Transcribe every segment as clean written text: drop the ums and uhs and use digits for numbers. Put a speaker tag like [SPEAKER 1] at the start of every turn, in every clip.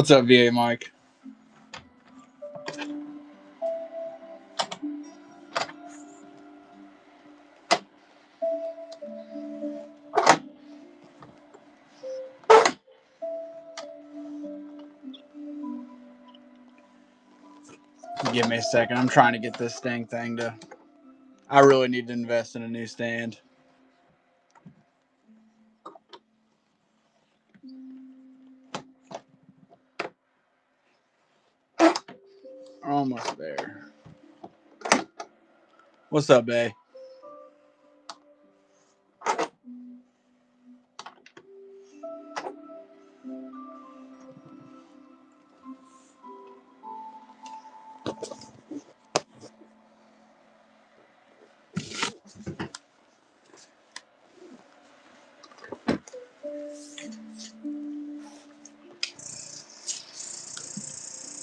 [SPEAKER 1] What's up, VA Mike? Give me a second. I'm trying to get this thing to. I really need to invest in a new stand. Almost there. What's up, Bay?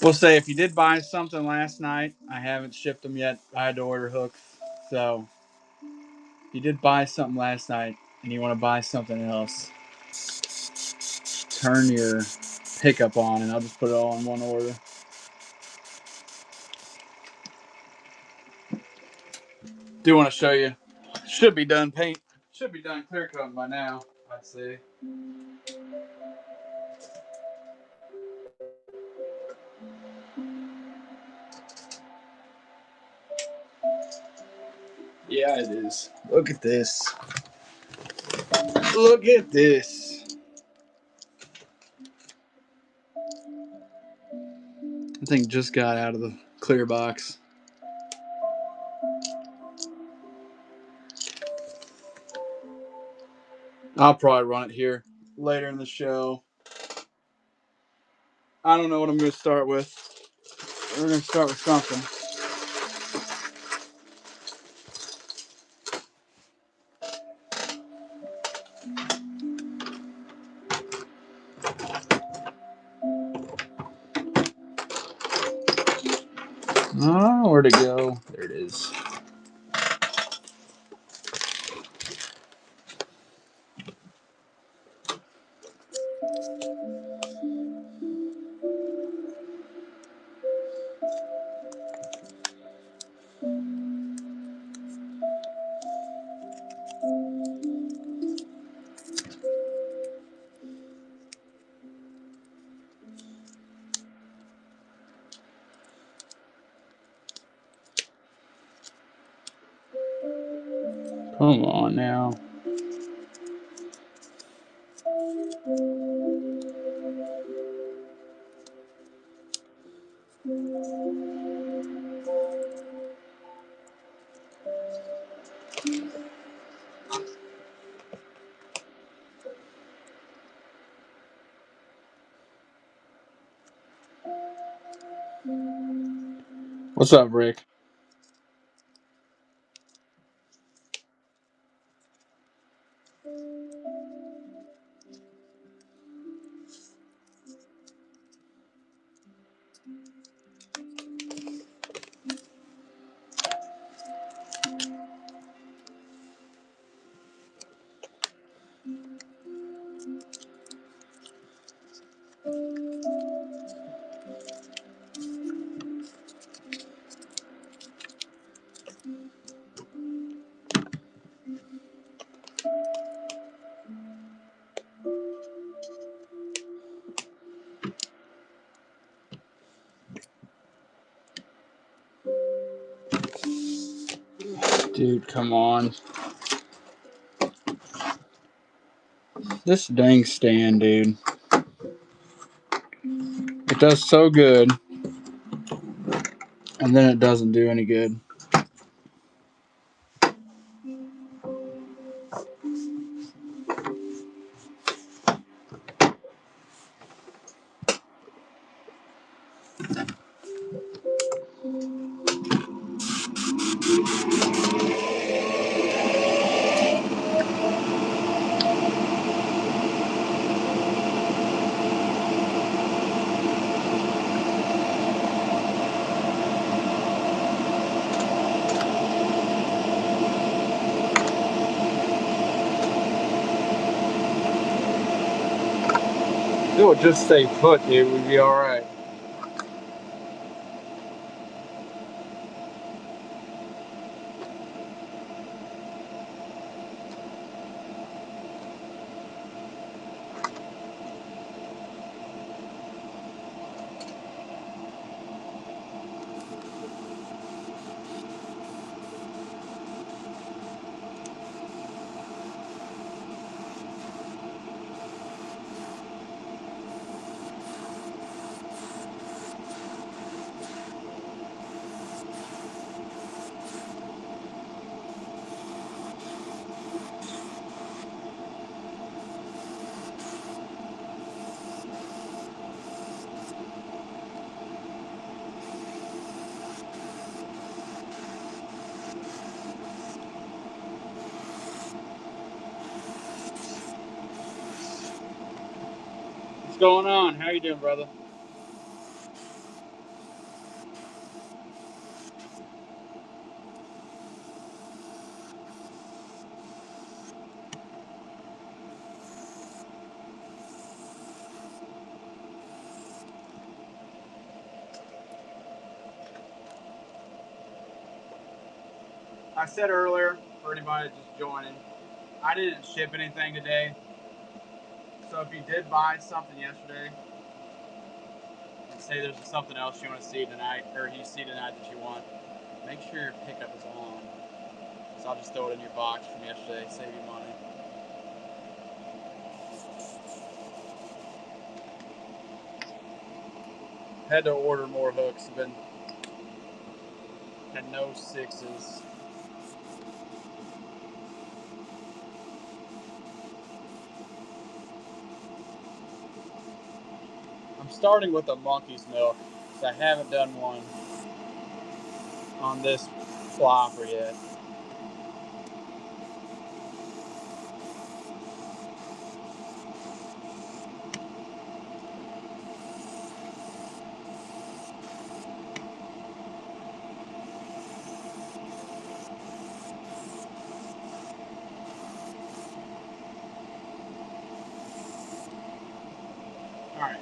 [SPEAKER 1] We'll say if you did buy something last night, I haven't shipped them yet. I had to order hooks. So if you did buy something last night and you want to buy something else, turn your pickup on and I'll just put it all in one order. Do want to show you. Should be done paint. Should be done clear coating by now, I'd say. Yeah, it is. Look at this. Look at this. I think just got out of the clear box. I'll probably run it here later in the show. I don't know what I'm going to start with. We're going to start with something. Oh, where'd it go? There it is. Come on now. What's up, Rick? Dude, come on. This dang stand, dude. It does so good, and then it doesn't do any good. It would just stay put, dude. We'd be all right. What's going on? How you doing, brother? I said earlier, for anybody just joining, I didn't ship anything today. So if you did buy something yesterday, and say there's something else you want to see tonight, or you see tonight that you want, make sure your pickup is on. So I'll just throw it in your box from yesterday, save you money. Had to order more hooks. Had no sixes. I'm starting with a monkey's milk because I haven't done one on this flopper yet. All right,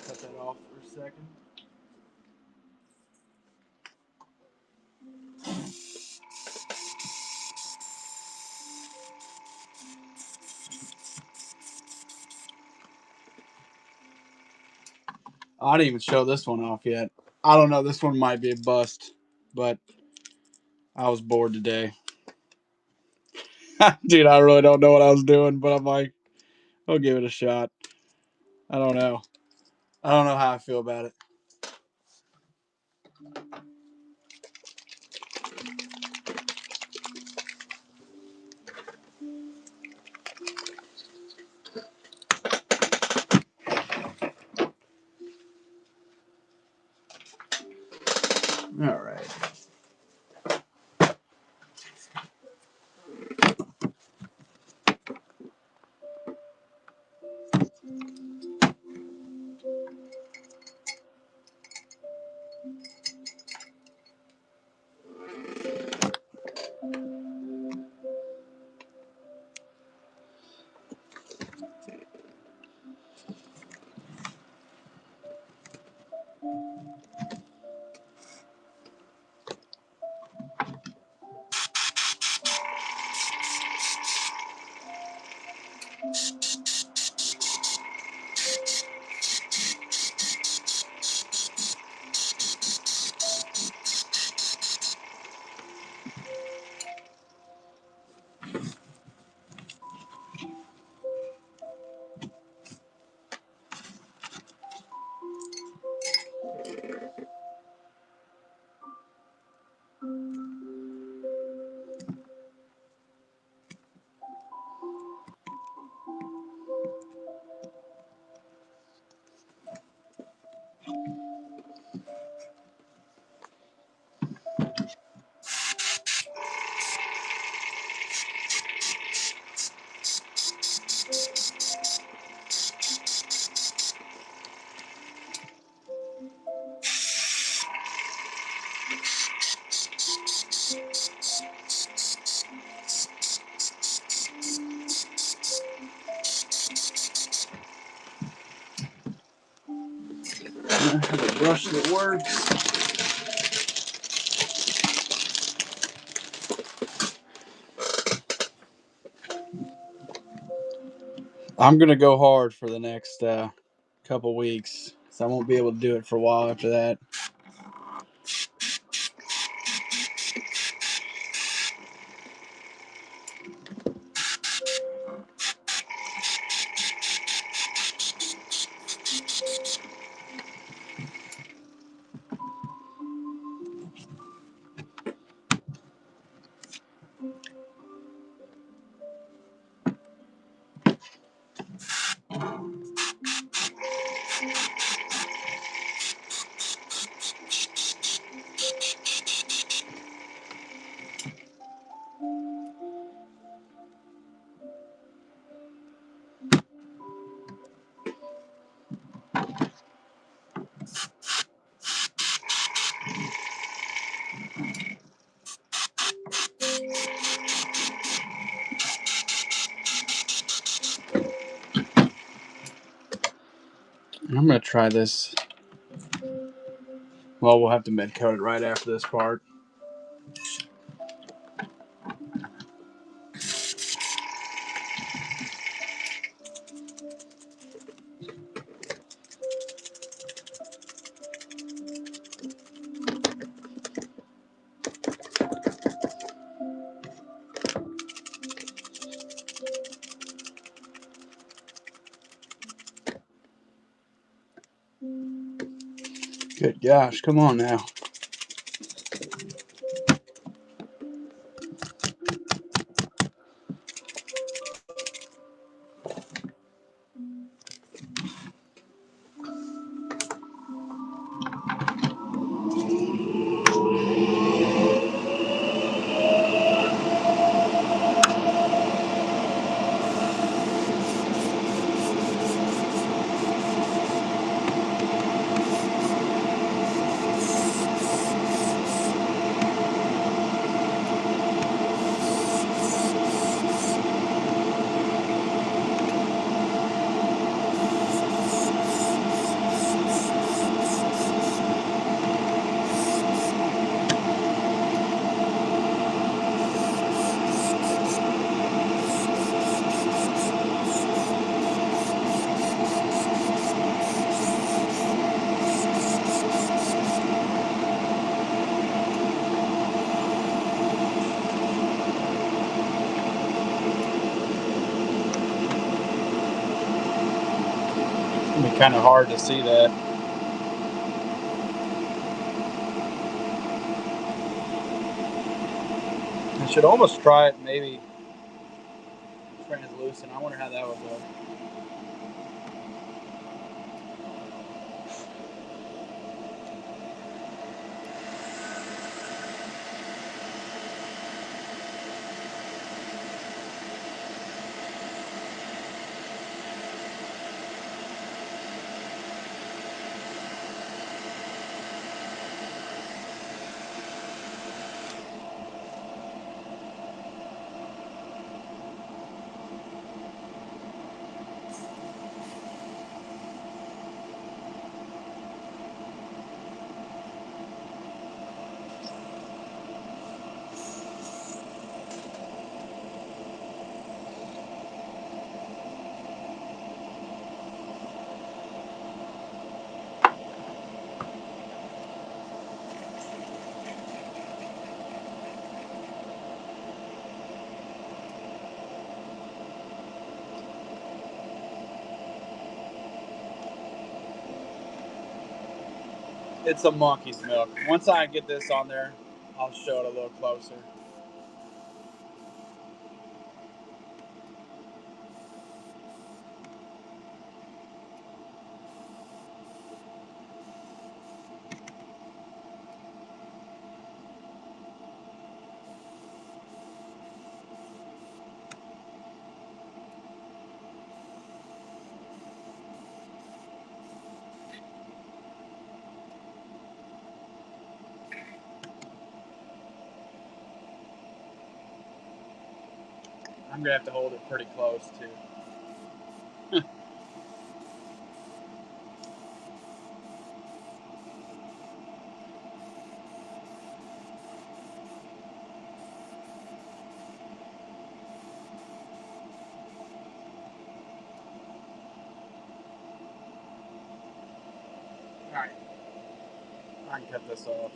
[SPEAKER 1] cut that off for a second. I didn't even show this one off yet. I don't know. This one might be a bust, but I was bored today. Dude, I really don't know what I was doing, but I'm like, I'll give it a shot. I don't know. I don't know how I feel about it. All right. I have a brush that works. I'm going to go hard for the next couple weeks, so I won't be able to do it for a while after that. I'm going to try this. Well, we'll have to med coat it right after this part. Good gosh, come on now. It's going to be kind of hard to see that. I should almost try it maybe translucent. I wonder how that would go. It's a monkey's milk. Once I get this on there, I'll show it a little closer. I'm going to have to hold it pretty close too. All right, I can cut this off.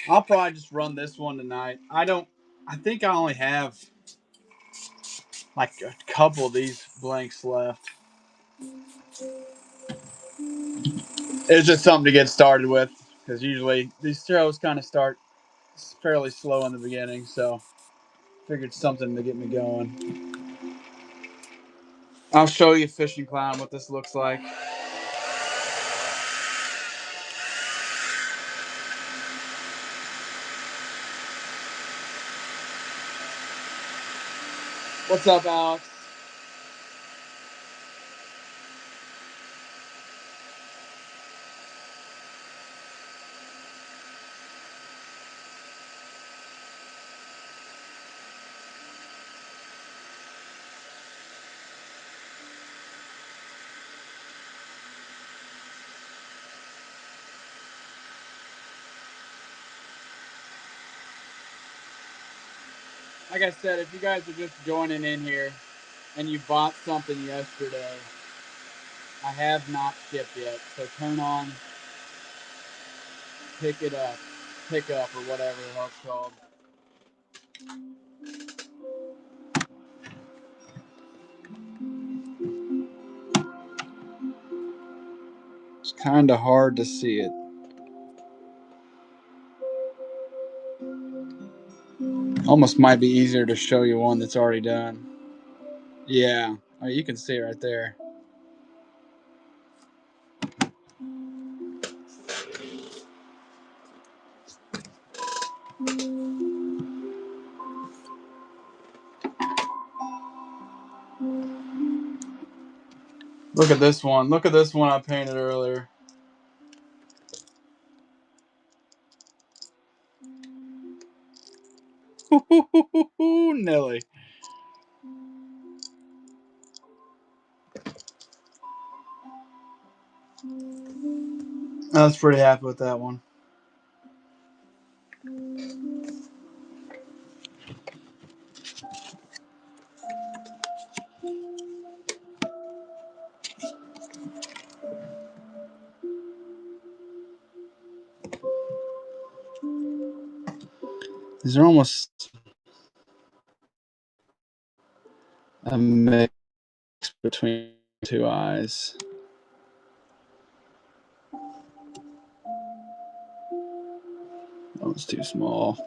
[SPEAKER 1] I'll probably just run this one tonight. I think I only have like a couple of these blanks left. It's just something to get started with because usually these throws kind of start fairly slow in the beginning, so figured something to get me going. I'll show you, Fishing Clown, what this looks like. What's up, Alex? Like I said, if you guys are just joining in here and you bought something yesterday, I have not shipped yet. So turn on pick up, or whatever the hell it's called. It's kind of hard to see it. Almost might be easier to show you one that's already done. Yeah, oh, you can see it right there. Look at this one. Look at this one I painted earlier. Nelly. I was pretty happy with that one. These are almost a mix between two eyes. That was too small.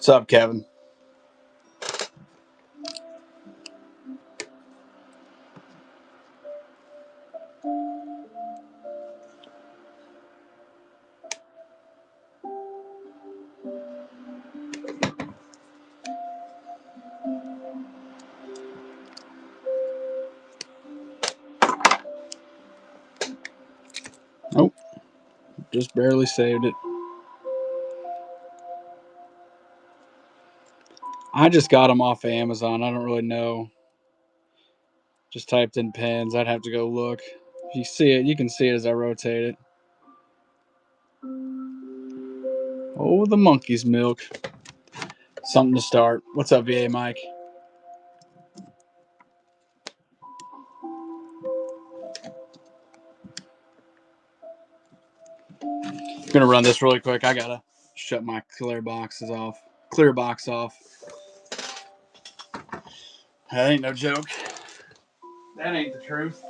[SPEAKER 1] What's up, Kevin? Just barely saved it. I just got them off of Amazon. I don't really know. Just typed in pens. I'd have to go look. If you see it, you can see it as I rotate it. Oh, the monkey's milk. Something to start. What's up, VA Mike? I'm gonna run this really quick. I gotta shut my clear box off. That ain't no joke. That ain't the truth.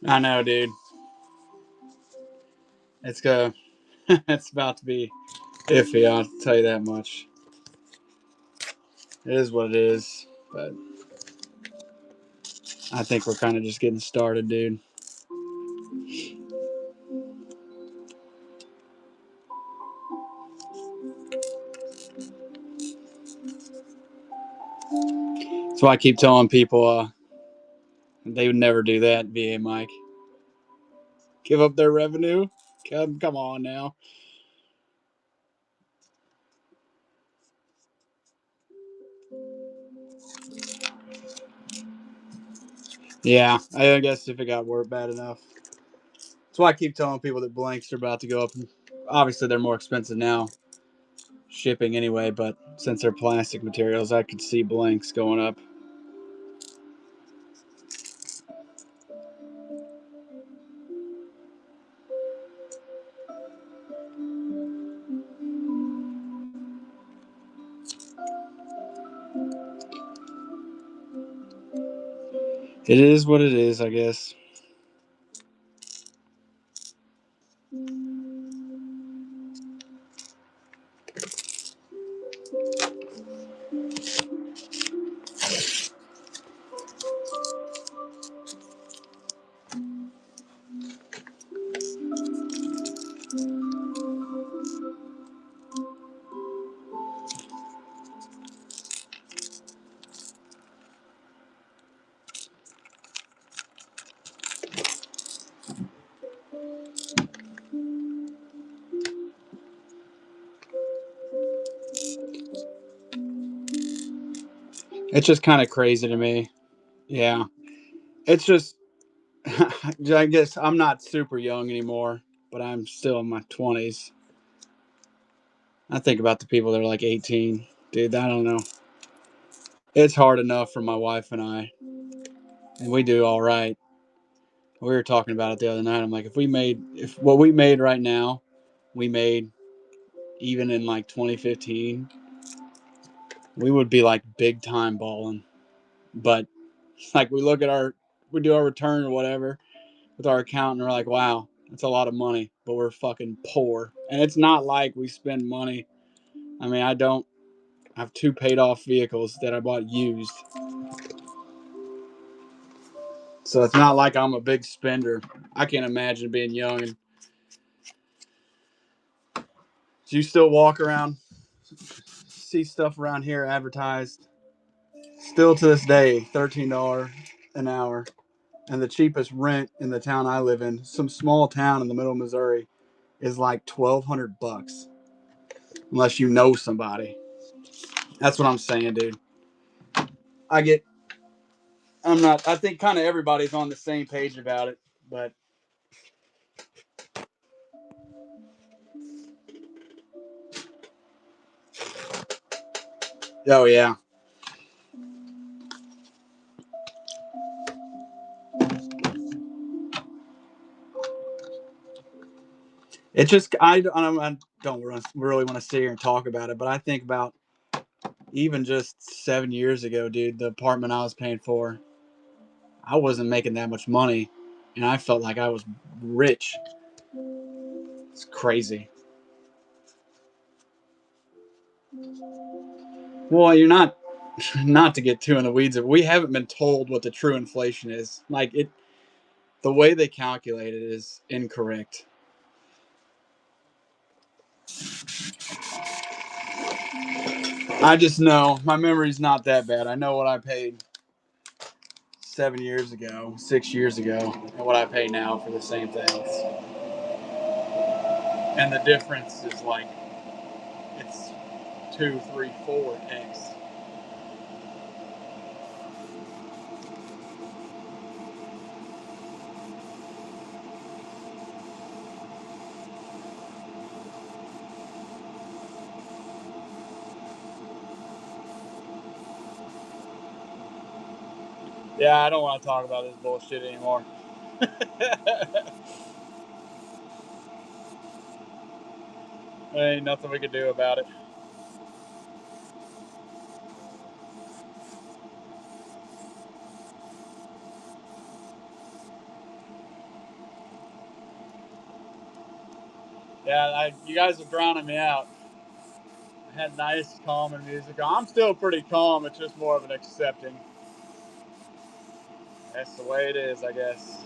[SPEAKER 1] I know, dude. It's it's about to be iffy. I'll tell you that much. It is what it is, but I think we're kind of just getting started, dude. That's why I keep telling people they would never do that, VA Mike. Give up their revenue? Come on now. Yeah, I guess if it got bad enough. That's why I keep telling people that blanks are about to go up. Obviously, they're more expensive now, shipping anyway, but since they're plastic materials, I could see blanks going up. It is what it is, I guess. It's just kind of crazy to me. Yeah. It's just, I guess I'm not super young anymore, but I'm still in my 20s. I think about the people that are like 18. Dude, I don't know. It's hard enough for my wife and I, and we do all right. We were talking about it the other night. I'm like, if what we made right now, we made even in like 2015, we would be like big time balling. But like we do our return or whatever with our accountant, and we're like, wow, that's a lot of money, but we're fucking poor. And it's not like we spend money. I mean, I have 2 paid off vehicles that I bought used. So it's not like I'm a big spender. I can't imagine being young. And do you still walk around, see stuff around here advertised? Still to this day, $13 an hour. And the cheapest rent in the town I live in, some small town in the middle of Missouri, is like $1,200 unless you know somebody. That's what I'm saying, dude. I think kind of everybody's on the same page about it, but oh yeah. It's just I don't really want to sit here and talk about it, but I think about even just 7 years ago, dude. The apartment I was paying for, I wasn't making that much money, and I felt like I was rich. It's crazy. Well, you're not. Not to get too in the weeds, we haven't been told what the true inflation is. Like it, the way they calculate it is incorrect. I just know my memory's not that bad. I know what I paid 7 years ago, 6 years ago, and what I pay now for the same things. And the difference is like it's 2, 3, 4x. Yeah, I don't want to talk about this bullshit anymore. There ain't nothing we can do about it. Yeah, you guys are drowning me out. I had nice, calming music. I'm still pretty calm. It's just more of an accepting. That's the way it is, I guess.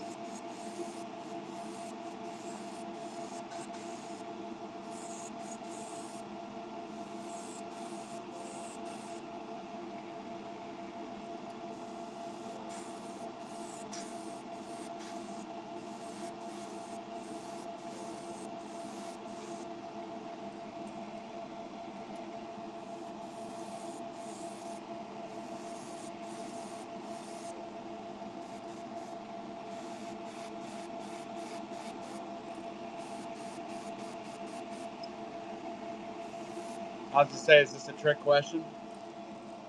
[SPEAKER 1] I was just say, is this a trick question?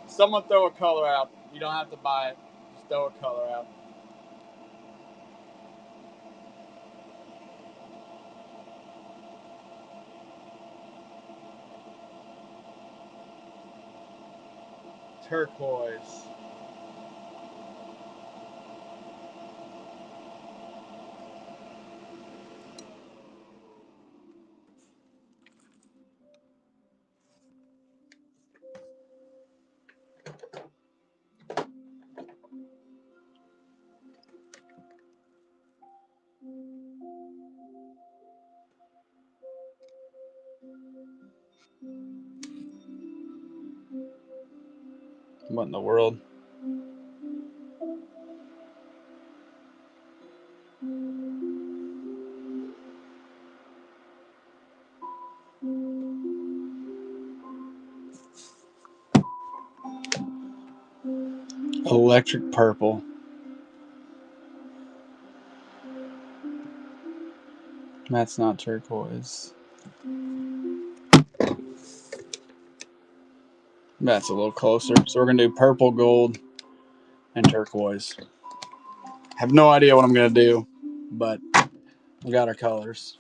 [SPEAKER 1] Someone throw a color out. You don't have to buy it. Just throw a color out. Turquoise. What in the world? Electric purple. That's not turquoise. That's a little closer. So we're going to do purple, gold, and turquoise. Have no idea what I'm going to do, but we got our colors.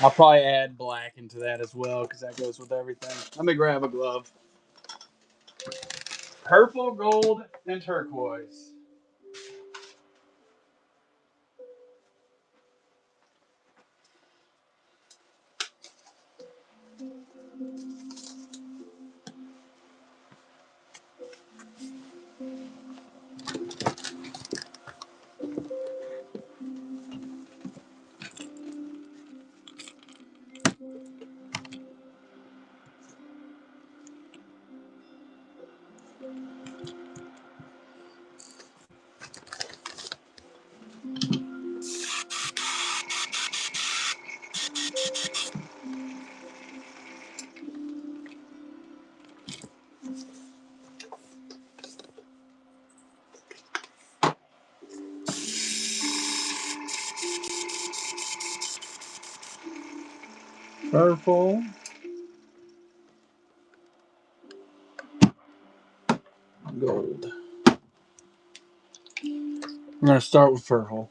[SPEAKER 1] I'll probably add black into that as well because that goes with everything. Let me grab a glove. Purple, gold, and turquoise. Purple. Gold. I'm going to start with purple.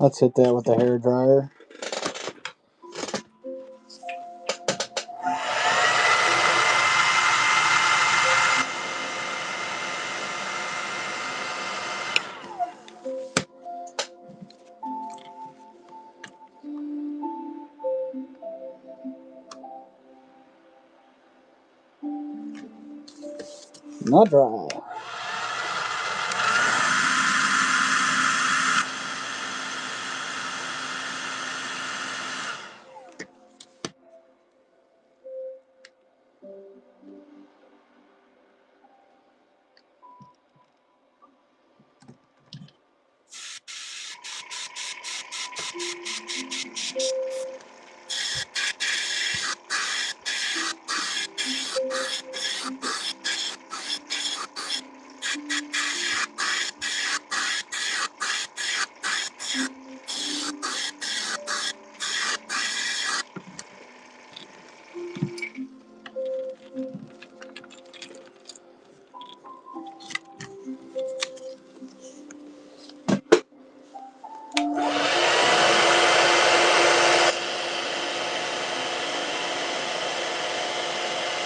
[SPEAKER 1] Let's hit that with the hair dryer. Not dry.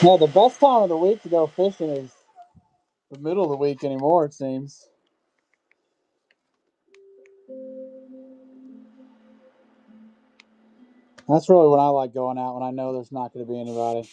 [SPEAKER 1] Yeah, the best time of the week to go fishing is the middle of the week anymore, it seems. That's really when I like going out, when I know there's not going to be anybody.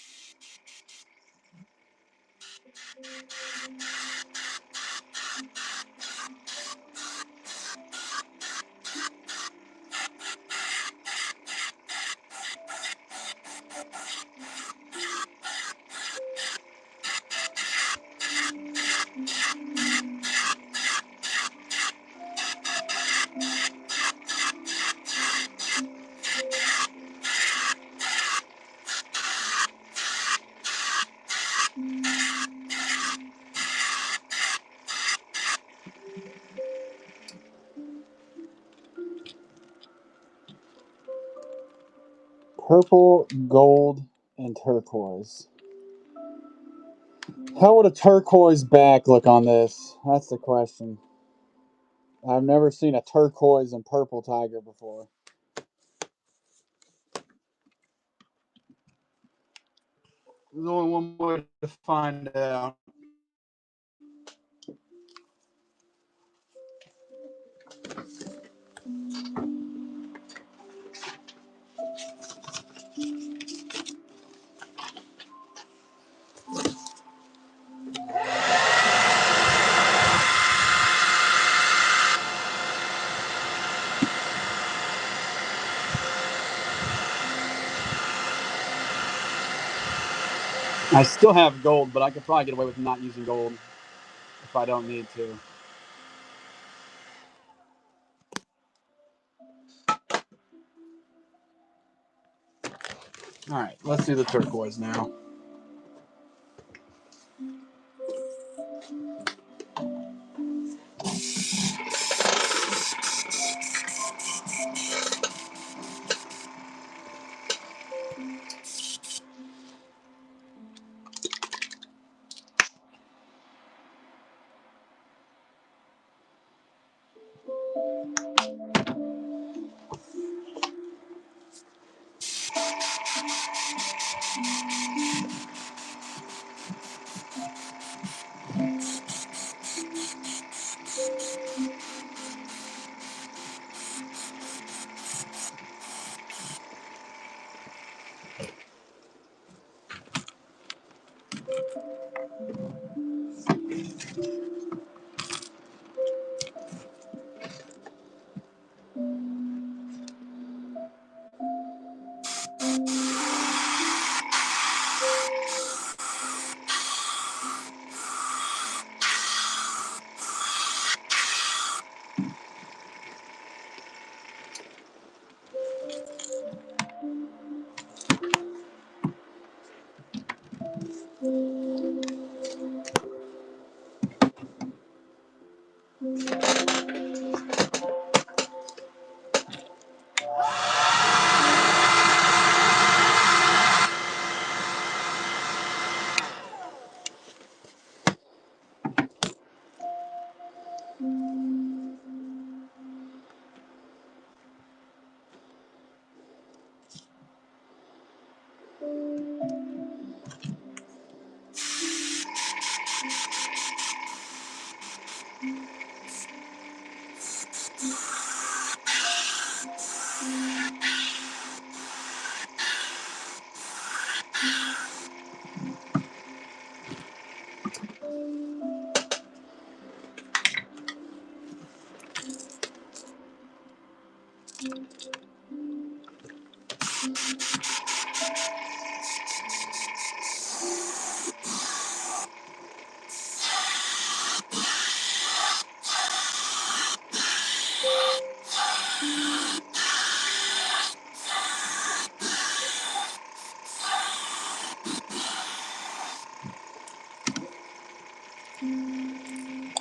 [SPEAKER 1] Purple, gold, and turquoise. How would a turquoise back look on this? That's the question. I've never seen a turquoise and purple tiger before. There's only one way to find out. I still have gold, but I could probably get away with not using gold if I don't need to. All right, let's do the turquoise now.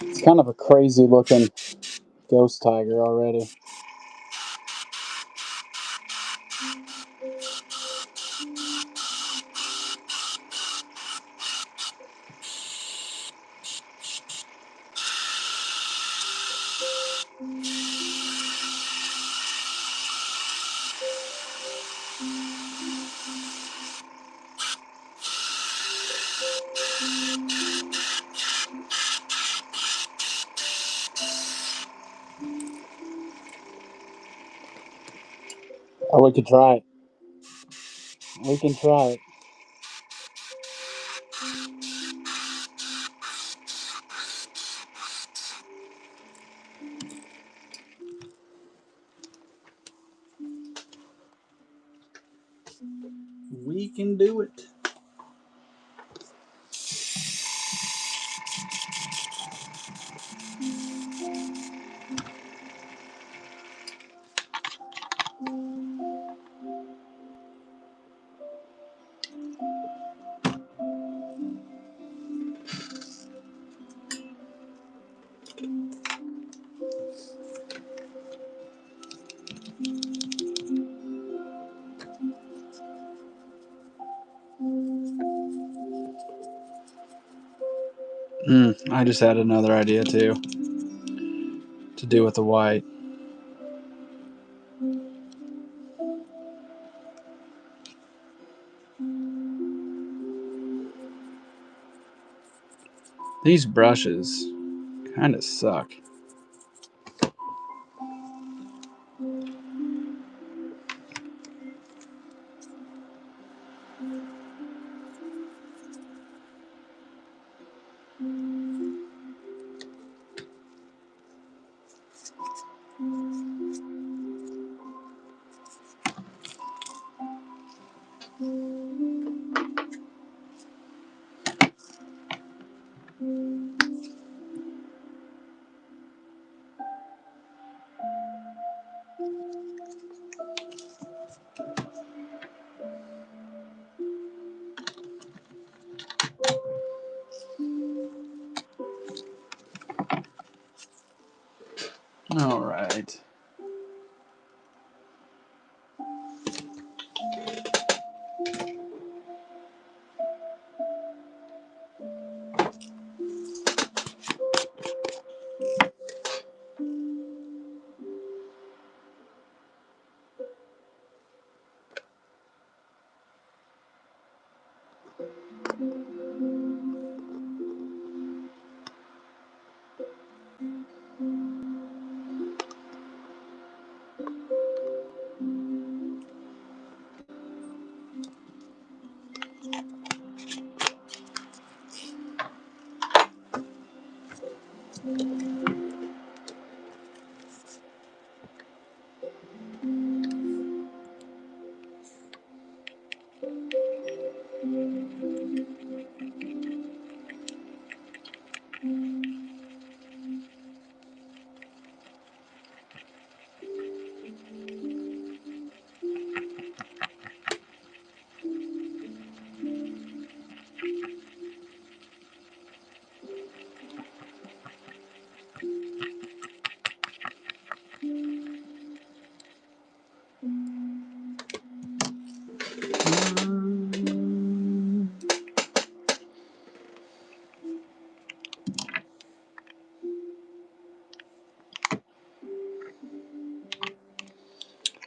[SPEAKER 1] It's kind of a crazy looking ghost tiger already. Oh, we could try it. We can try it. We can do it. I just had another idea too, to do with the white. These brushes kind of suck. All right.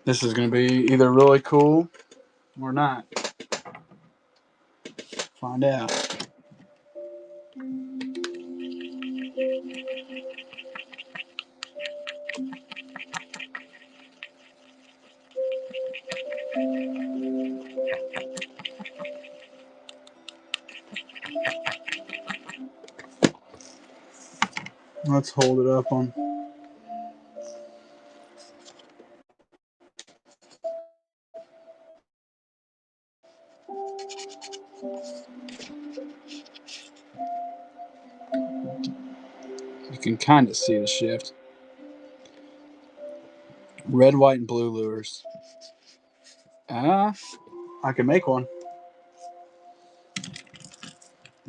[SPEAKER 1] This is going to be either really cool or not. Find out. Let's hold it up on. You can kind of see the shift. Red, white, and blue lures. I can make one.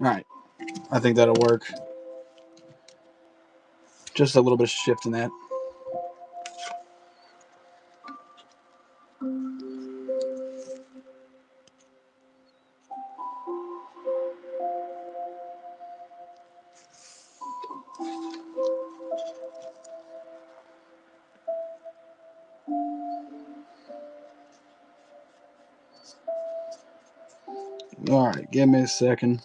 [SPEAKER 1] All right. I think that'll work. Just a little bit of shift in that. All right. Give me a second.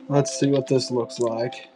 [SPEAKER 1] Let's see what this looks like.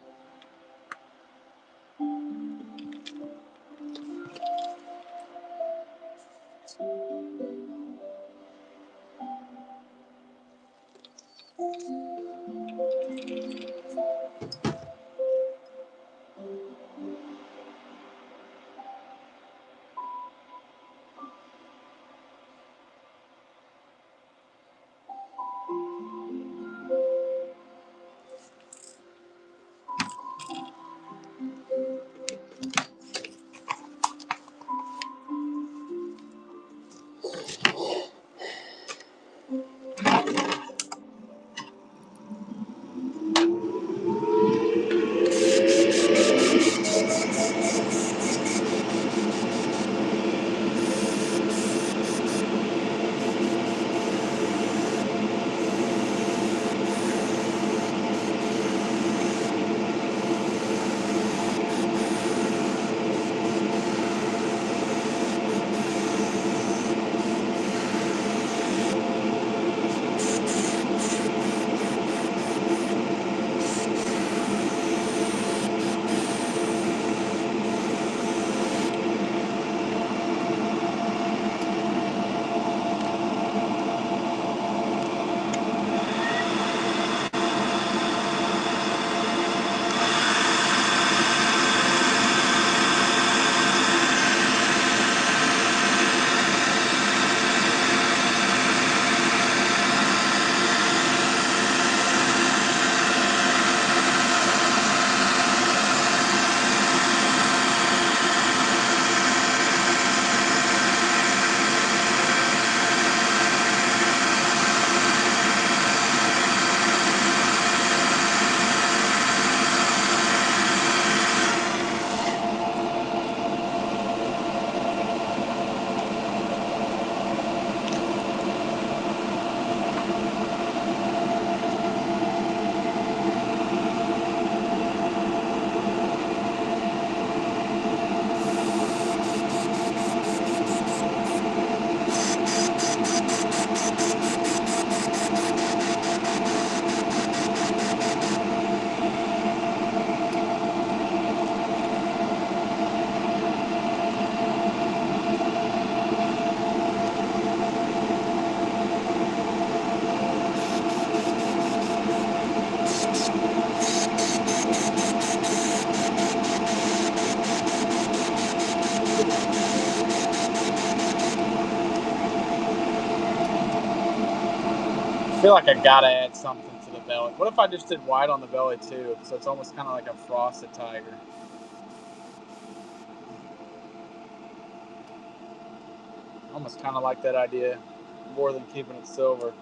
[SPEAKER 1] feel like I gotta add something to the belly. What if I just did white on the belly too? So it's almost kind of like a frosted tiger. Almost kind of like that idea more than keeping it silver.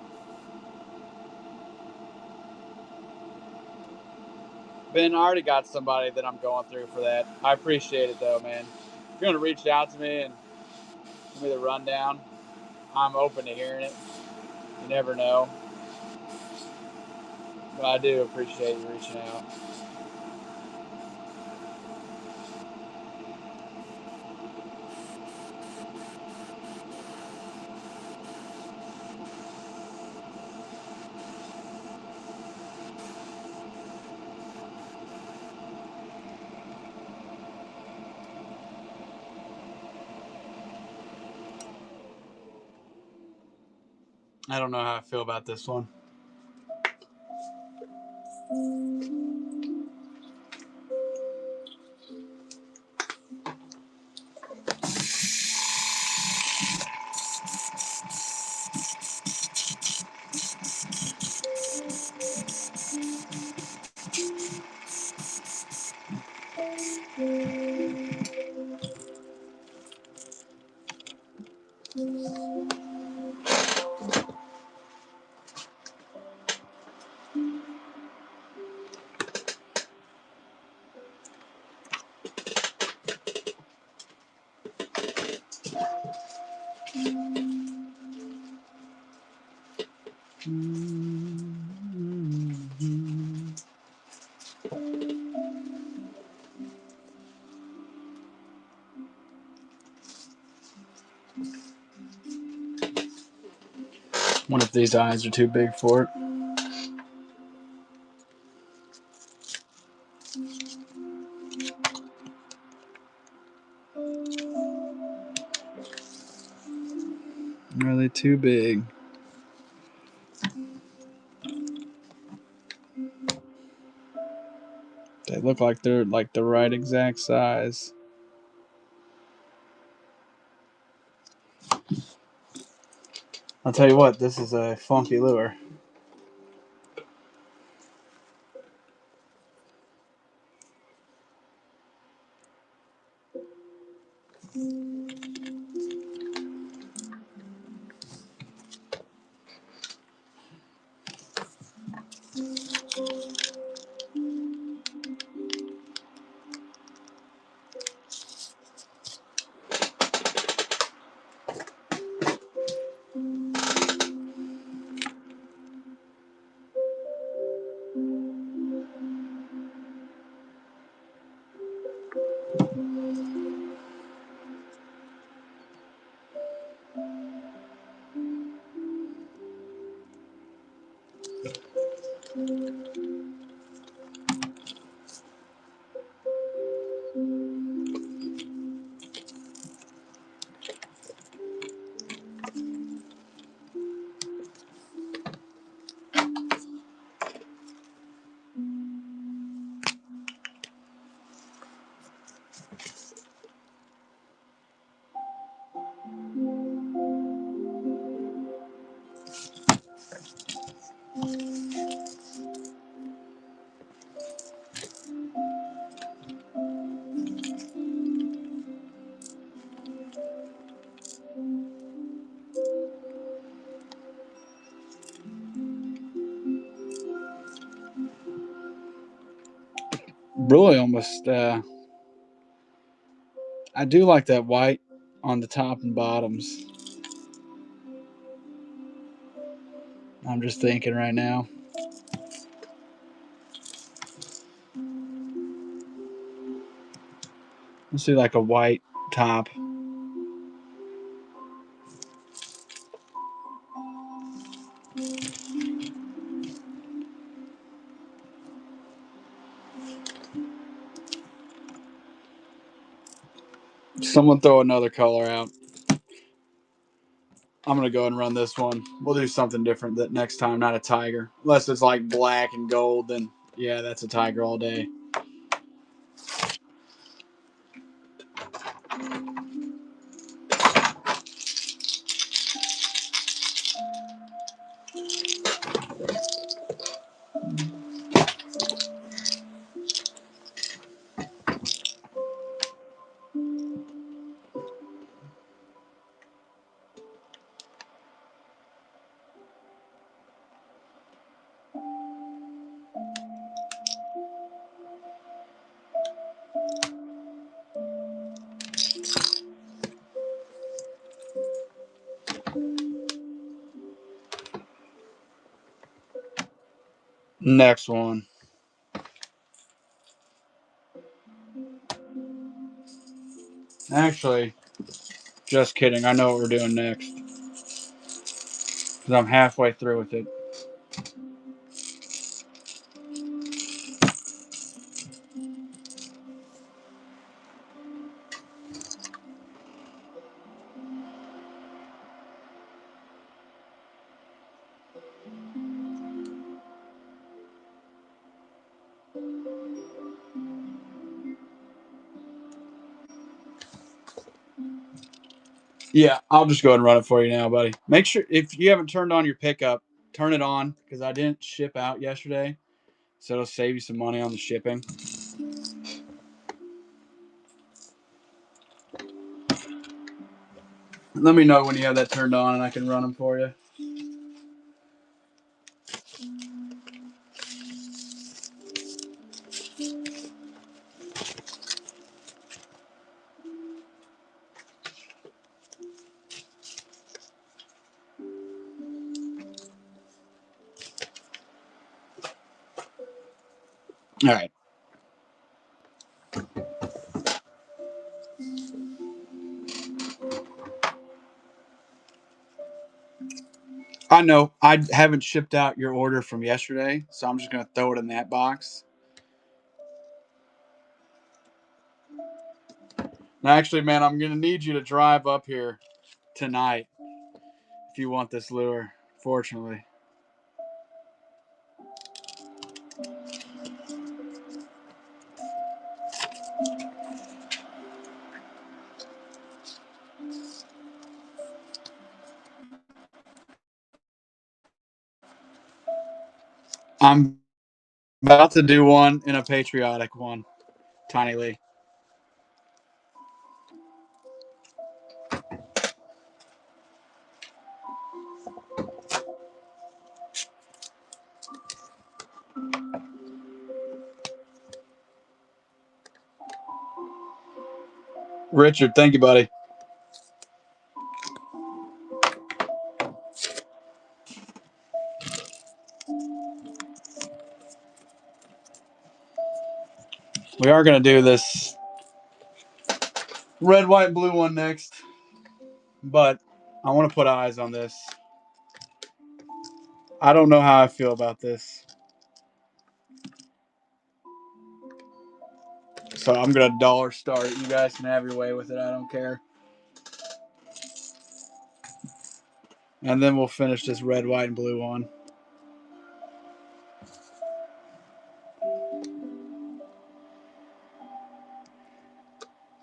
[SPEAKER 1] Ben, I already got somebody that I'm going through for that. I appreciate it though, man. If you're gonna reach out to me and give me the rundown, I'm open to hearing it. You never know. But I do appreciate you reaching out. I don't know how I feel about this one. What if these eyes are too big for it? Are they too big? They look like they're like the right exact size. I'll tell you what, this is a funky lure. Really almost, I do like that white on the top and bottoms. I'm just thinking right now. Let's do like a white top. Someone throw another color out. I'm going to go and run this one. We'll do something different that next time, not a tiger. Unless it's like black and gold, then yeah, that's a tiger all day. Next one. Actually, just kidding. I know what we're doing next. Because I'm halfway through with it. Yeah, I'll just go ahead and run it for you now, buddy. Make sure, if you haven't turned on your pickup, turn it on, because I didn't ship out yesterday. So it'll save you some money on the shipping. Let me know when you have that turned on and I can run them for you. All right. I know I haven't shipped out your order from yesterday, so I'm just going to throw it in that box. Now, actually, man, I'm going to need you to drive up here tonight if you want this lure, fortunately. I'm about to do one in a patriotic one, Tiny Lee. Richard, thank you, buddy. We are going to do this red, white, and blue one next, but I want to put eyes on this. I don't know how I feel about this. So I'm going to dollar start. You guys can have your way with it. I don't care. And then we'll finish this red, white, and blue one.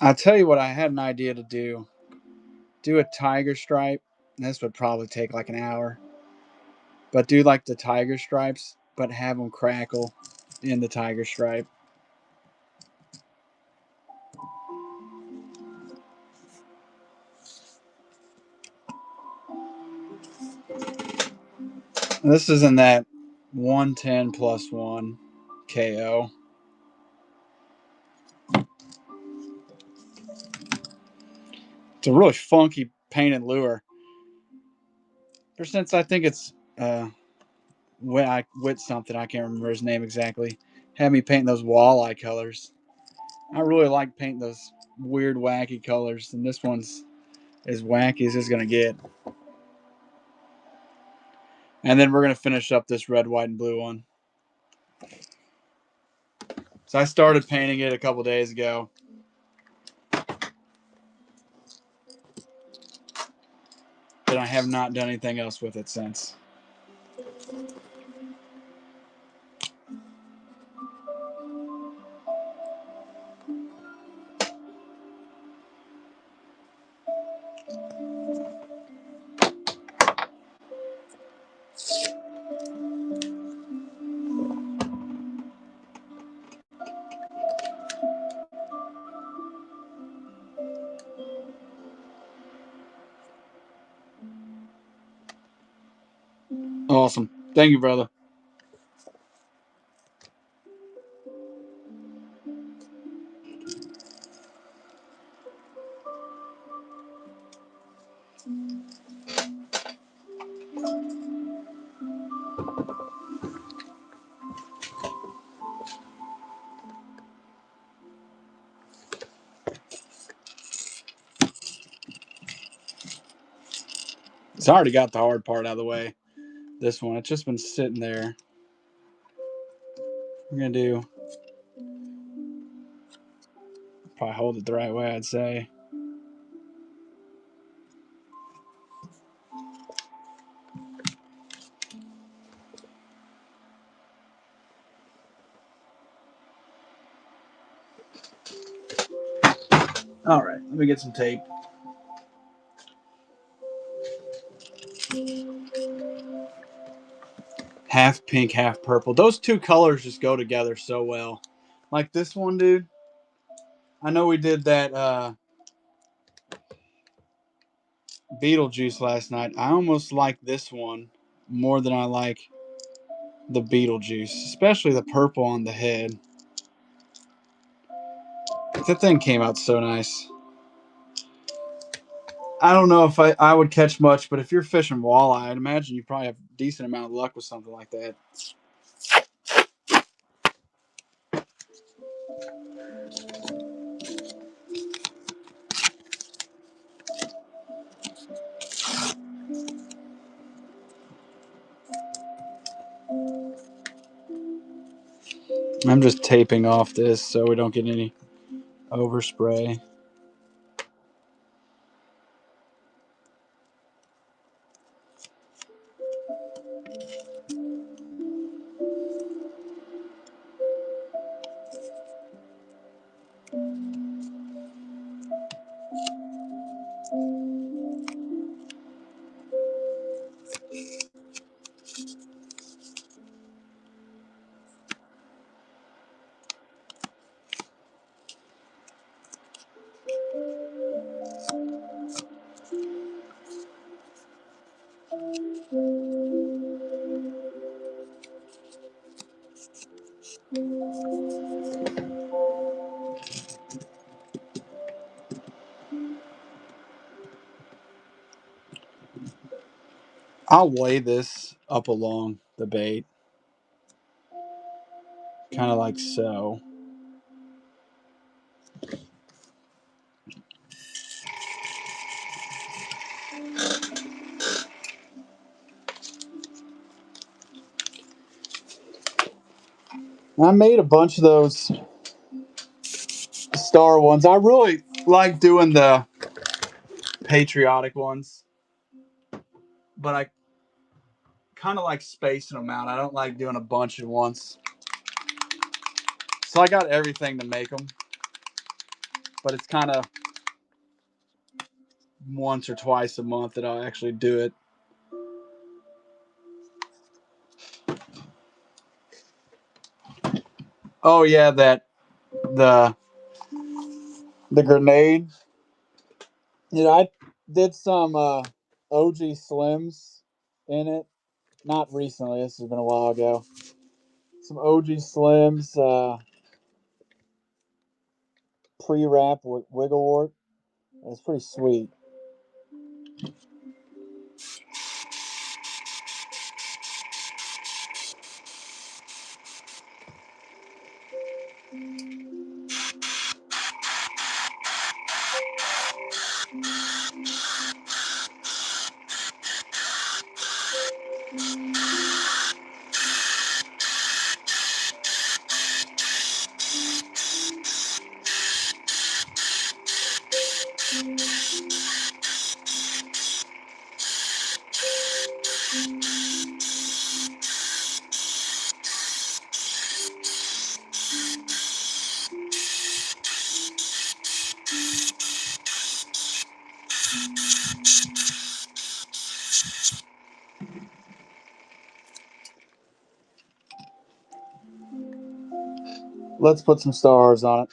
[SPEAKER 1] I'll tell you what I had an idea to do. Do a tiger stripe. This would probably take like an hour. But do like the tiger stripes, but have them crackle in the tiger stripe. This is in that 110 plus 1 KO. It's a really funky painted lure. Ever since I think it's when I wit something, I can't remember his name exactly, had me painting those walleye colors. I really like painting those weird, wacky colors, and this one's as wacky as it's gonna get. And then we're gonna finish up this red, white, and blue one. So I started painting it a couple days ago. And I have not done anything else with it since. Awesome. Thank you, brother. It's already got the hard part out of the way. This one, it's just been sitting there. We're going to do, probably hold it the right way, I'd say. All right, let me get some tape. Half pink, half purple. Those two colors just go together so well. Like this one, dude. I know we did that Beetlejuice last night. I almost like this one more than I like the Beetlejuice, especially the purple on the head. That thing came out so nice. I don't know if I would catch much, but if you're fishing walleye, I'd imagine you probably have a decent amount of luck with something like that. I'm just taping off this so we don't get any overspray. I'll lay this up along the bait, kind of like so. I made a bunch of those star ones. I really like doing the patriotic ones, but I kind of like spacing them out. I don't like doing a bunch at once. So I got everything to make them, but it's kind of once or twice a month that I'll actually do it. Oh yeah, the the grenade. You know, I did some OG Slims in it. Not recently. This has been a while ago. Some OG Slims, pre-wrap with wiggle wart. It's pretty sweet. Let's put some stars on it.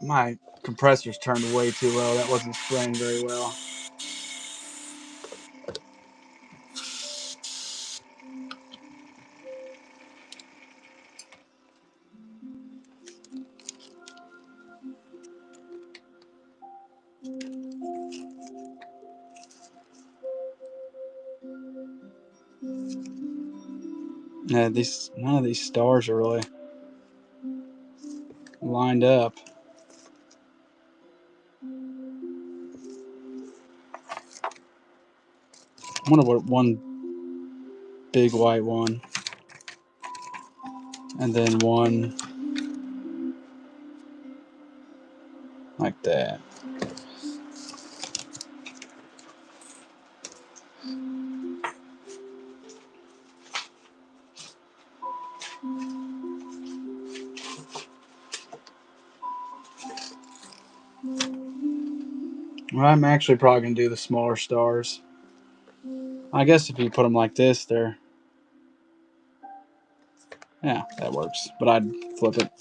[SPEAKER 1] My compressor's turned way too low. That wasn't spraying very well. Yeah, none of these stars are really lined up. I wonder what one big white one, and then one like that. Well, I'm actually probably going to do the smaller stars. I guess if you put them like this, yeah, that works. But I'd flip it.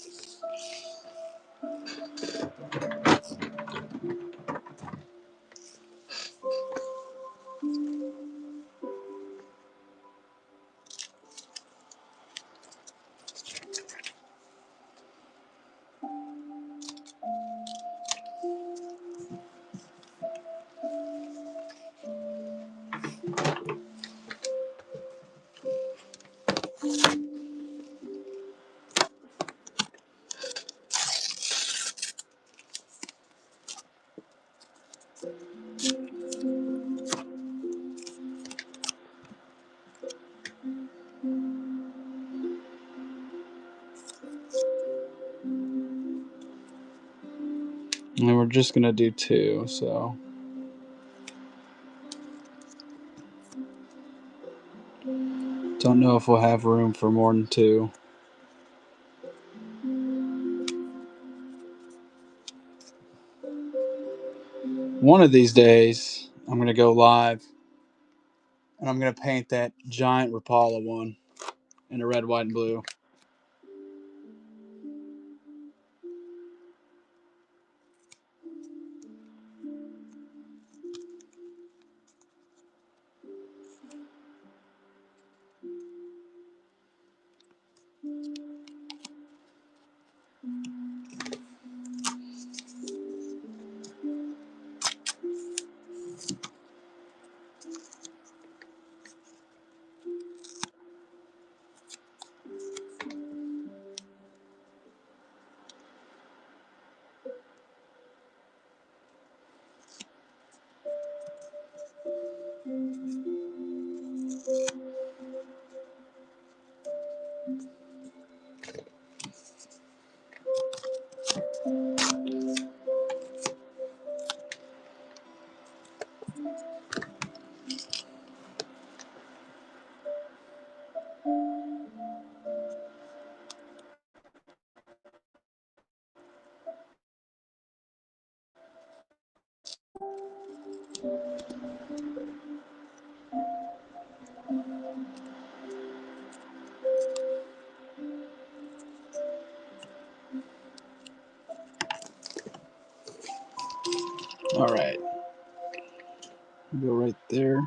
[SPEAKER 1] And we're just going to do two, so. Don't know if we'll have room for more than two. One of these days, I'm going to go live, and I'm going to paint that giant Rapala one in a red, white, and blue. All right. Go right there.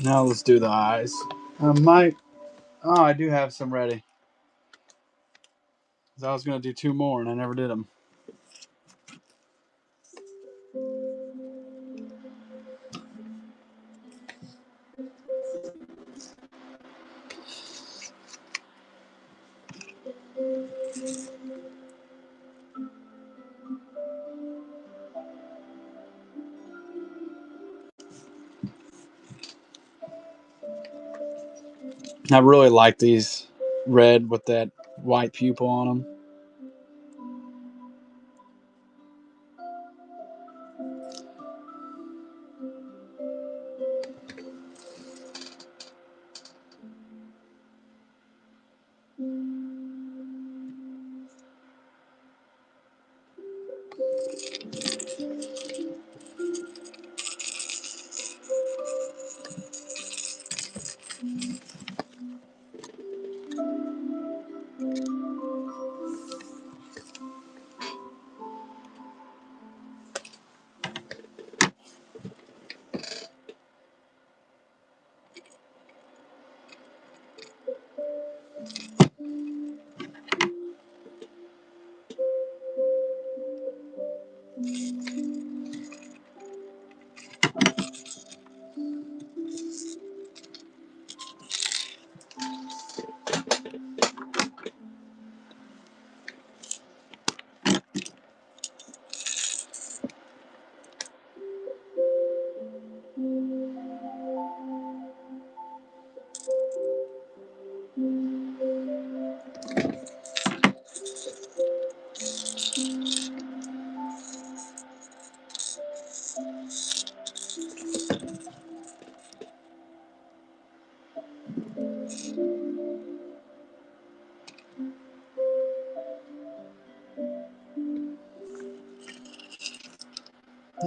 [SPEAKER 1] Now let's do the eyes. I might. Oh, I do have some ready. I was going to do 2 more and I never did them. I really like these red with that white pupil on them.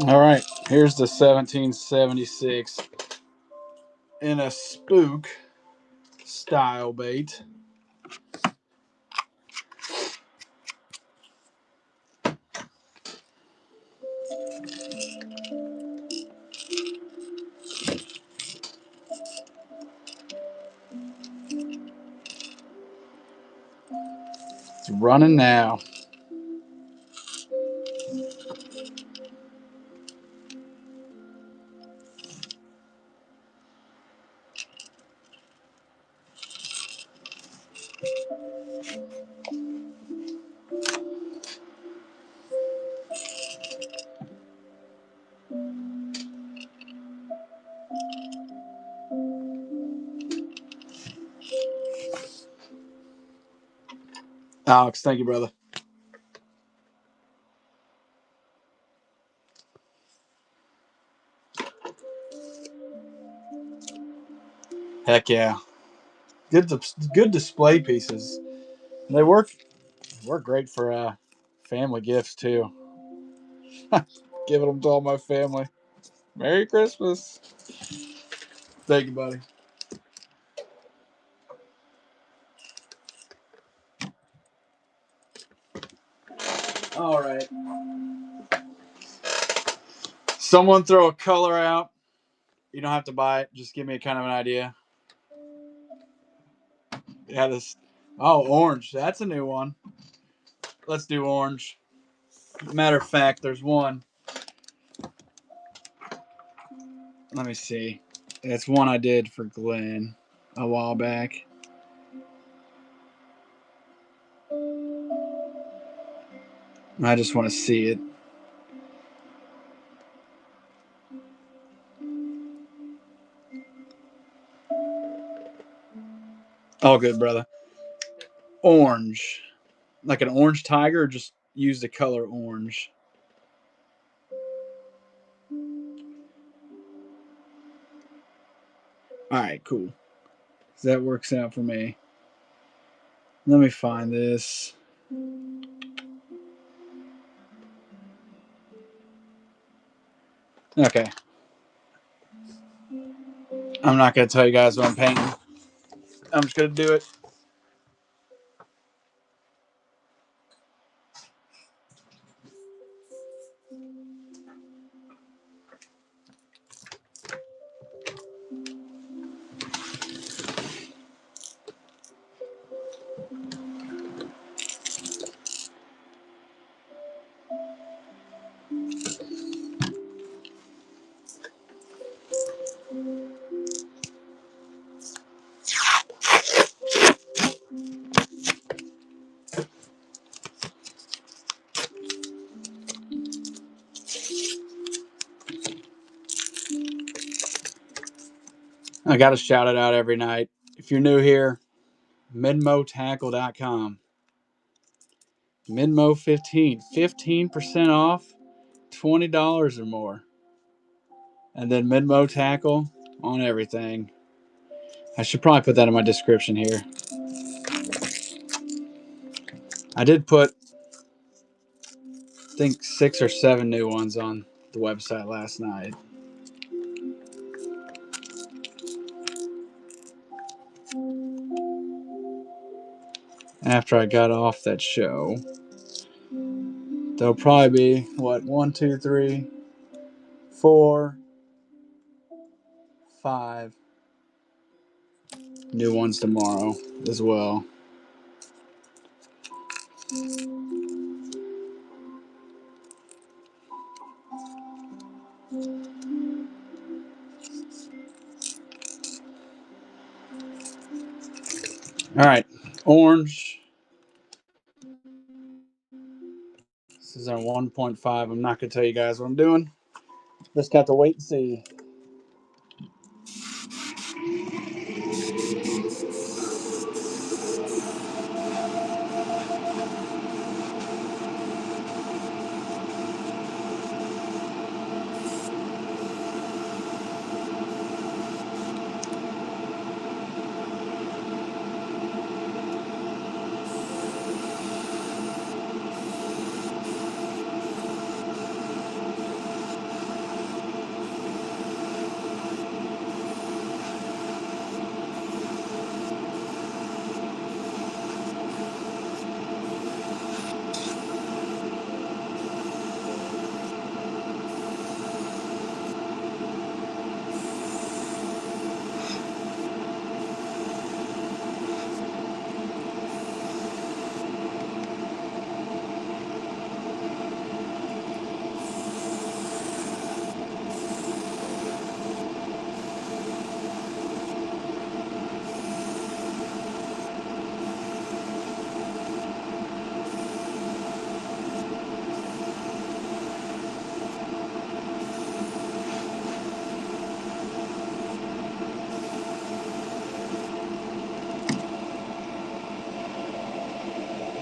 [SPEAKER 1] All right, here's the 1776 in a spook style bait. It's running now. Alex, thank you, brother. Heck yeah. Good display pieces. They work great for family gifts too. Giving them to all my family. Merry Christmas. Thank you, buddy. All right. Someone throw a color out. You don't have to buy it. Just give me kind of an idea. Yeah, this. Oh, orange. That's a new one. Let's do orange. Matter of fact, there's one. Let me see. It's one I did for Glenn a while back. I just want to see it. All good, brother. Orange. Like an orange tiger, or just use the color orange? All right, cool. That works out for me. Let me find this. Okay. I'm not going to tell you guys what I'm painting. I'm just going to do it. I got to shout it out every night. If you're new here, MidmoTackle.com. Midmo 15% off, $20 or more. And then Midmo Tackle on everything. I should probably put that in my description here. I did put, I think, 6 or 7 new ones on the website last night. After I got off that show, there'll probably be, 1, 2, 3, 4, 5 new ones tomorrow as well. All right, orange. This is our 1.5. I'm not going to tell you guys what I'm doing. Just got to wait and see.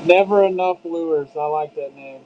[SPEAKER 1] Never enough lures. I like that name.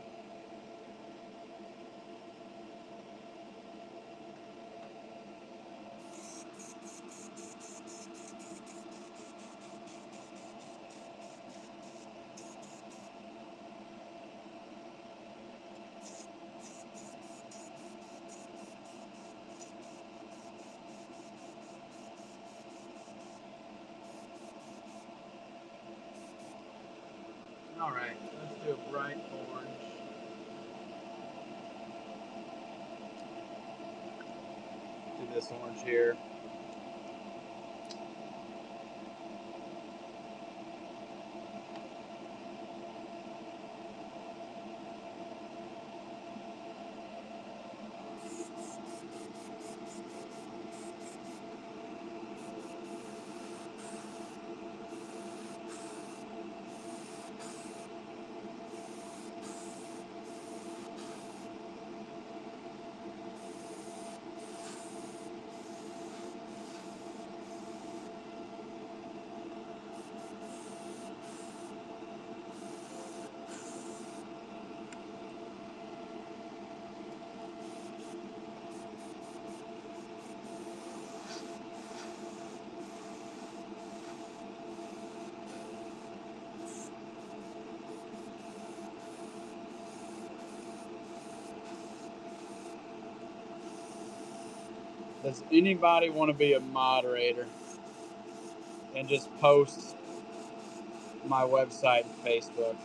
[SPEAKER 1] All right, let's do a bright orange. Do this orange here. Does anybody want to be a moderator and just post my website and Facebook?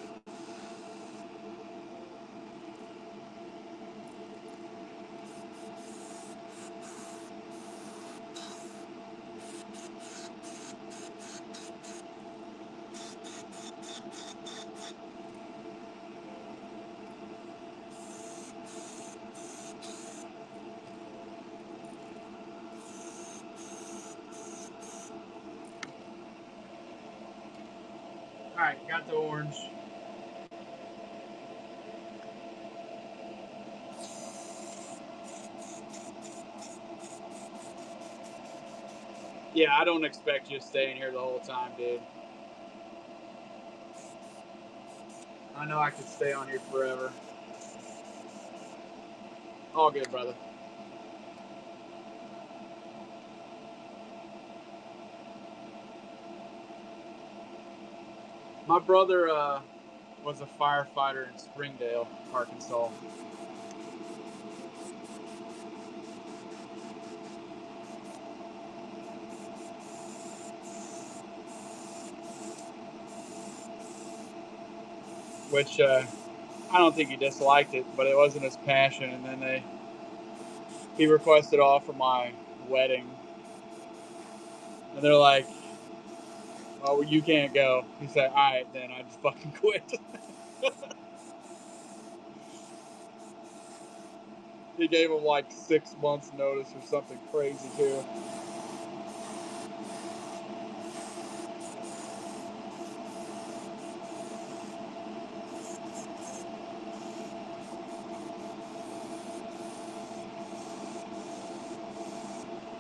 [SPEAKER 1] All right, got the orange. Yeah, I don't expect you to stay in here the whole time, dude. I know I could stay on here forever. All good, brother. My brother was a firefighter in Springdale, Arkansas. Which I don't think he disliked it, but it wasn't his passion. And then he requested off for my wedding, and they're like, "Oh, well, you can't go." He said, "All right, then I just fucking quit." He gave him like 6 months notice or something crazy too.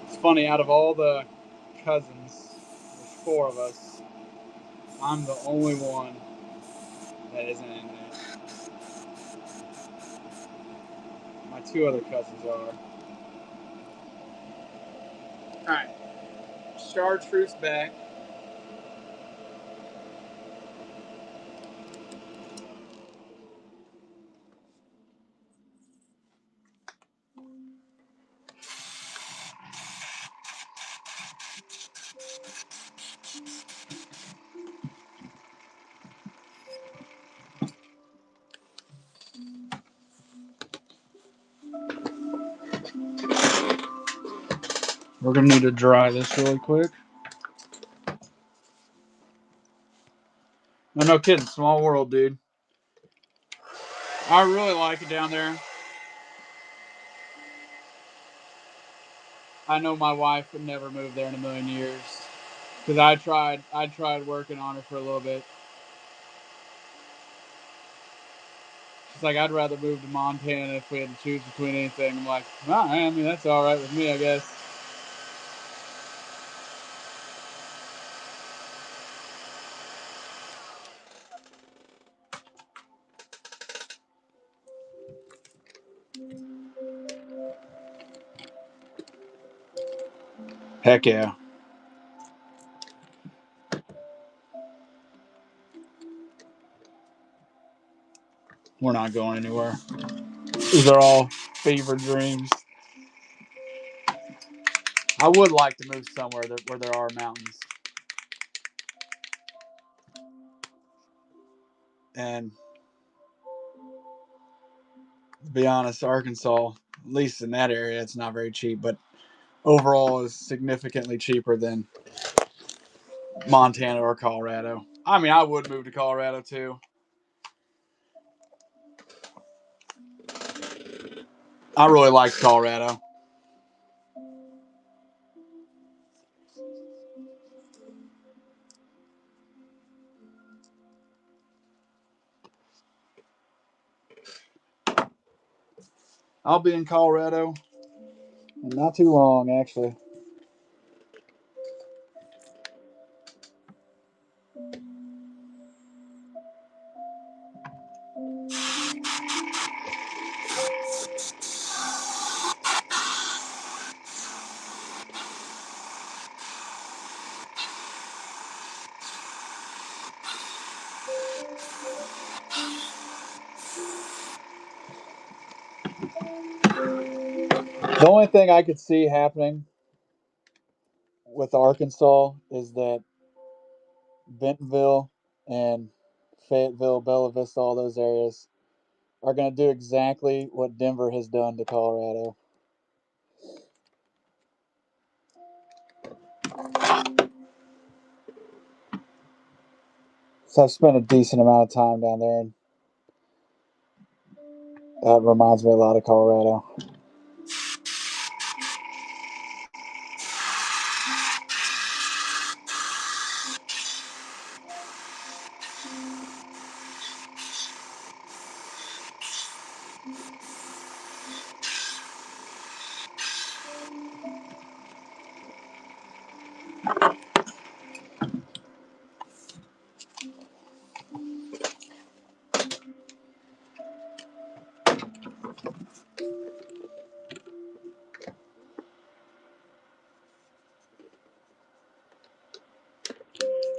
[SPEAKER 1] It's funny, out of all the cousins, there's 4 of us, I'm the only one that isn't in that. My 2 other cousins are. Alright, chartreuse back. We're gonna need to dry this really quick. No kidding, small world, dude. I really like it down there. I know my wife would never move there in a million years. Because I tried working on her for a little bit. She's like, I'd rather move to Montana if we had to choose between anything. I'm like, nah, I mean, that's all right with me, I guess. Heck yeah. We're not going anywhere. These are all fever dreams. I would like to move somewhere where there are mountains. And to be honest, Arkansas, at least in that area, it's not very cheap, but overall is significantly cheaper than Montana or Colorado. I mean, I would move to Colorado too. I really like Colorado. I'll be in Colorado in not too long, actually. The only thing I could see happening with Arkansas is that Bentonville and Fayetteville, Bella Vista, all those areas are going to do exactly what Denver has done to Colorado. So I've spent a decent amount of time down there, and that reminds me a lot of Colorado.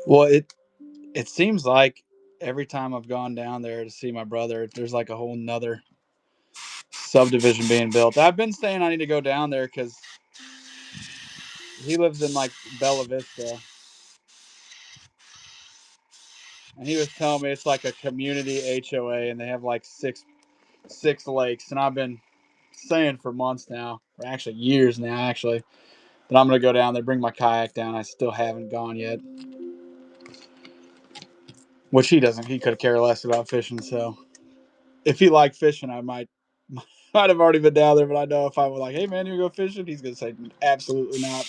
[SPEAKER 1] Well, it seems like every time I've gone down there to see my brother, there's like a whole nother subdivision being built. I've been saying I need to go down there because he lives in like Bella Vista, and he was telling me it's like a community HOA, and they have like six lakes. And I've been saying for months now, or actually years now, that I'm gonna go down there, bring my kayak down. I still haven't gone yet, which he doesn't. He could care less about fishing. So if he liked fishing, I might have already been down there. But I know if I was like, "Hey man, you go fishing," he's gonna say, "Absolutely not."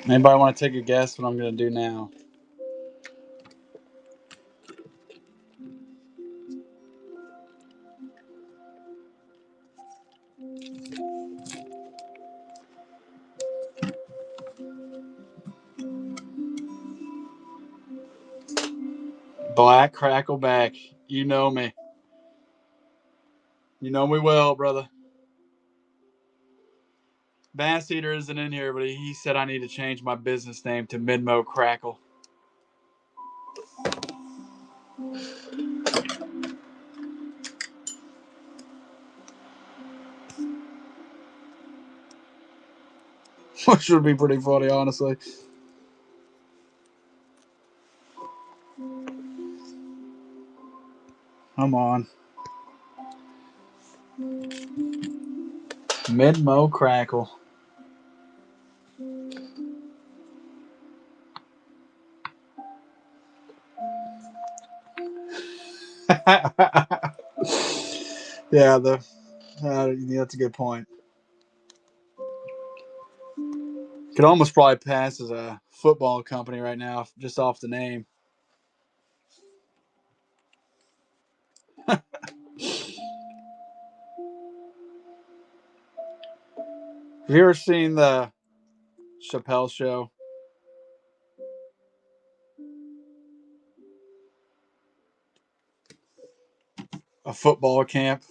[SPEAKER 1] Anybody want to take a guess what I'm gonna do now? Black Crackleback. You know me. You know me well, brother. Bass Eater isn't in here, but he said I need to change my business name to Midmo Crackle. Which would be pretty funny, honestly. Come on. Midmo Crackle. Yeah, that's a good point. Could almost probably pass as a football company right now, just off the name. Have you ever seen the Chappelle Show? A football camp.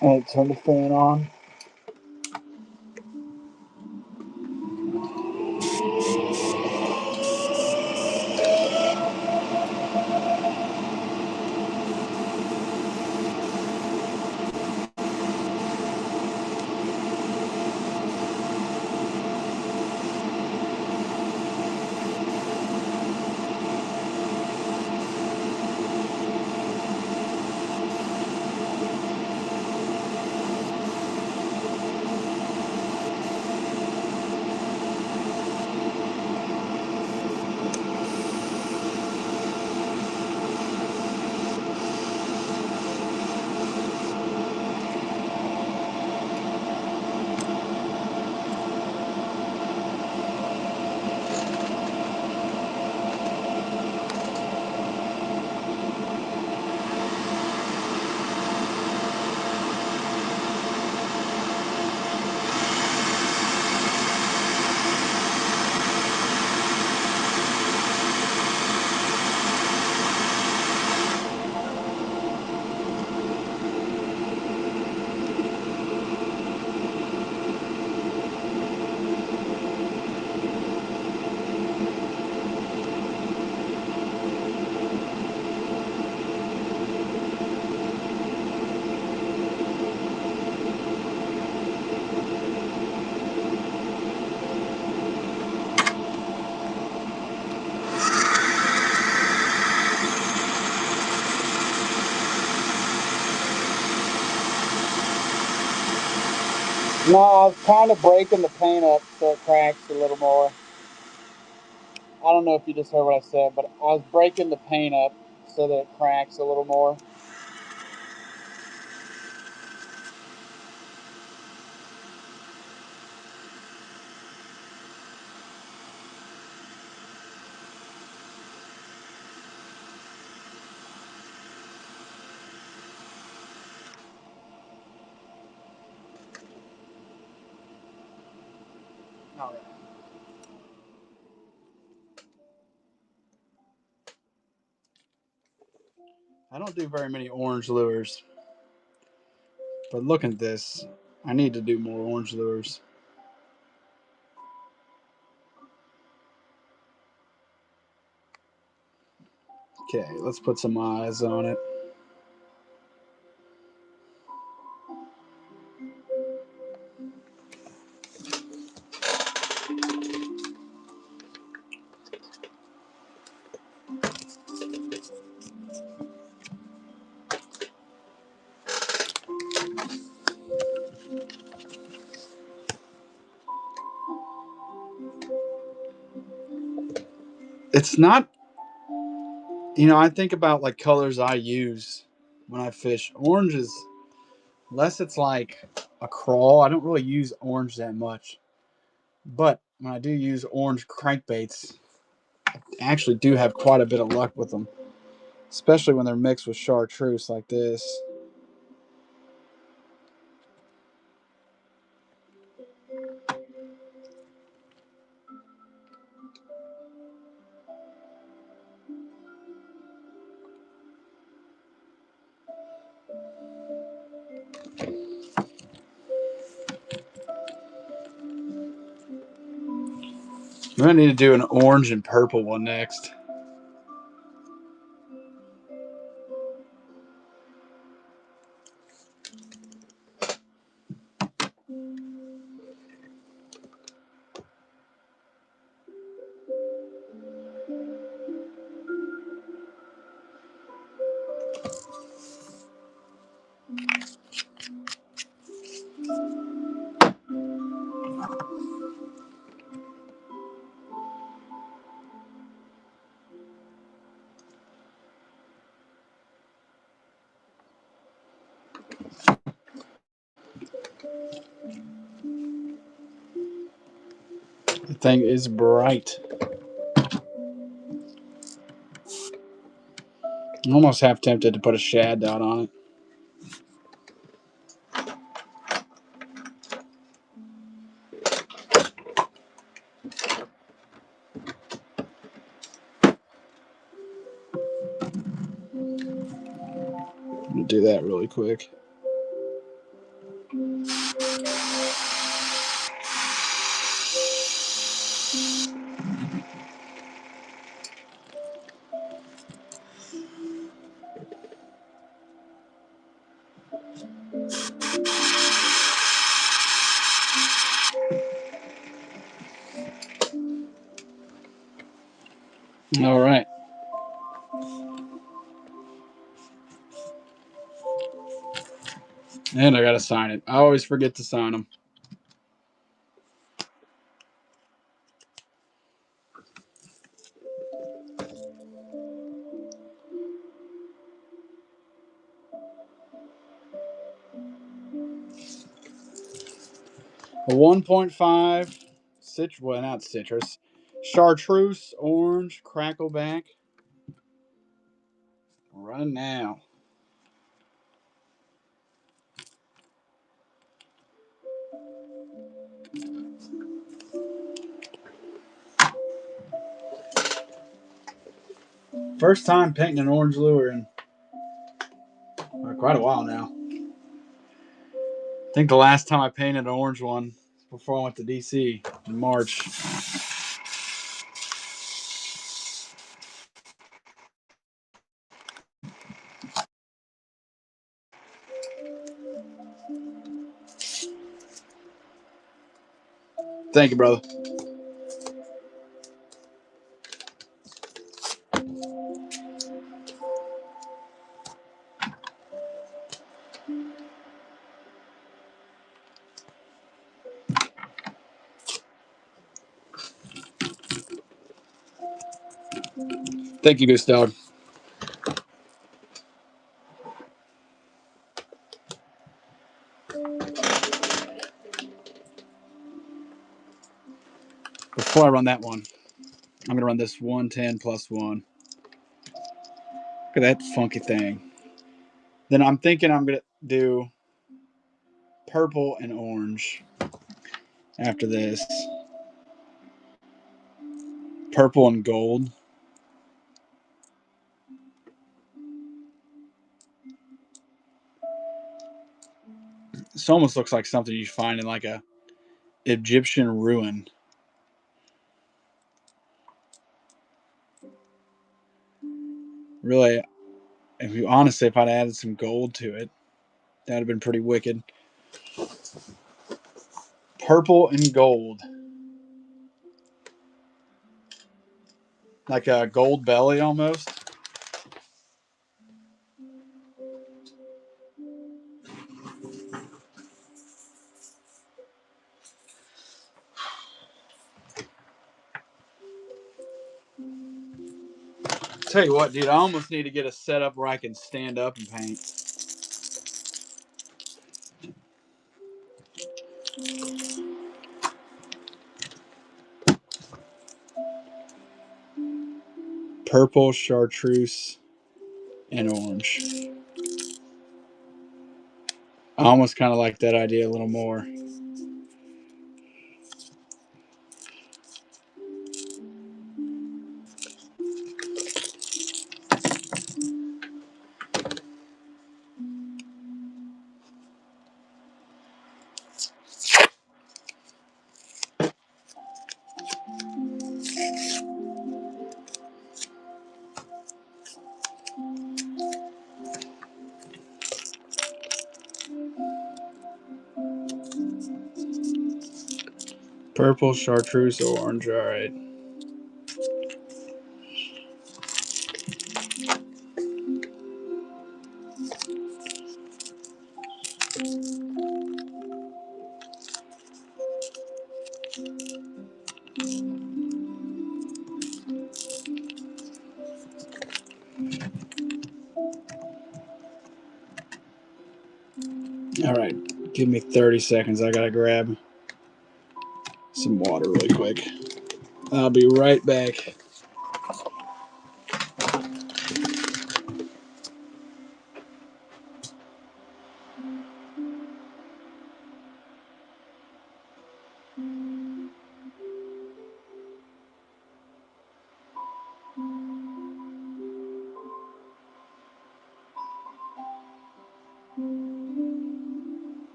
[SPEAKER 1] All right, turn the fan on. No, I was kind of breaking the paint up so it cracks a little more. I don't know if you just heard what I said, but I was breaking the paint up so that it cracks a little more. All right. I don't do very many orange lures, but look at this. I need to do more orange lures. Okay, let's put some eyes on it. It's not, I think about like colors I use when I fish. Orange is, unless it's like a crawl, I don't really use orange that much. But when I do use orange crankbaits, I actually do have quite a bit of luck with them, especially when they're mixed with chartreuse like this. We might need to do an orange and purple one next. The thing is bright. I'm almost half tempted to put a shad dot on it. I'm gonna do that really quick. All right. And I gotta sign it. I always forget to sign them. A 1.5 citrus, well, not citrus, chartreuse, orange, crackleback. Run now. First time painting an orange lure in quite a while now. I think the last time I painted an orange one before I went to DC in March. Thank you, brother. Thank you, Goose Dog. Before I run that one, I'm going to run this 110 plus 1. Look at that funky thing. Then I'm thinking I'm going to do purple and orange after this. Purple and gold. This almost looks like something you find in like a Egyptian ruin. Really, if I'd added some gold to it, that'd have been pretty wicked. Purple and gold. Like a gold belly almost. Tell you what, dude, I almost need to get a setup where I can stand up and paint. Purple, chartreuse, and orange. I almost kind of like that idea a little more. Purple, chartreuse, orange. All right. All right. Give me 30 seconds. I got to grab some water really quick. I'll be right back.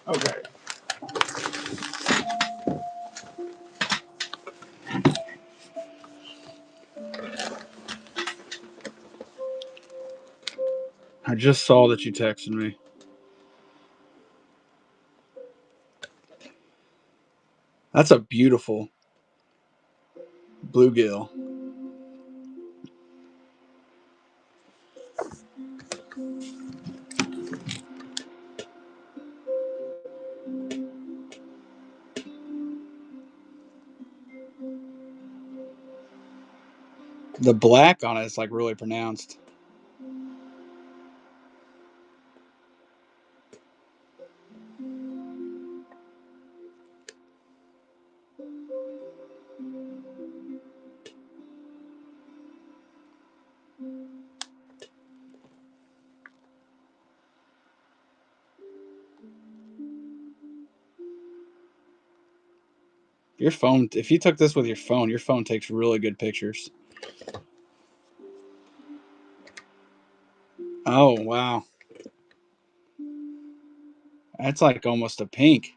[SPEAKER 1] Okay. I just saw that you texted me. That's a beautiful bluegill. The black on it is like really pronounced. Your phone, if you took this with your phone takes really good pictures. Oh, wow. That's like almost a pink.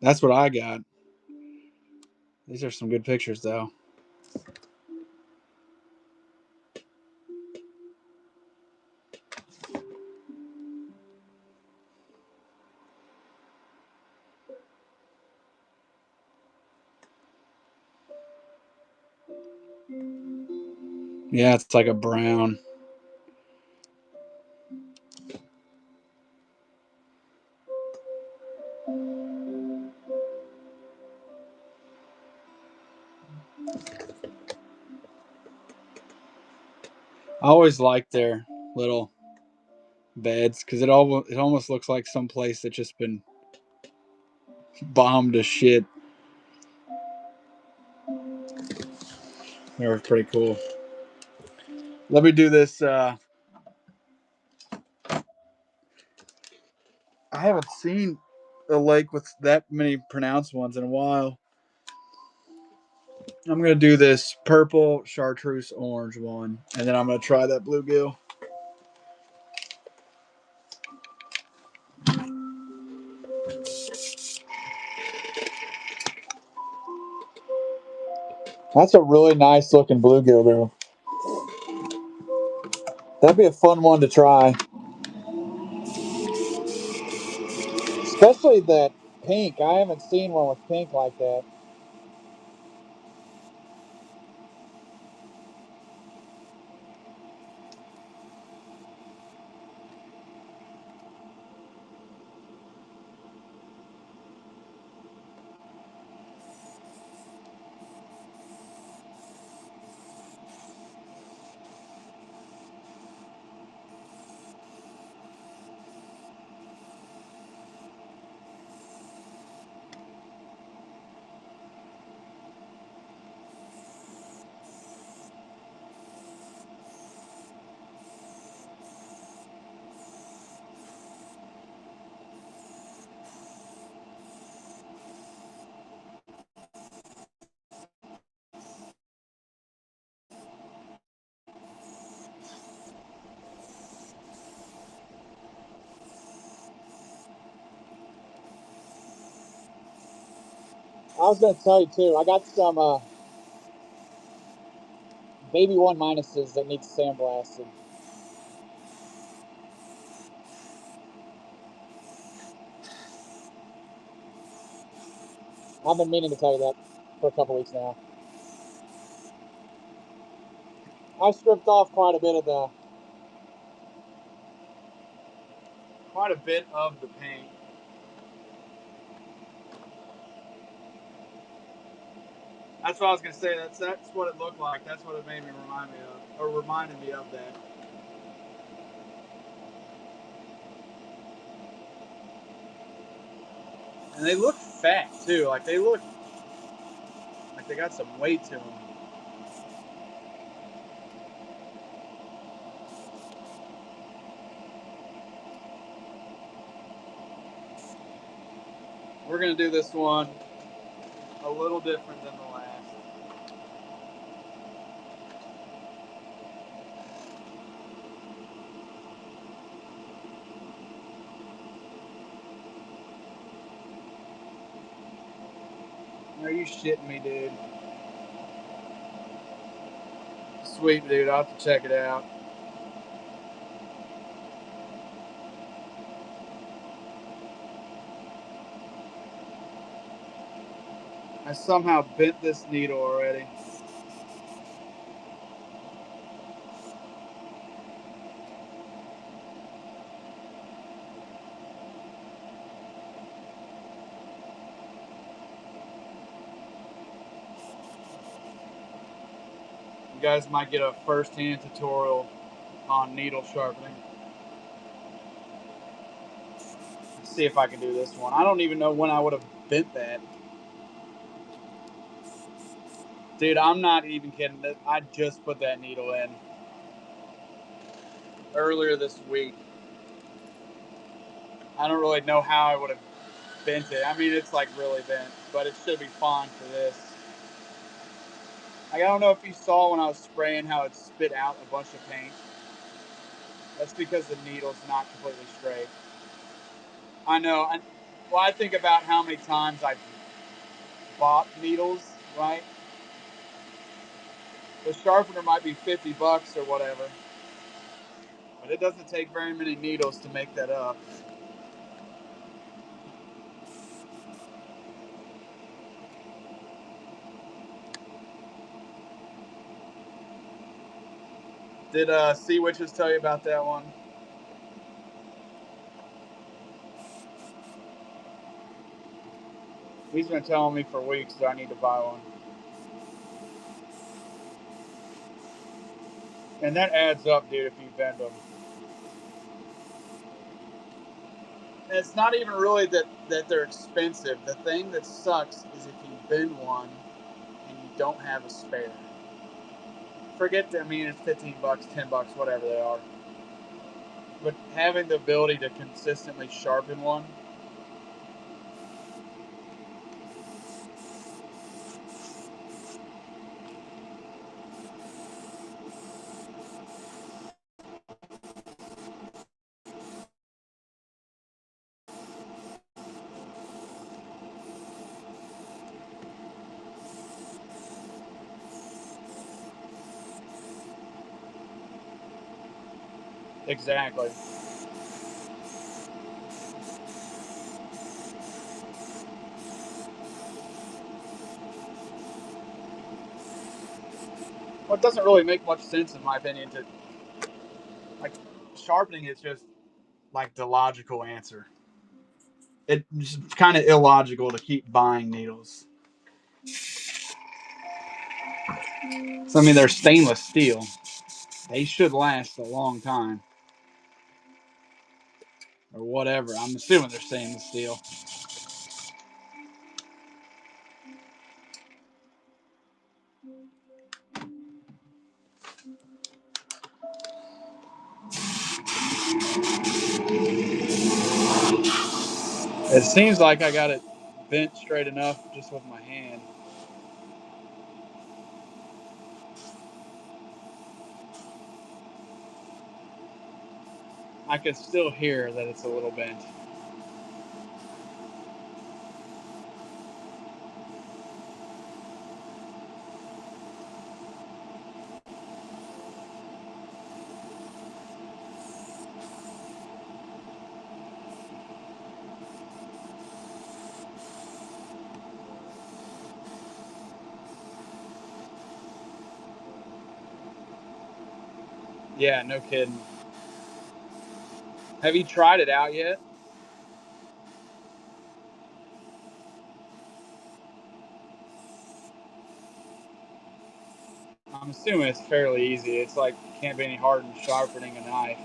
[SPEAKER 1] That's what I got. These are some good pictures, though. Yeah, it's like a brown. I always like their little beds because it almost looks like some place that's just been bombed to shit. They were pretty cool. Let me do this. I haven't seen a lake with that many pronounced ones in a while. I'm gonna do this purple chartreuse orange one, and then I'm gonna try that bluegill. That's a really nice looking bluegill, though. That'd be a fun one to try. Especially that pink. I haven't seen one with pink like that. I was going to tell you too. I got some baby 1 minuses that need sandblasted. I've been meaning to tell you that for a couple weeks now. I stripped off quite a bit of the paint. That's what I was gonna say. That's what it looked like. That's what it made me remind me of, or reminded me of that. And they look fat too. Like they look like they got some weight to them. We're gonna do this one a little different than the last. Are you shitting me, dude? Sweet, dude. I'll have to check it out. I somehow bent this needle already. You guys might get a first-hand tutorial on needle sharpening. Let's see if I can do this one. I don't even know when I would have bent that. Dude, I'm not even kidding. I just put that needle in earlier this week. I don't really know how I would have bent it. I mean, it's like really bent, but it should be fine for this. Like, I don't know if you saw when I was spraying how it spit out a bunch of paint. That's because the needle's not completely straight. I know. Well, I think about how many times I've bought needles, right? The sharpener might be $50 or whatever, but it doesn't take very many needles to make that up. Did Sea Witches tell you about that one? He's been telling me for weeks that I need to buy one. And that adds up, dude, if you bend them. And it's not even really that they're expensive. The thing that sucks is if you bend one and you don't have a spare. Forget that, I mean, it's 15 bucks, 10 bucks, whatever they are. But having the ability to consistently sharpen one. Exactly. Well, it doesn't really make much sense, in my opinion, to, like, sharpening is just, like, the logical answer. It's kind of illogical to keep buying needles. So, I mean, they're stainless steel. They should last a long time. Or whatever. I'm assuming they're stainless steel. It seems like I got it bent straight enough just with my hand. I can still hear that it's a little bent. Yeah, no kidding. Have you tried it out yet? I'm assuming it's fairly easy. It's like can't be any harder than sharpening a knife.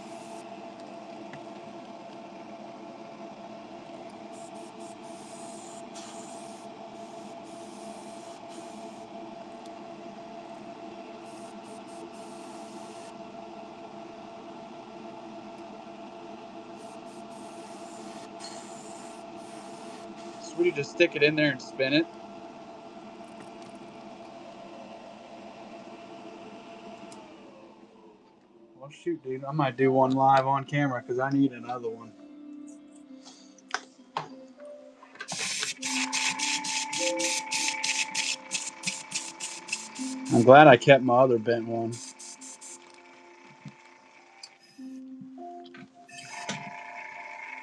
[SPEAKER 1] So we just stick it in there and spin it. Well, shoot, dude, I might do one live on camera because I need another one. I'm glad I kept my other bent one.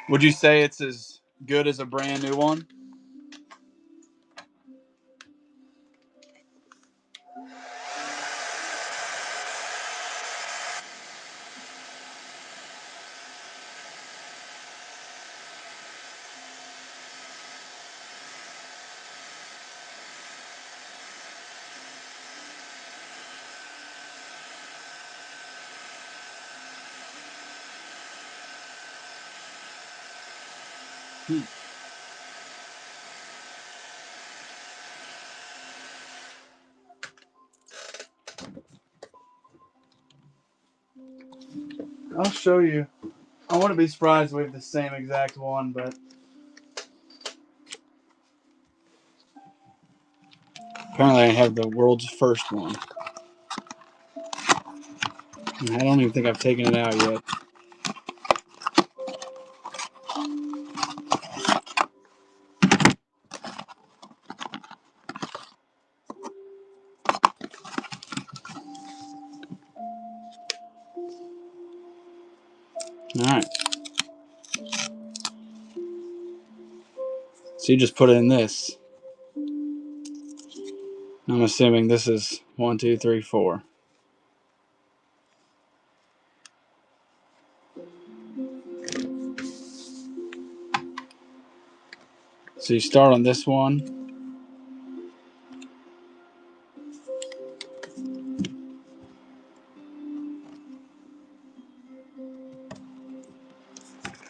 [SPEAKER 1] Would you say it's as good as a brand new one? I'll show you. I wouldn't be surprised we have the same exact one, but apparently I have the world's first one. And I don't even think I've taken it out yet. All right. So you just put it in this. I'm assuming this is 1, 2, 3, 4. So you start on this one.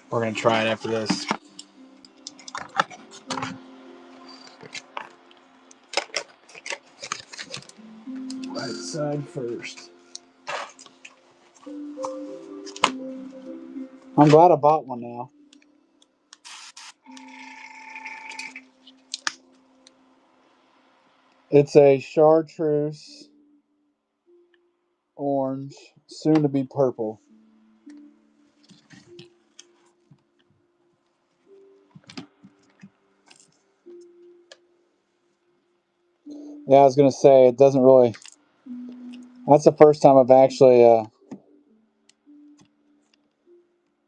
[SPEAKER 1] We're going to try it after this. Right side first. I'm glad I bought one now. It's a chartreuse orange, soon to be purple. Yeah, I was going to say, it doesn't really... That's the first time I've actually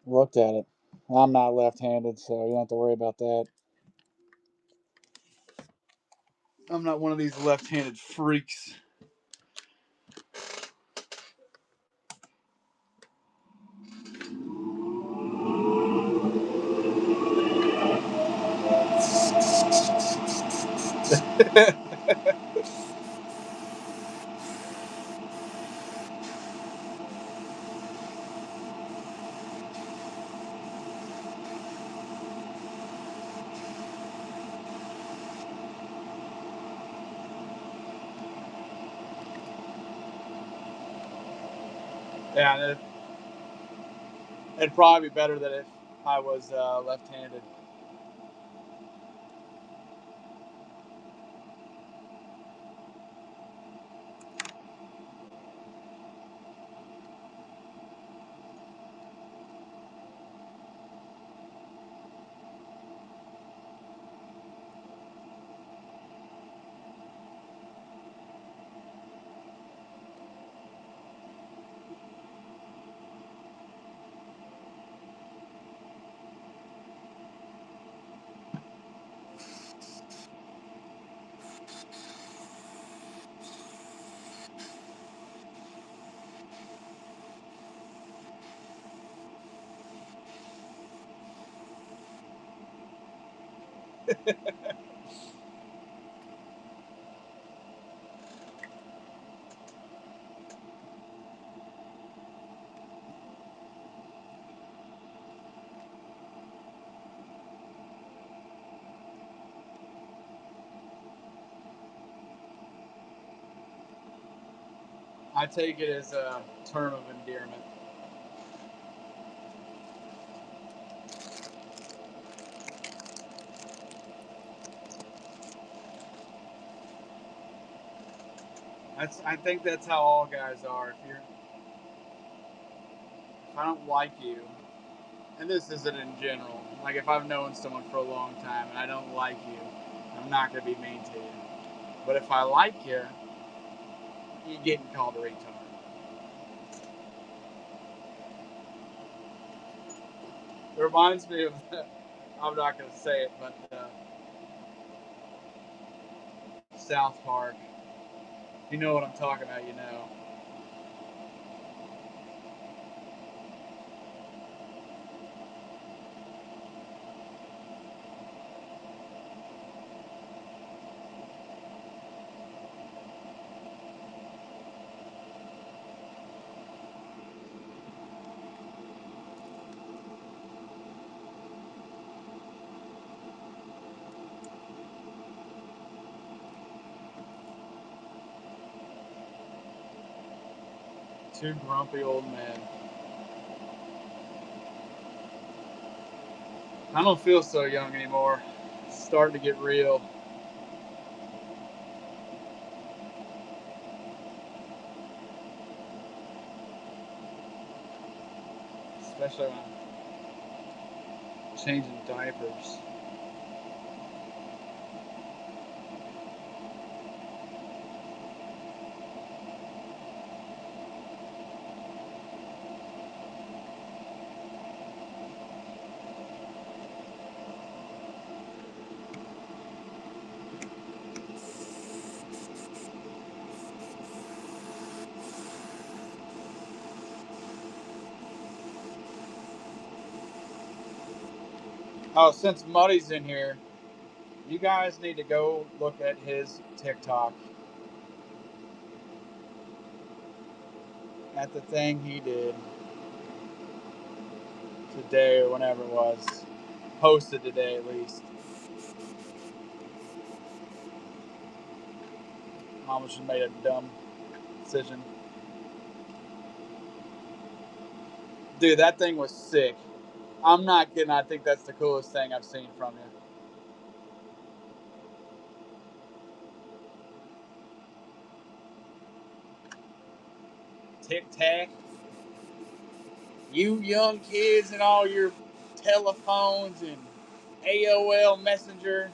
[SPEAKER 1] looked at it. I'm not left-handed, so you don't have to worry about that. I'm not one of these left-handed freaks. Yeah, it'd probably be better than if I was left-handed. I take it as a term of endearment. I think that's how all guys are. If I don't like you, and this isn't in general, like if I've known someone for a long time and I don't like you, I'm not gonna be mean to you. But if I like you, you're getting called a retard. It reminds me of, I'm not gonna say it, but South Park. If you know what I'm talking about, you know. Two grumpy old men. I don't feel so young anymore. It's starting to get real. Especially when I'm changing diapers. Oh, since Muddy's in here, You guys need to go look at his TikTok. At the thing he did today or whenever it was. Posted today at least. Mama just made a dumb decision. Dude, that thing was sick. I'm not kidding. I think that's the coolest thing I've seen from you. Tic Tac. You young kids and all your telephones and AOL Messenger.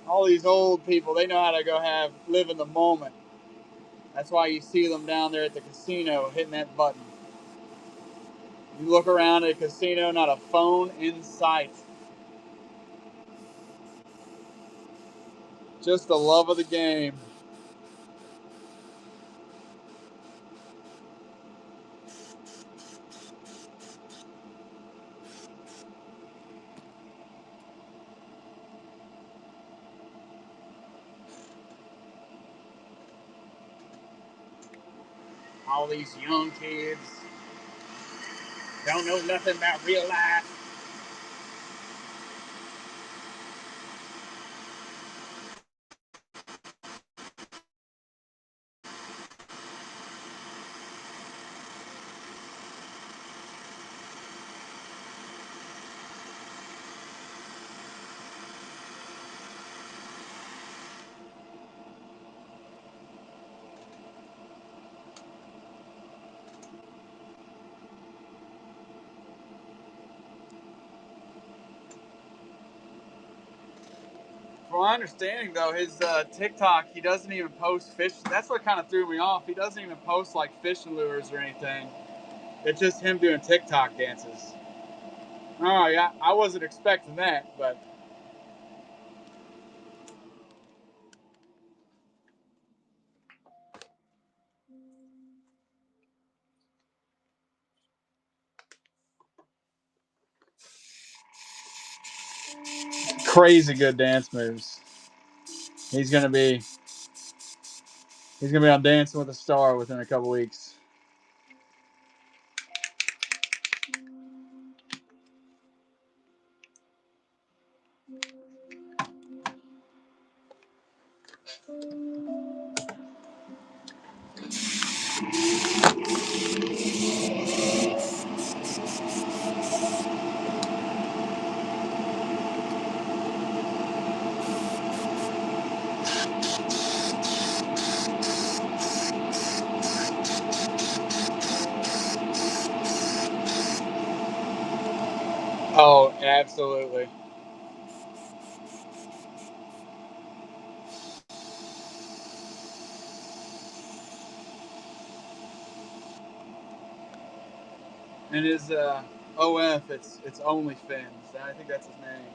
[SPEAKER 1] All these old people, they know how to live in the moment. That's why you see them down there at the casino hitting that button. You look around at a casino, not a phone in sight. Just the love of the game. All these young kids don't know nothing about real life. From my understanding, though, his TikTok, he doesn't even post fish. That's what kind of threw me off. He doesn't even post like fishing lures or anything. It's just him doing TikTok dances. Oh yeah, I wasn't expecting that, but crazy good dance moves. He's gonna be he's gonna be on Dancing with a Star within a couple weeks. Oh, absolutely. And his OF, it's OnlyFins. I think that's his name.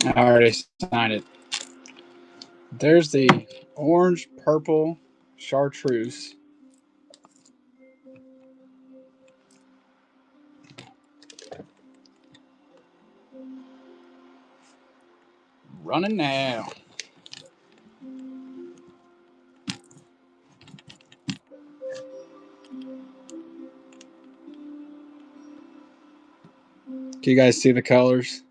[SPEAKER 1] I already signed it. There's the orange purple chartreuse. Running now. Can you guys see the colors?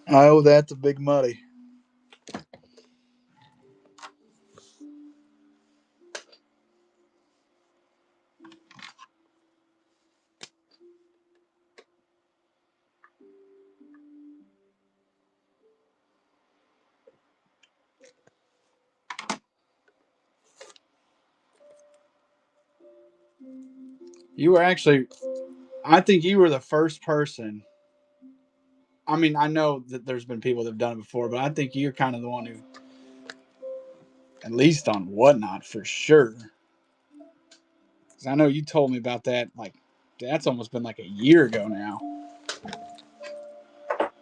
[SPEAKER 1] Oh, that's a big muddy. You were actually, I think you were the first person. I mean, I know that there's been people that have done it before, but I think you're kind of the one who, at least on Whatnot for sure. Because I know you told me about that, like, that's almost been like a year ago now.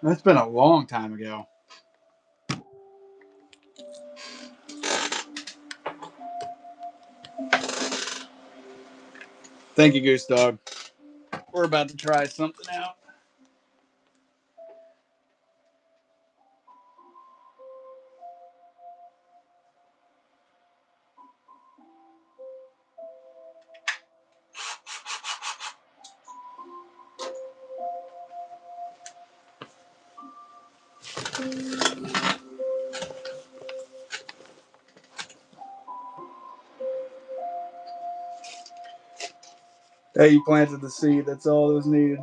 [SPEAKER 1] That's been a long time ago. Thank you, Goose Dog. We're about to try something out. Hey, you planted the seed. That's all that was needed.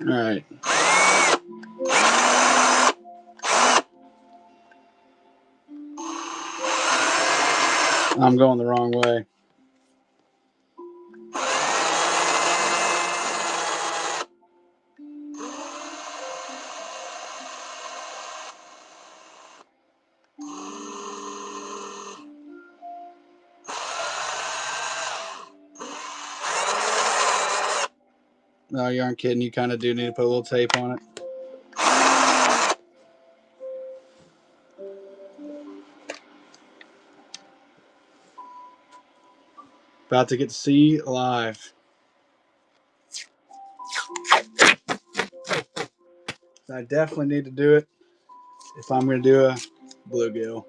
[SPEAKER 1] All right. I'm going the wrong way. No, you aren't kidding. You kind of do need to put a little tape on it. About to get to see live. I definitely need to do it if I'm going to do a bluegill.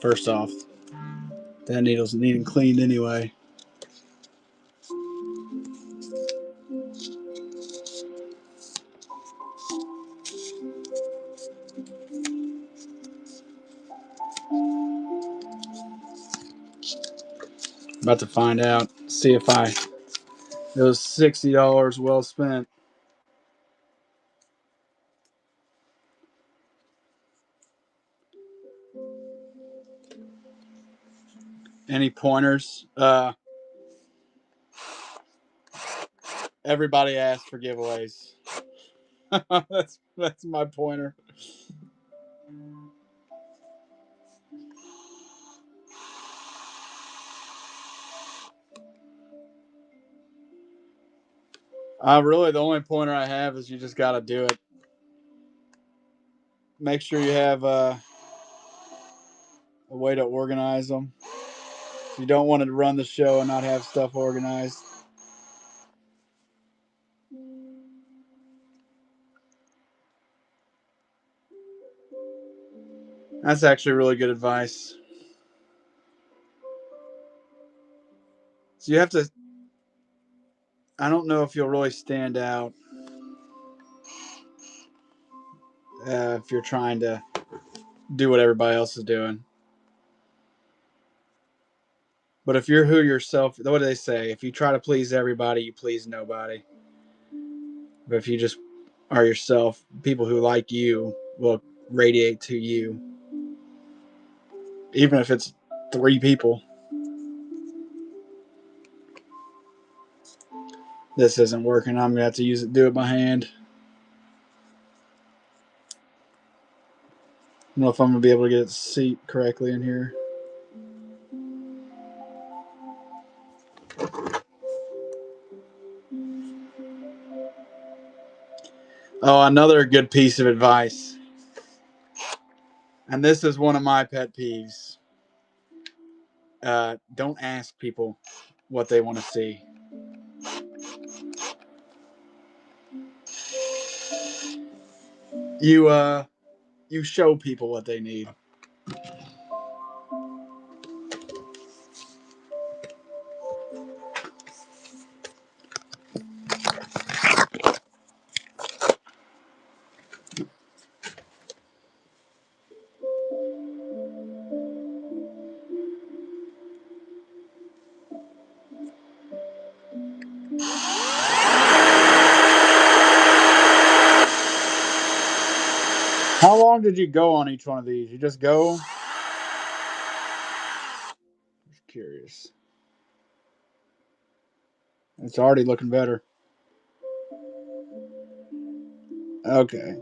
[SPEAKER 1] First off, that needle's needing cleaned anyway. About to find out. See if it was $60 well spent. Any pointers? Everybody asks for giveaways. That's my pointer. Really, the only pointer I have is you just got to do it. Make sure you have a way to organize them. You don't want to run the show and not have stuff organized. That's actually really good advice. So you have to. I don't know if you'll really stand out if you're trying to do what everybody else is doing. But if you're who yourself, what do they say? If you try to please everybody, you please nobody. But if you just are yourself, people who like you will radiate to you. Even if it's 3 people. This isn't working. I'm going to have to do it by hand. I don't know if I'm going to be able to get it seat correctly in here. Oh, another good piece of advice. And this is one of my pet peeves. Don't ask people what they want to see. You show people what they need. How long did you go on each one of these? You just go? Just curious. It's already looking better. Okay.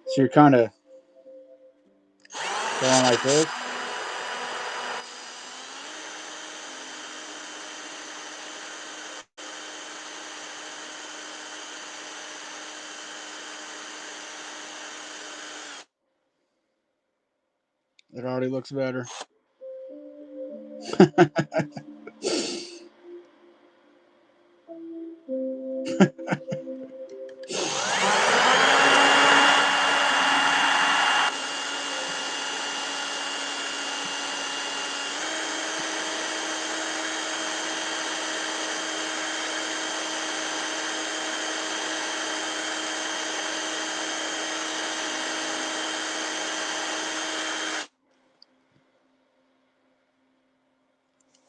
[SPEAKER 1] So you're kind of going like this. It already looks better.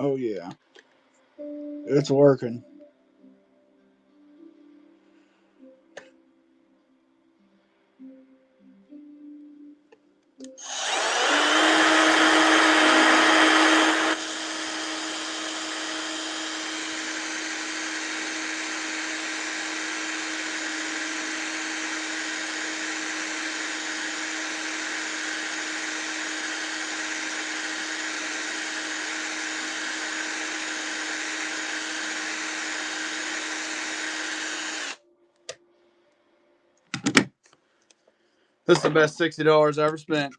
[SPEAKER 1] Oh, yeah. It's working. This is the best $60 I ever spent.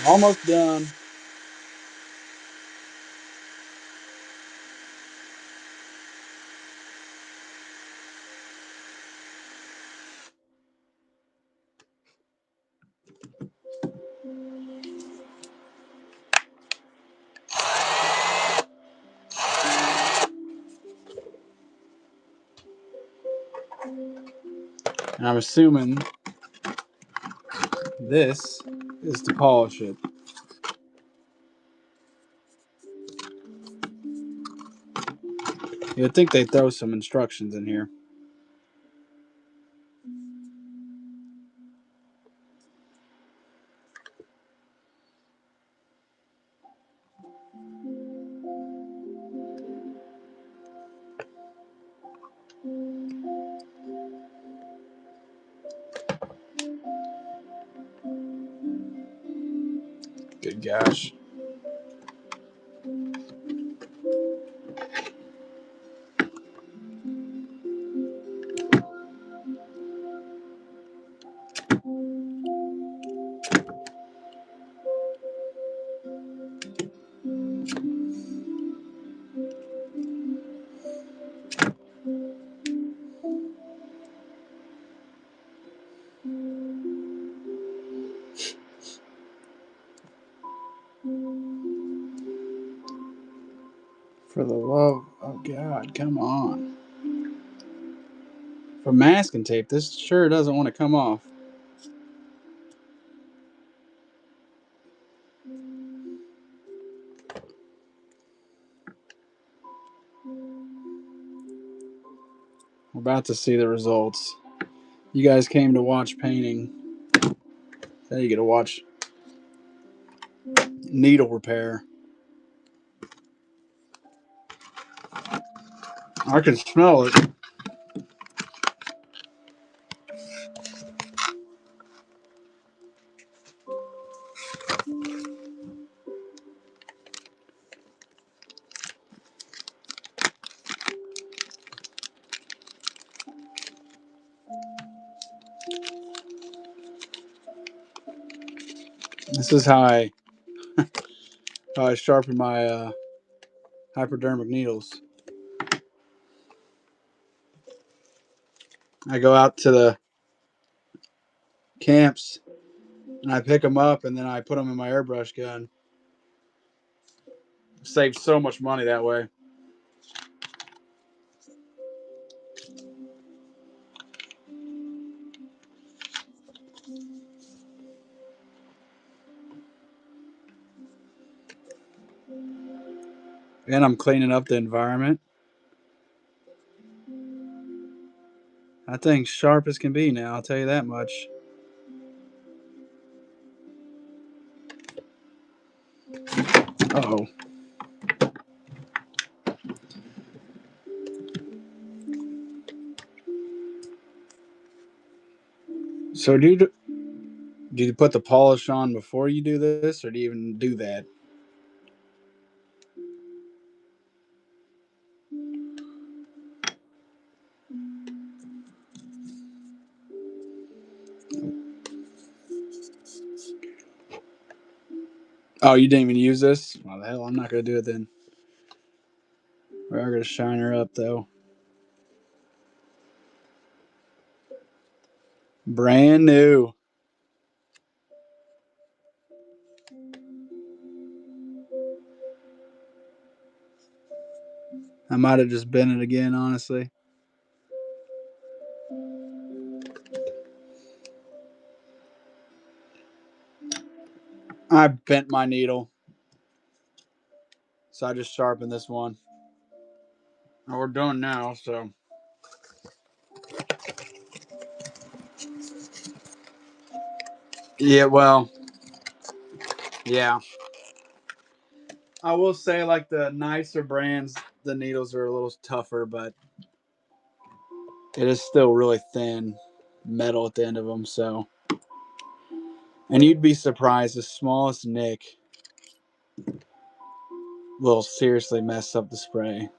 [SPEAKER 1] Almost done. And I'm assuming this is to polish it. You'd think they'd throw some instructions in here. Good gosh. For the love of God, come on. For masking tape, this sure doesn't want to come off. We're about to see the results. You guys came to watch painting. Now you get to watch needle repair. I can smell it. This is how I sharpen my hypodermic needles. I go out to the camps and I pick them up and then I put them in my airbrush gun. Save so much money that way. And I'm cleaning up the environment. That thing's sharp as can be now, I'll tell you that much. Uh-oh. So do you put the polish on before you do this, or do you even do that? Oh, you didn't even use this? Well, the hell, I'm not going to do it then. We are going to shine her up, though. Brand new. I might have just bent it again, honestly. I bent my needle. So I just sharpened this one. And we're done now, so. Yeah, well. Yeah. I will say, like, the nicer brands, the needles are a little tougher, but it is still really thin metal at the end of them, so. And you'd be surprised, the smallest nick will seriously mess up the spray.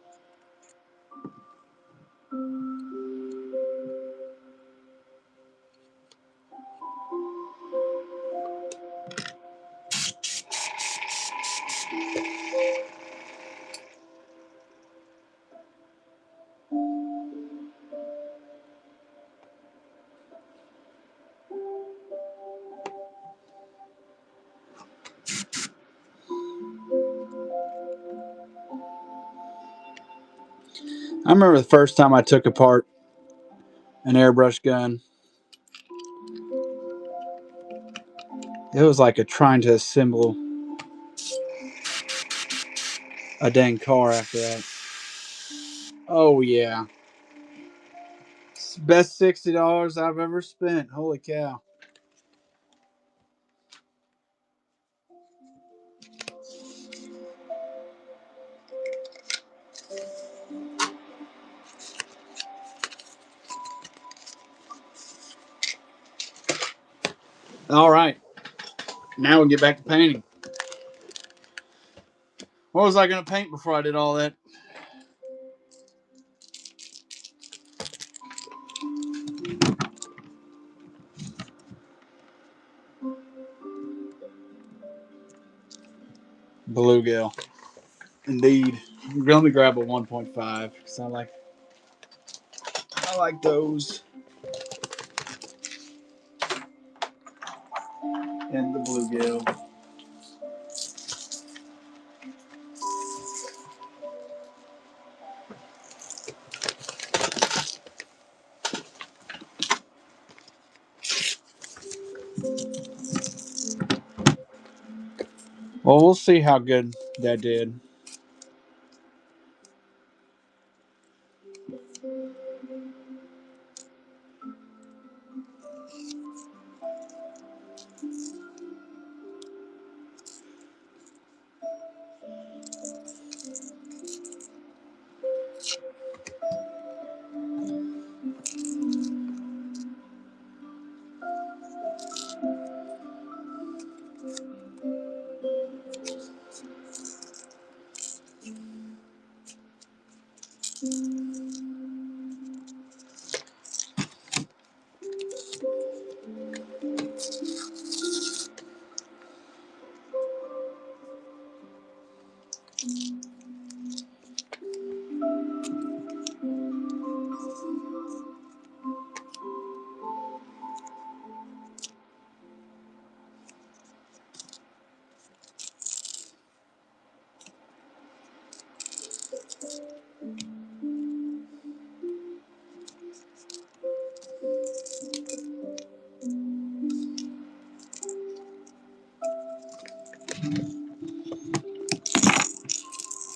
[SPEAKER 1] I remember the first time I took apart an airbrush gun. It was like trying to assemble a dang car after that. Oh yeah, best $60 I've ever spent. Holy cow! All right, now we'll get back to painting. What was I going to paint before I did all that? Bluegill. Indeed. I'm going to grab a 1.5 because I like those and the bluegill. Well, we'll see how good that did.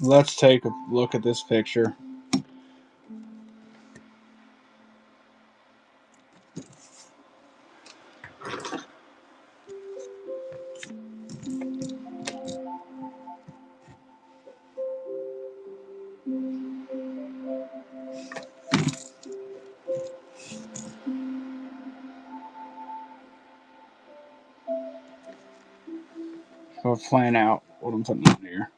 [SPEAKER 1] Let's take a look at this picture. I'll plan out what I'm putting on here.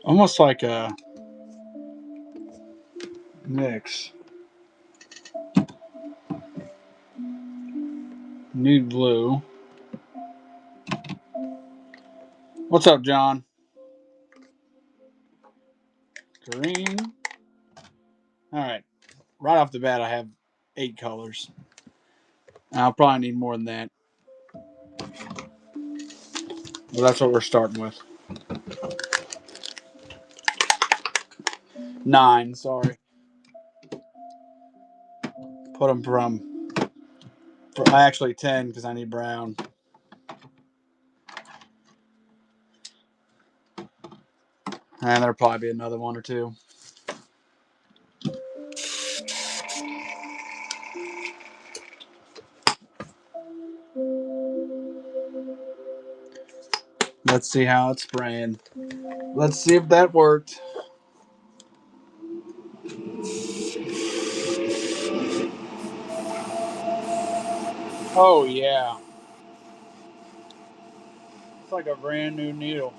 [SPEAKER 1] Almost like a mix. Nude blue. What's up, John? Green. All right. Right off the bat, I have 8 colors. I'll probably need more than that. But that's what we're starting with. 9, sorry. Put them for actually 10 because I need brown. And there'll probably be another 1 or 2. Let's see how it's spraying. Let's see if that worked. Oh, yeah. It's like a brand new needle.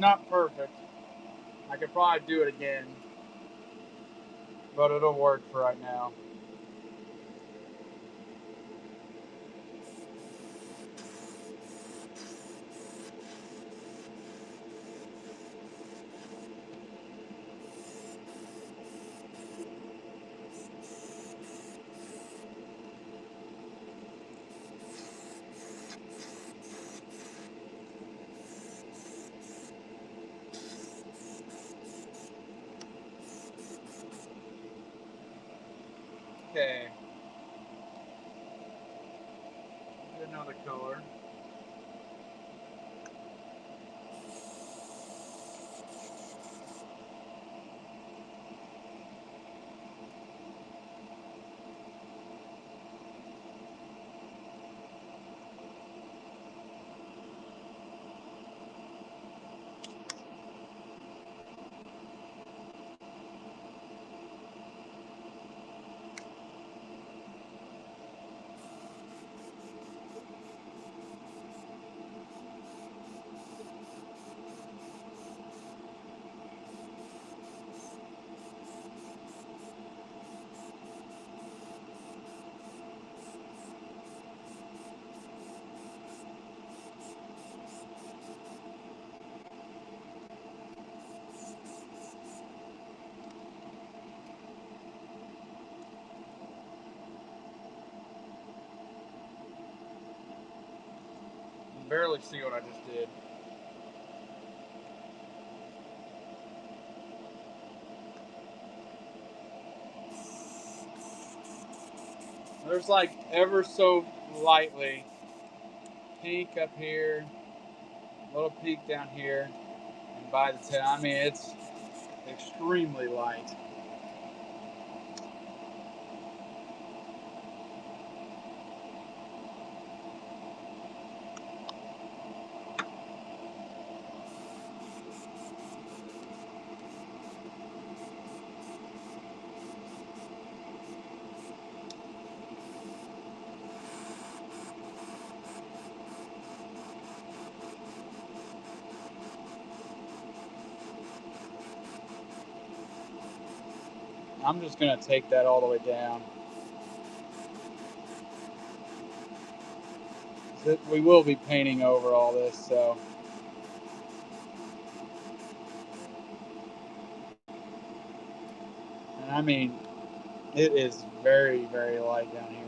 [SPEAKER 1] not perfect. I could probably do it again, but it'll work for right now. Okay. Get another color. You can barely see what I just did. There's like ever so lightly pink up here, a little pink down here, and by the tail. I mean, it's extremely light. I'm just gonna take that all the way down. We will be painting over all this, so. And I mean, it is very, very light down here.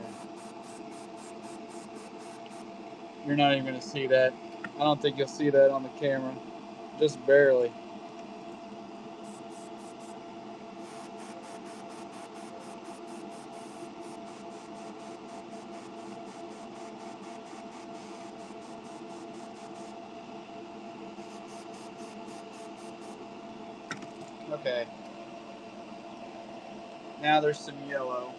[SPEAKER 1] You're not even gonna see that. I don't think you'll see that on the camera. Just barely. Okay. Now there's some yellow.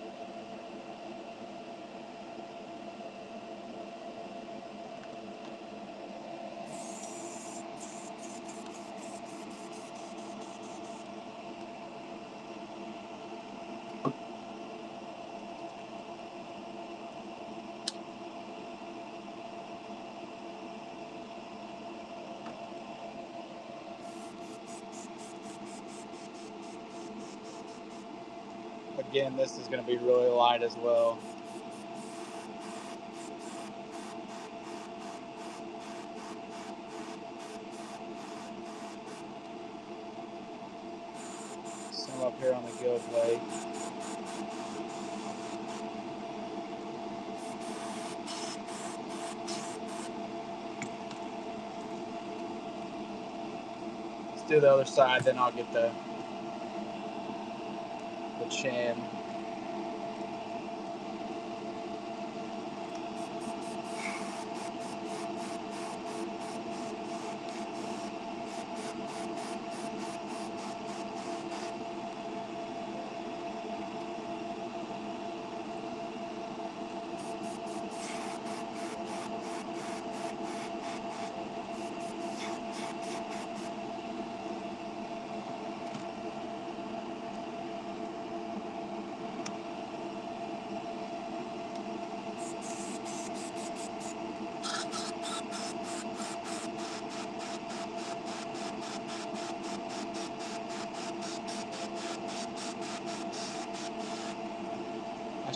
[SPEAKER 1] Again, this is gonna be really light as well. Some up here on the gill plate. Let's do the other side, then I'll get the chin.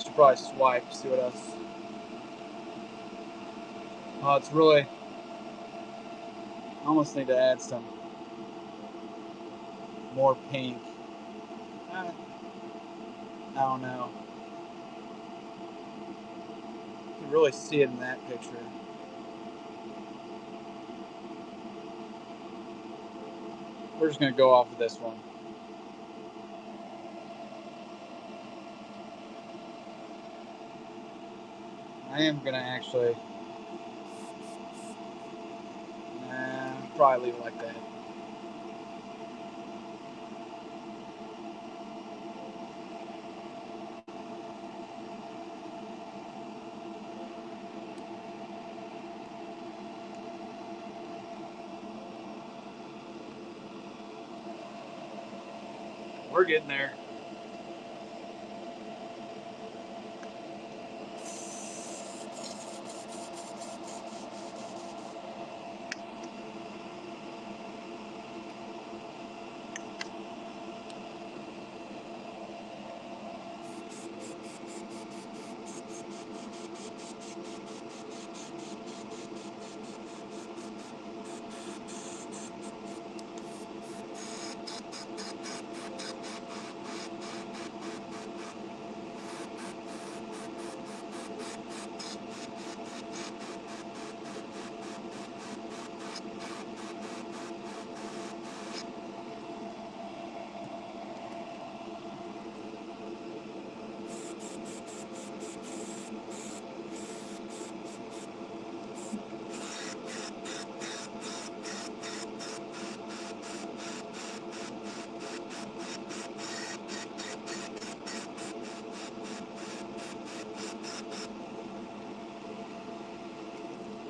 [SPEAKER 1] should probably swipe to see what else. Oh, it's really. I almost need to add some more pink. I don't know. You can really see it in that picture. We're just going to go off of this one. I am going to actually probably leave it like that. We're getting there.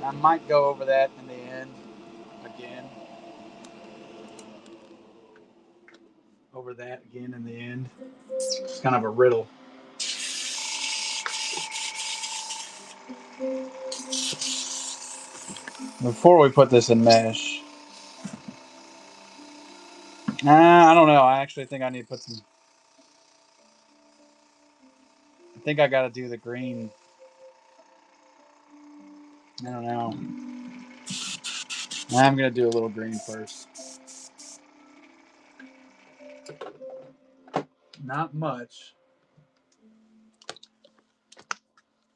[SPEAKER 1] I might go over that in the end again. Over that again in the end. It's kind of a riddle. Before we put this in mesh, I don't know. I actually think I need to put some. I think I got to do the green. I don't know. I'm going to do a little green first. Not much.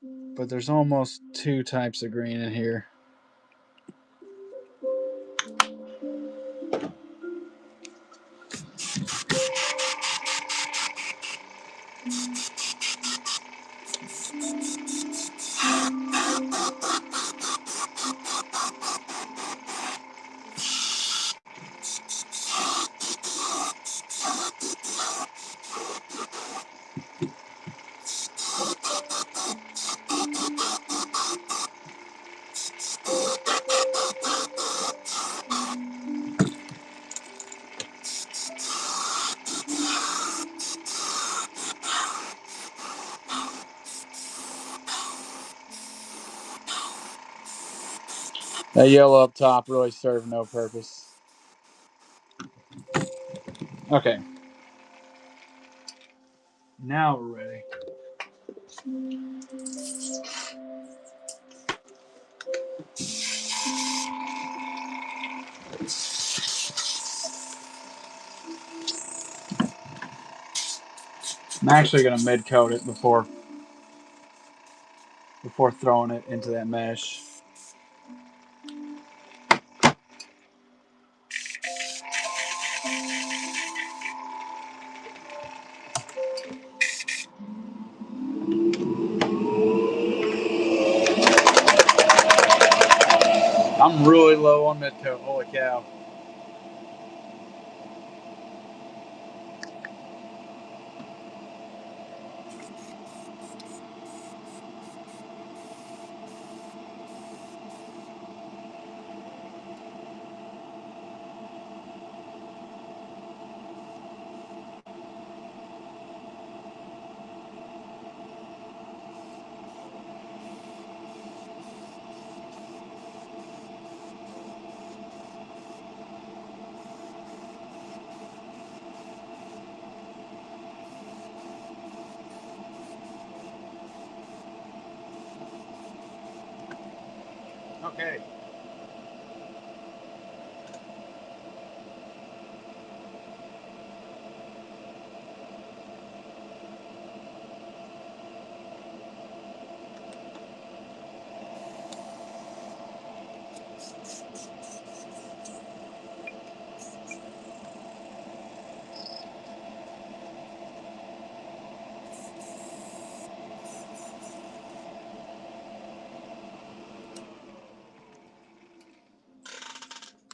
[SPEAKER 1] But there's almost 2 types of green in here. That yellow up top really served no purpose. Okay. Now we're ready. I'm actually going to mid coat it before throwing it into that mesh. I'm really low on mid coat. Holy cow. Okay.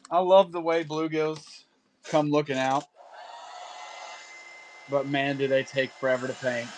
[SPEAKER 1] I love the way bluegills come looking out, but man, do they take forever to paint.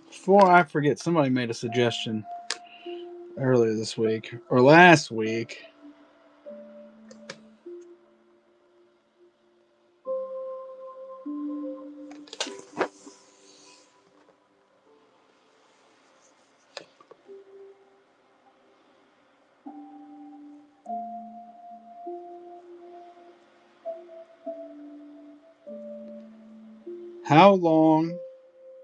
[SPEAKER 1] Before I forget, somebody made a suggestion earlier this week or last week. How long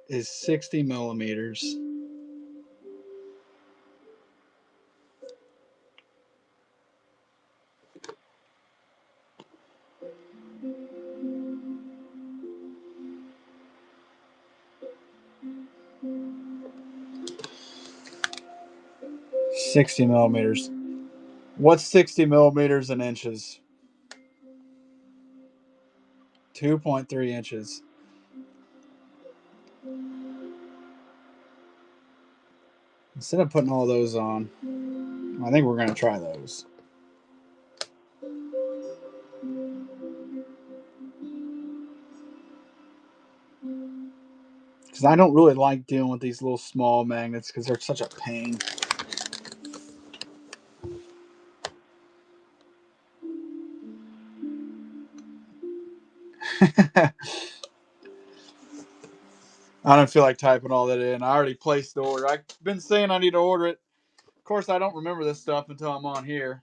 [SPEAKER 1] is 60 millimeters? $60 millimeters. What's 60 millimeters in inches? 2.3 inches. Instead of putting all those on, I think we're going to try those. Because I don't really like dealing with these little small magnets because they're such a pain. I don't feel like typing all that in. I already placed the order. I've been saying I need to order it. Of course, I don't remember this stuff until I'm on here.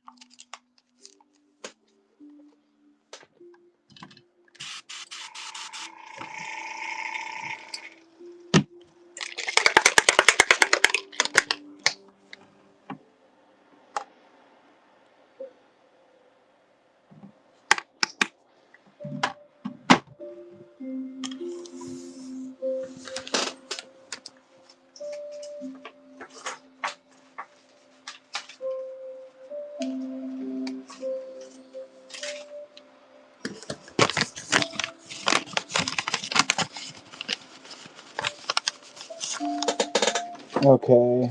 [SPEAKER 1] Okay.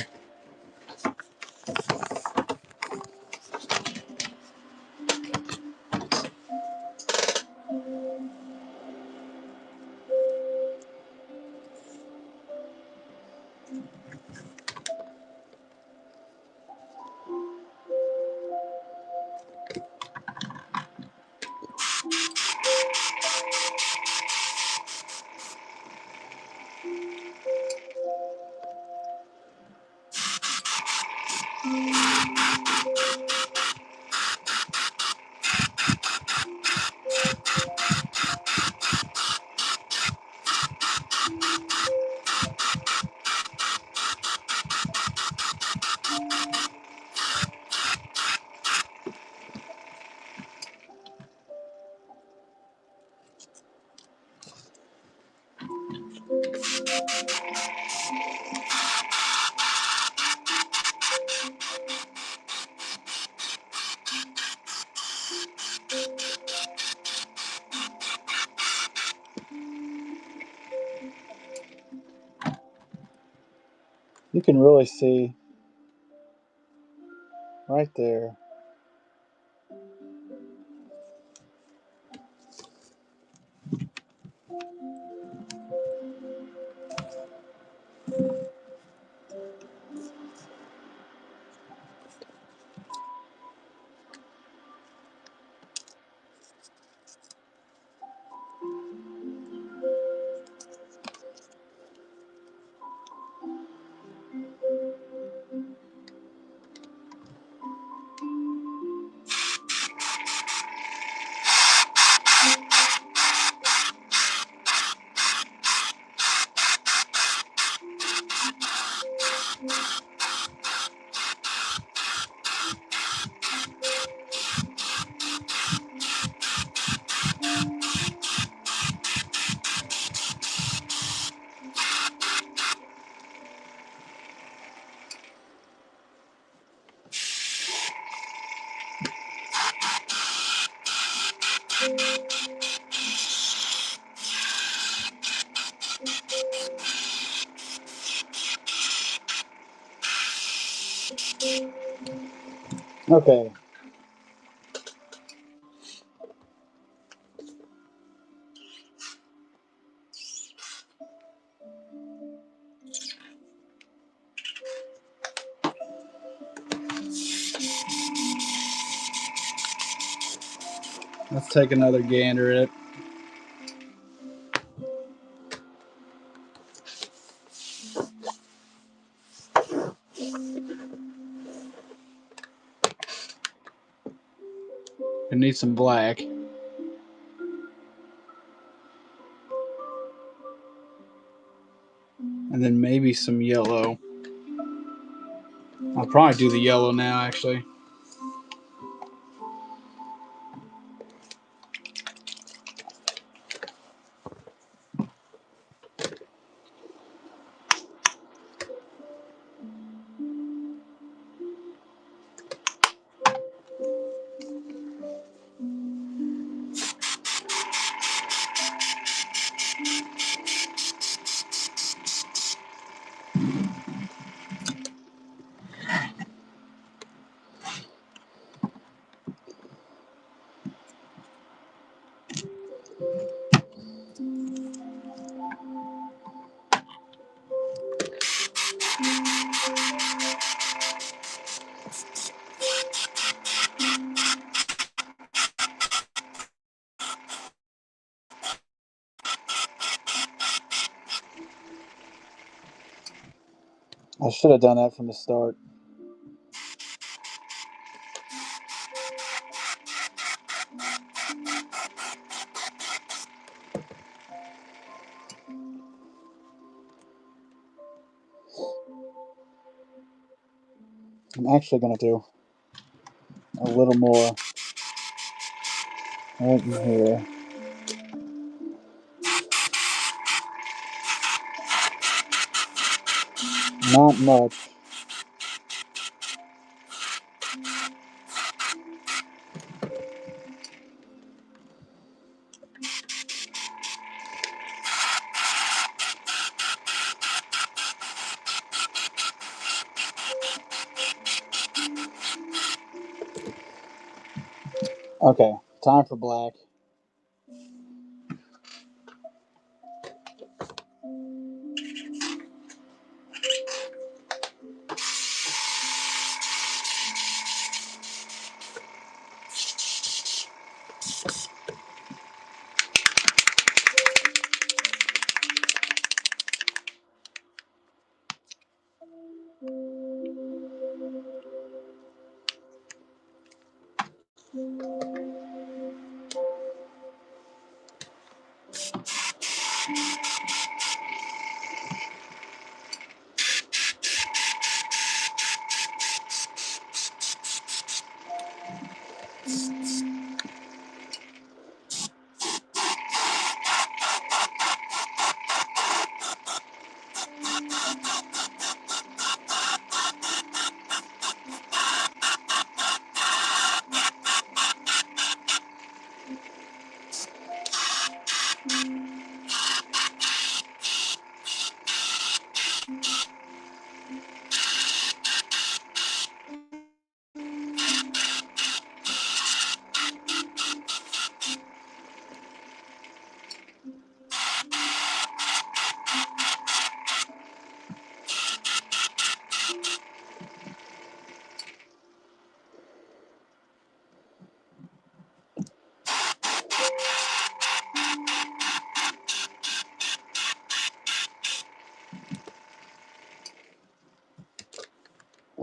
[SPEAKER 1] You can really see right there. Okay. Let's take another gander at it. It needs some black. And then maybe some yellow. I'll probably do the yellow now, actually. I should have done that from the start. I'm actually going to do a little more right in here. Not much. Okay, time for black.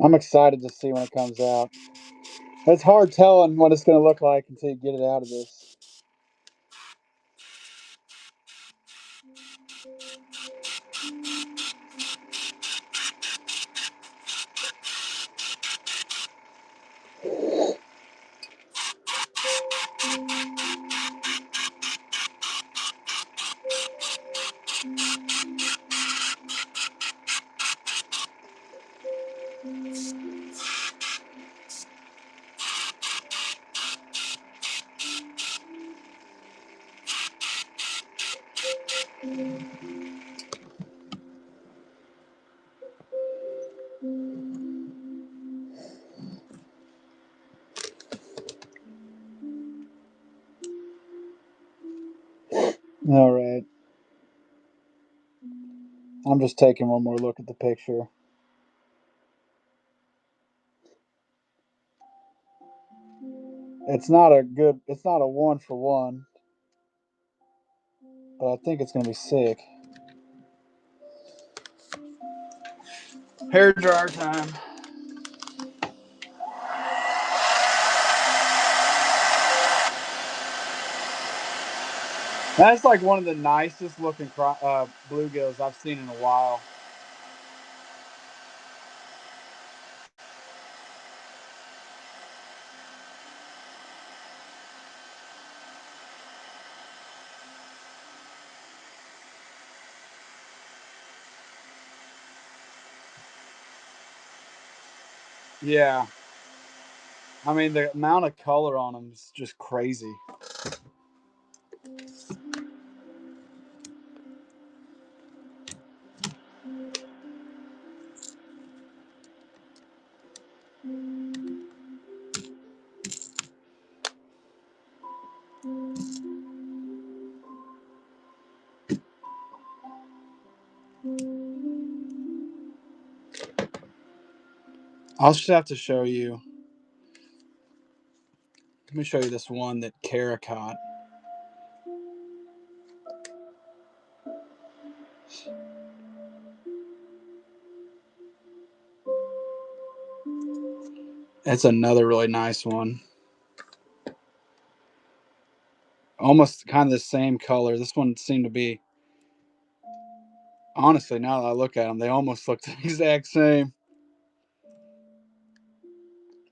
[SPEAKER 1] I'm excited to see when it comes out. It's hard telling what it's going to look like until you get it out of this. All right. I'm just taking one more look at the picture. It's not a 1-for-1, but I think it's going to be sick. Hair dryer time. That's like one of the nicest looking bluegills I've seen in a while. Yeah. I mean, the amount of color on them is just crazy. I'll just have to show you. Let me show you this one that Kara caught. It's another really nice one. Almost kind of the same color. This one seemed to be, honestly, now that I look at them, they almost look the exact same.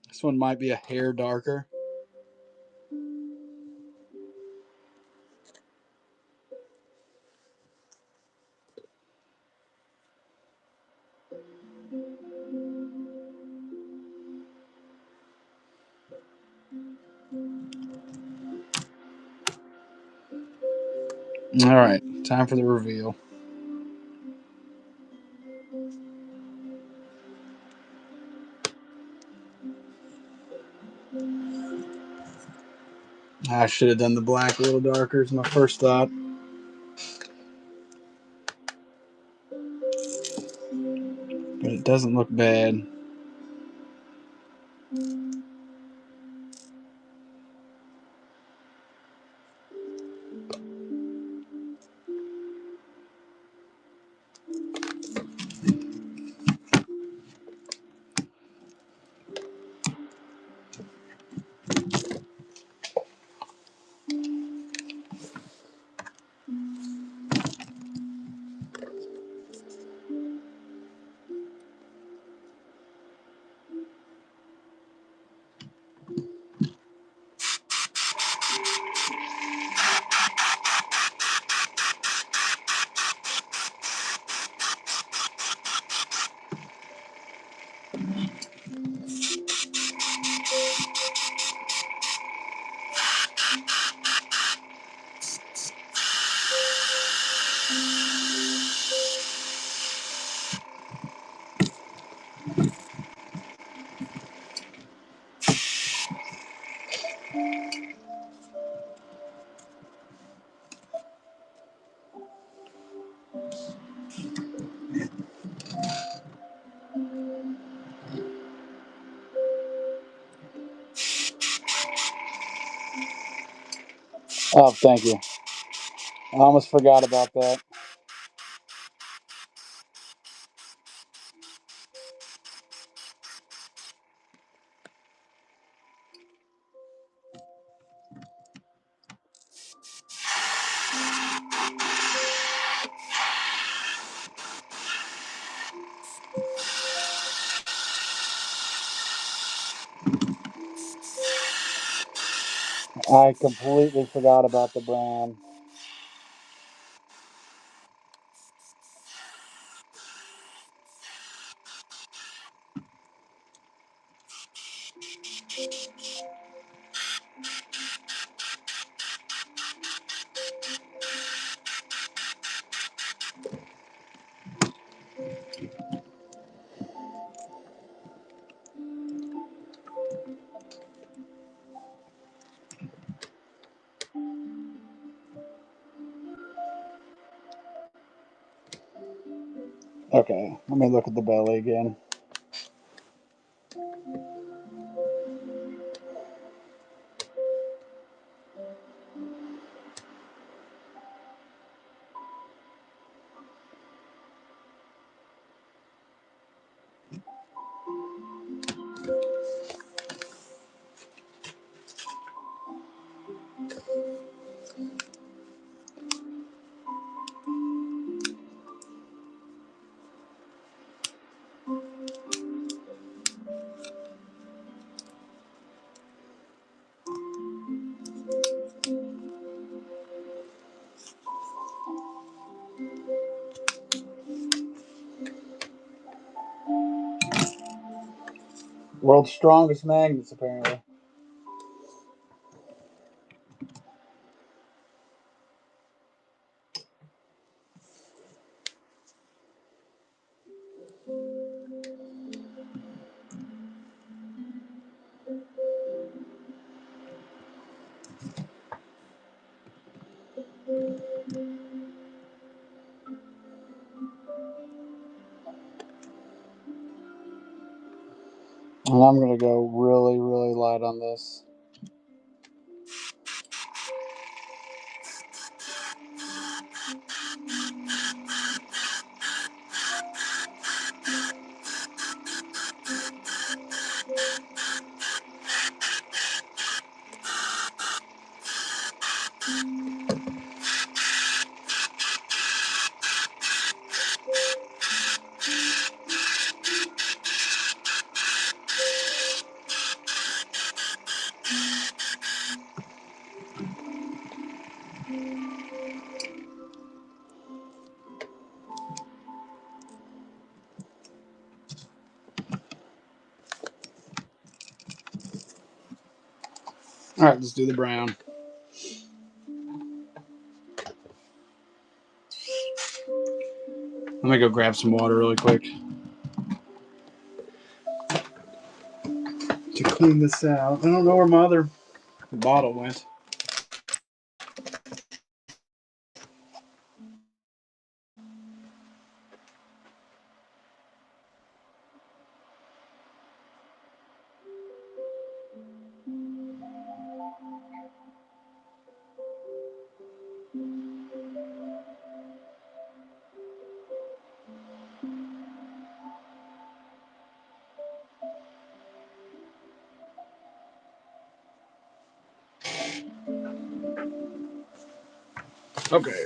[SPEAKER 1] This one might be a hair darker. All right, time for the reveal. I should have done the black a little darker is my first thought. But it doesn't look bad. Oh, thank you. I almost forgot about that. I completely forgot about the brand. Okay, let me look at the belly again. World's strongest magnets, apparently. And I'm going to go really, really light on this. All right, let's do the brown. Let me go grab some water really quick to clean this out. I don't know where my other bottle went. Okay.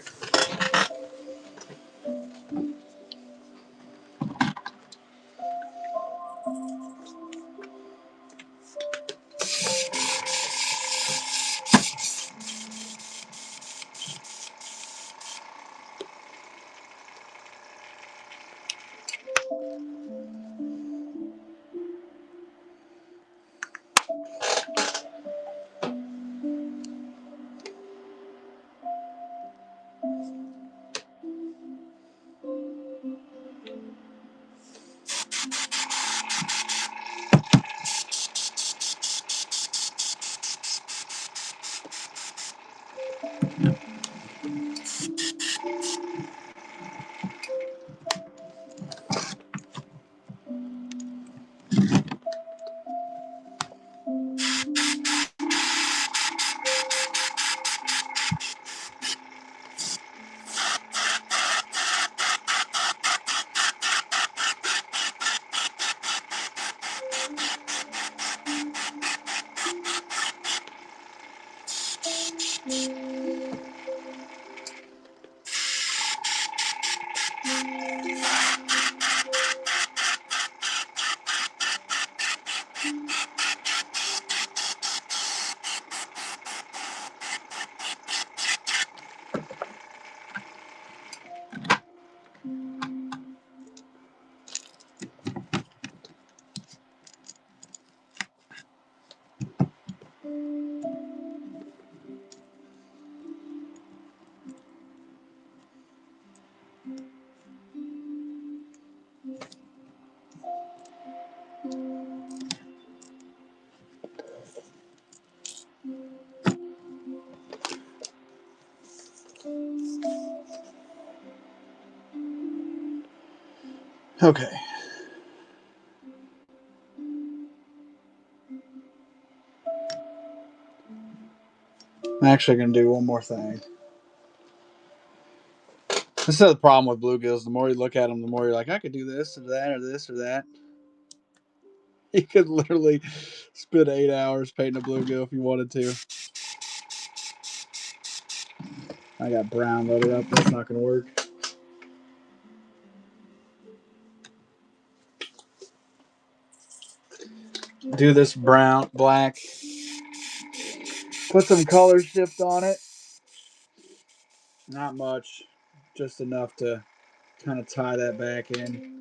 [SPEAKER 1] Okay. I'm actually going to do one more thing. This is the problem with bluegills. The more you look at them, the more you're like, I could do this or that or this or that. You could literally spend 8 hours painting a bluegill if you wanted to. I got brown loaded up. That's not going to work. Do this brown, black. Put some color shift on it. Not much. Just enough to kind of tie that back in.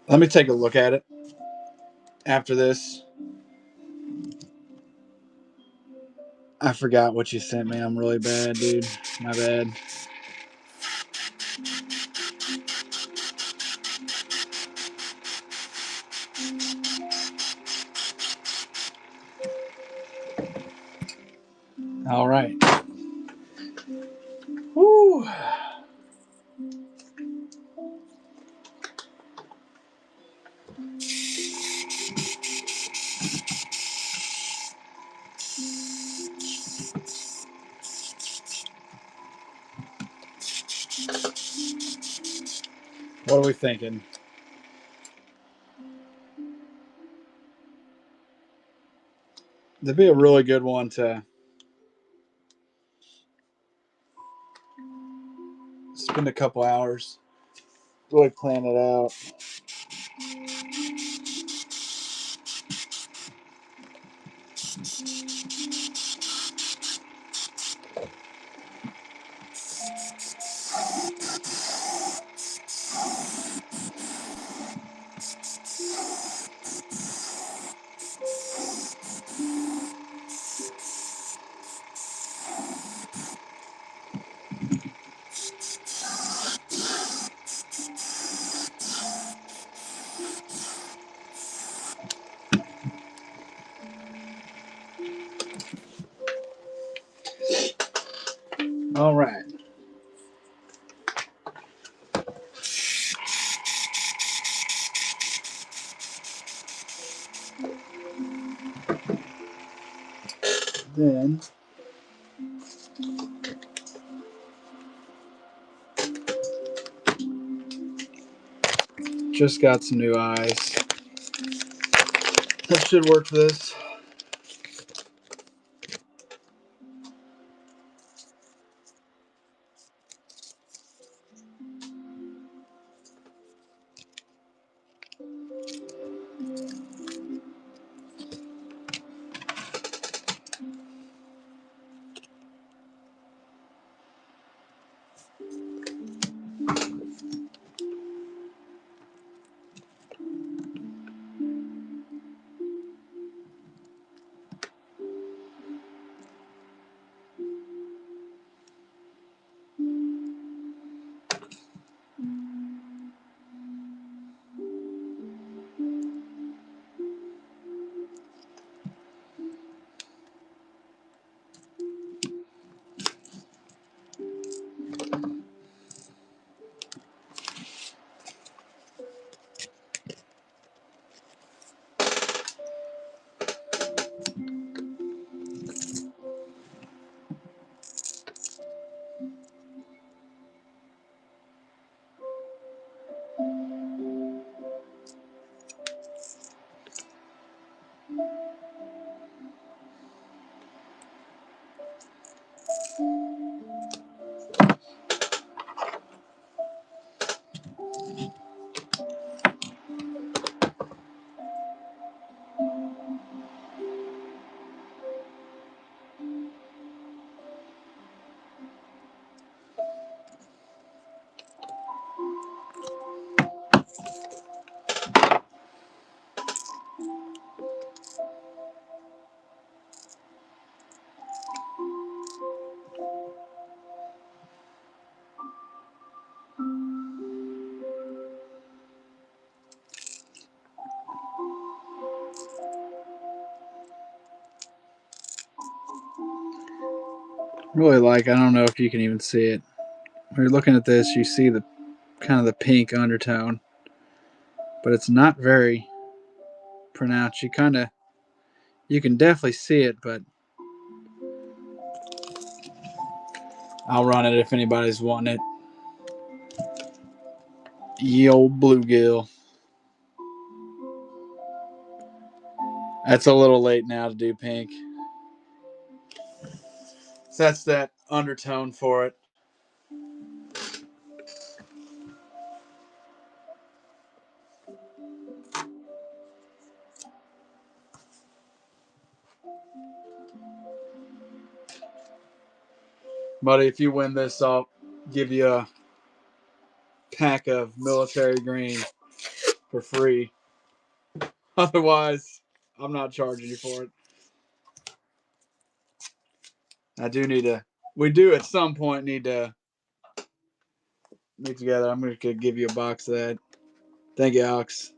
[SPEAKER 1] Let me take a look at it after this. I forgot what you sent me. I'm really bad, dude. My bad. All right. Woo. What are we thinking? That'd be a really good one to spend a couple hours really plan it out. All right. Then just got some new eyes. That should work for this. Really like, I don't know if you can even see it. When you're looking at this, you see the kind of the pink undertone, but it's not very pronounced. You can definitely see it, but I'll run it if anybody's wanting it. Ye old bluegill. That's a little late now to do pink. So that's that undertone for it. Buddy, if you win this, I'll give you a pack of military green for free. Otherwise, I'm not charging you for it. I do need to. We do at some point need to meet together. I'm going to give you a box of that. Thank you, Alex.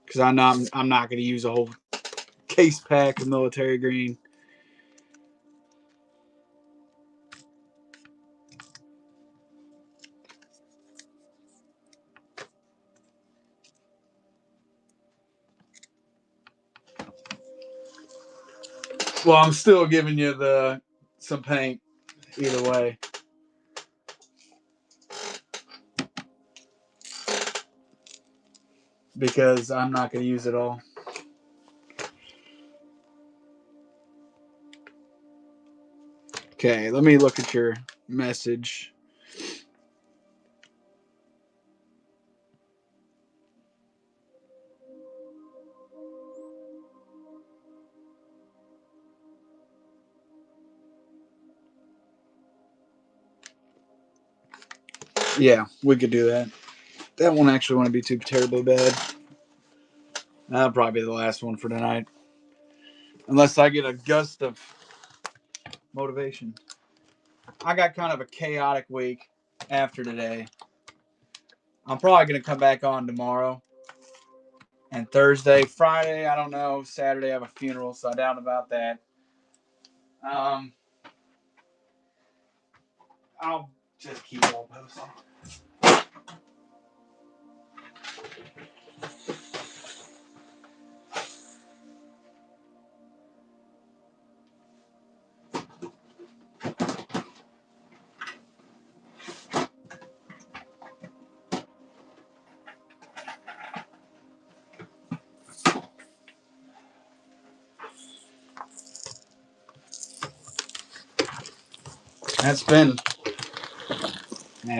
[SPEAKER 1] Because I'm not going to use a whole case pack of military green. Well, I'm still giving you some paint either way. Because I'm not going to use it all. Okay, let me look at your message. Yeah, we could do that. That won't actually want to be too terribly bad. That'll probably be the last one for tonight. Unless I get a gust of motivation. I got kind of a chaotic week after today. I'm probably going to come back on tomorrow. And Thursday, Friday, I don't know. Saturday, I have a funeral, so I doubt about that. I'll just keep all posting.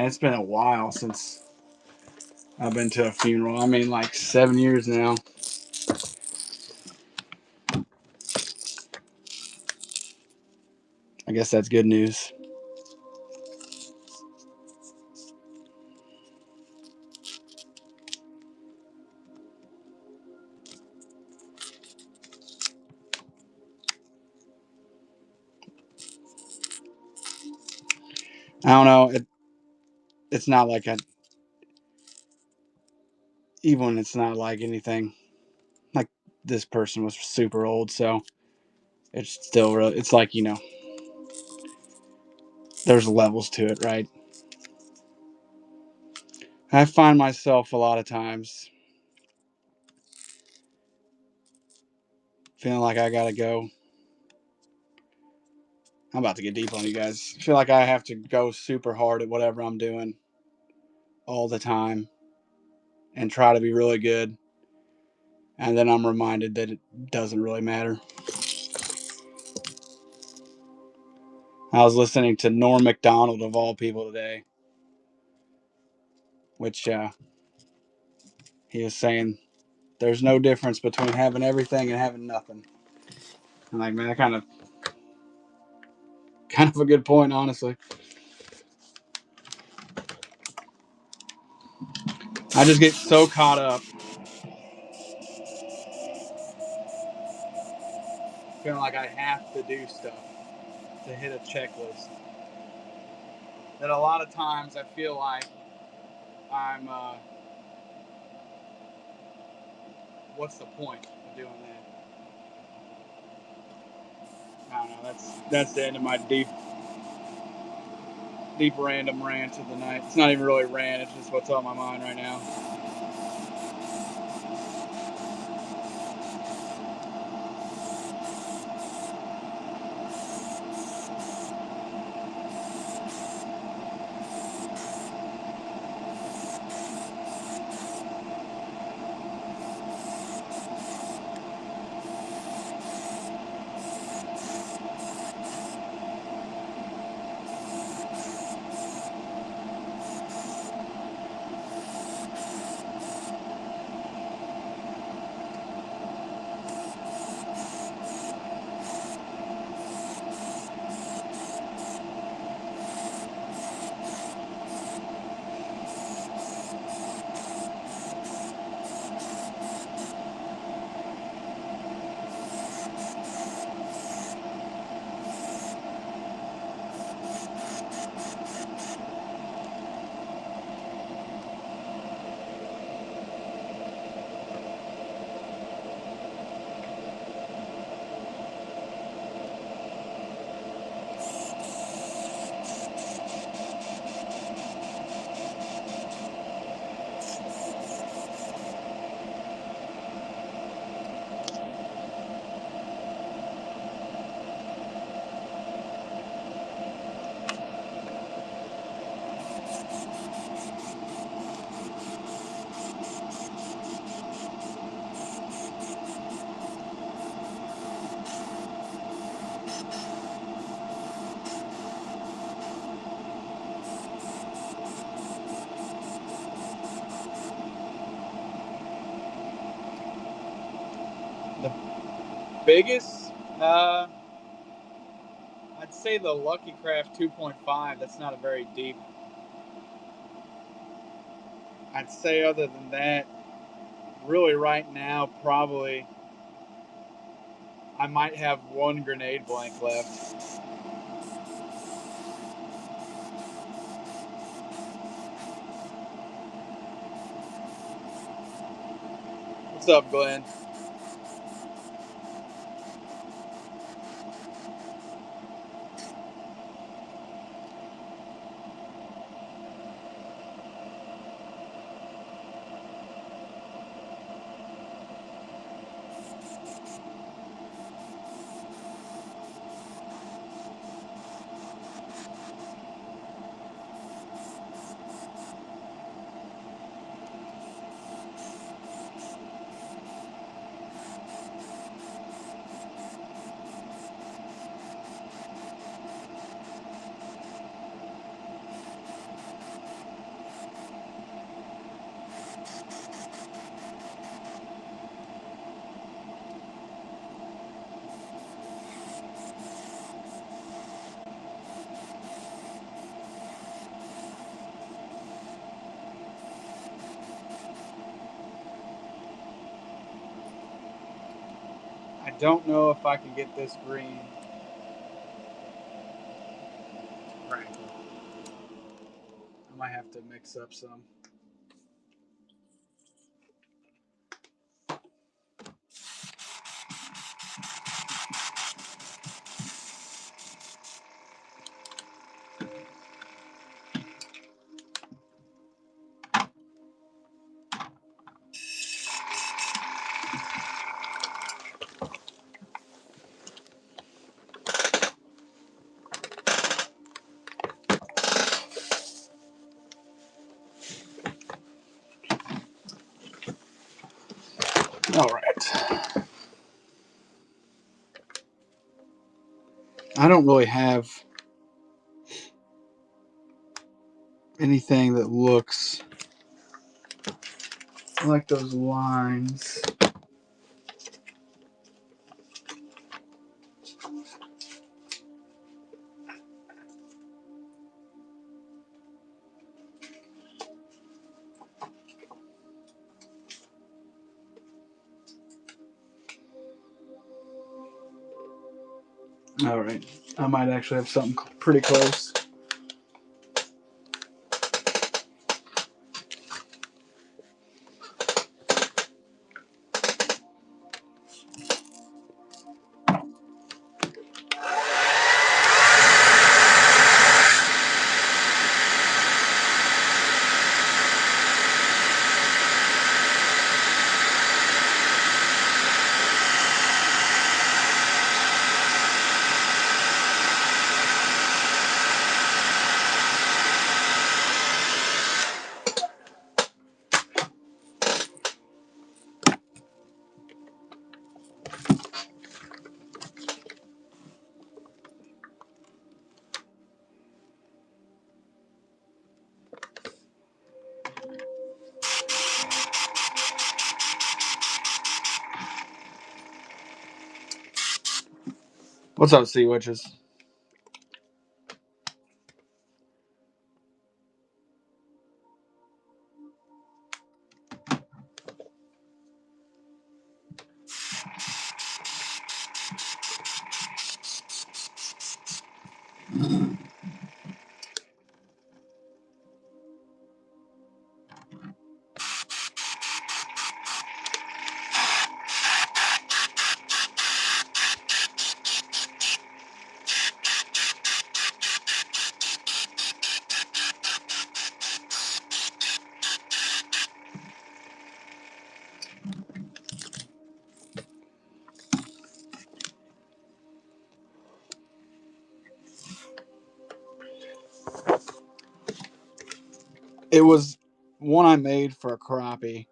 [SPEAKER 1] It's been a while since I've been to a funeral. I mean, like 7 years now. I guess that's good news. I don't know. It's not like even it's not like anything. Like this person was super old, so it's still really. It's like there's levels to it, right? I find myself a lot of times feeling like I gotta go. I'm about to get deep on you guys. I feel like I have to go super hard at whatever I'm doing all the time and try to be really good. And then I'm reminded that it doesn't really matter. I was listening to Norm Macdonald, of all people, today, which he was saying there's no difference between having everything and having nothing. I'm like, man, kind of a good point, honestly. I just get so caught up feeling like I have to do stuff to hit a checklist. That a lot of times I feel like I'm, what's the point of doing that? I don't know. That's the end of my deep random rant of the night. It's not even really rant. It's just what's on my mind right now. The biggest, I'd say the Lucky Craft 2.5. That's not a very deep. I'd say other than that, really right now, probably I might have one grenade blank left. What's up, Glenn? I don't know if I can get this green. Right. I might have to mix up some. All right. I don't really have anything that looks like those lines. All right. I might actually have something pretty close. What's up, Sea Witches? It was one I made for a crappie.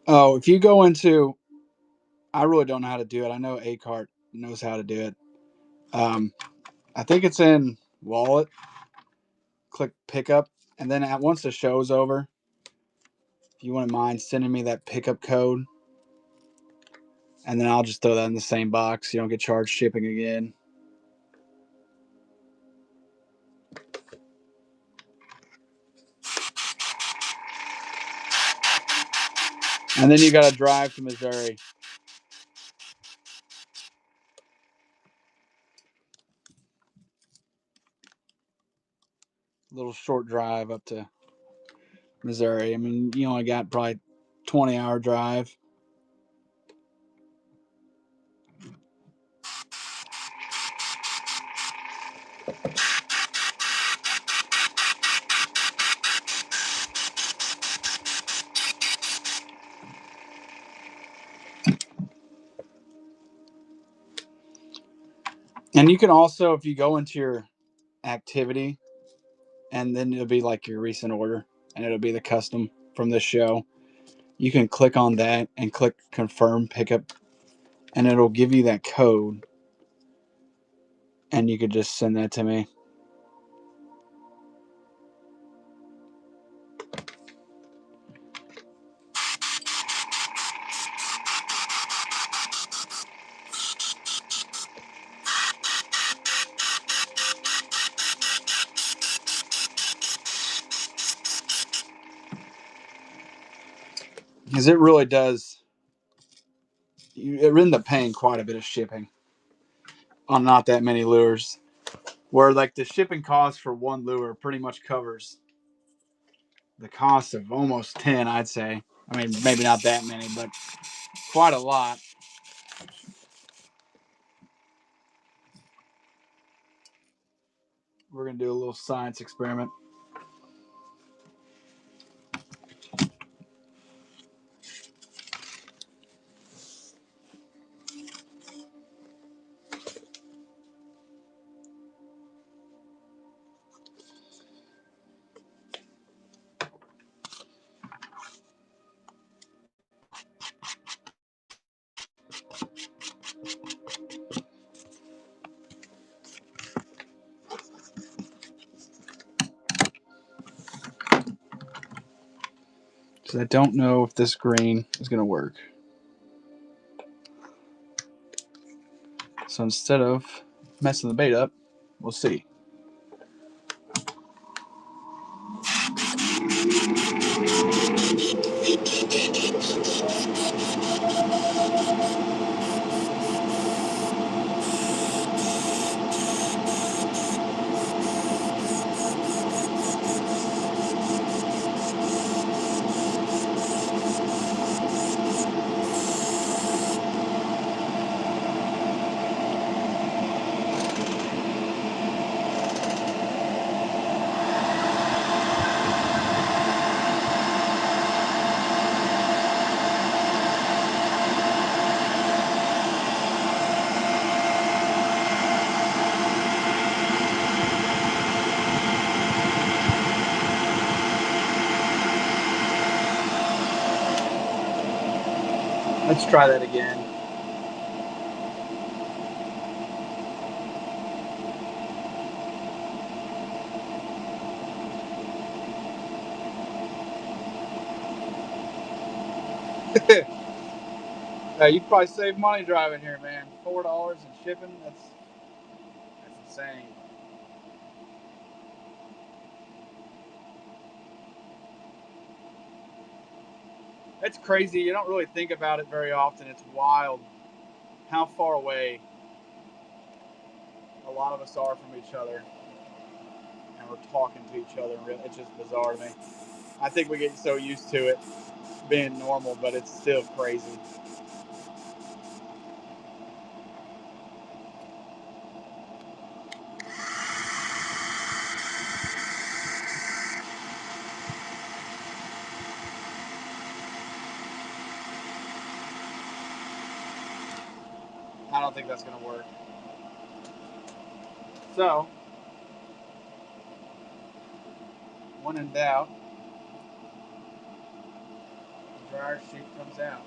[SPEAKER 1] Oh, if you go into, I really don't know how to do it. I know Acart knows how to do it. I think it's in Wallet. Click pickup, and then once the show's over, if you wouldn't mind sending me that pickup code, and then I'll just throw that in the same box. You don't get charged shipping again. And then you got to drive to Missouri. A little short drive up to Missouri. I mean, you only got probably 20-hour drive. And you can also, if you go into your activity, and then it'll be like your recent order, and it'll be the custom from this show. You can click on that and click confirm pickup, and it'll give you that code, and you could just send that to me. Because it really does, it end up paying quite a bit of shipping on not that many lures. Where like the shipping cost for one lure pretty much covers the cost of almost 10, I'd say. I mean, maybe not that many, but quite a lot. We're going to do a little science experiment. So I don't know if this green is going to work. So instead of messing the bait up, we'll see. Let's try that again. You could probably save money driving here, man. $4 in shipping, that's insane. It's crazy. You don't really think about it very often. It's wild how far away a lot of us are from each other, and we're talking to each other. It's just bizarre to me. I think we get so used to it being normal, but it's still crazy. I don't think that's going to work. So, when in doubt, where our sheep comes out.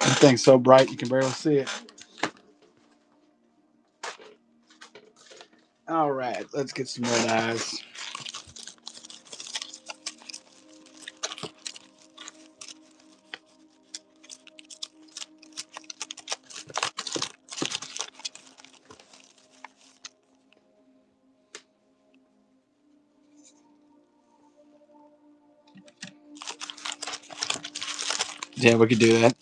[SPEAKER 1] That thing's so bright you can barely see it. All right, let's get some red eyes. Yeah, we could do that.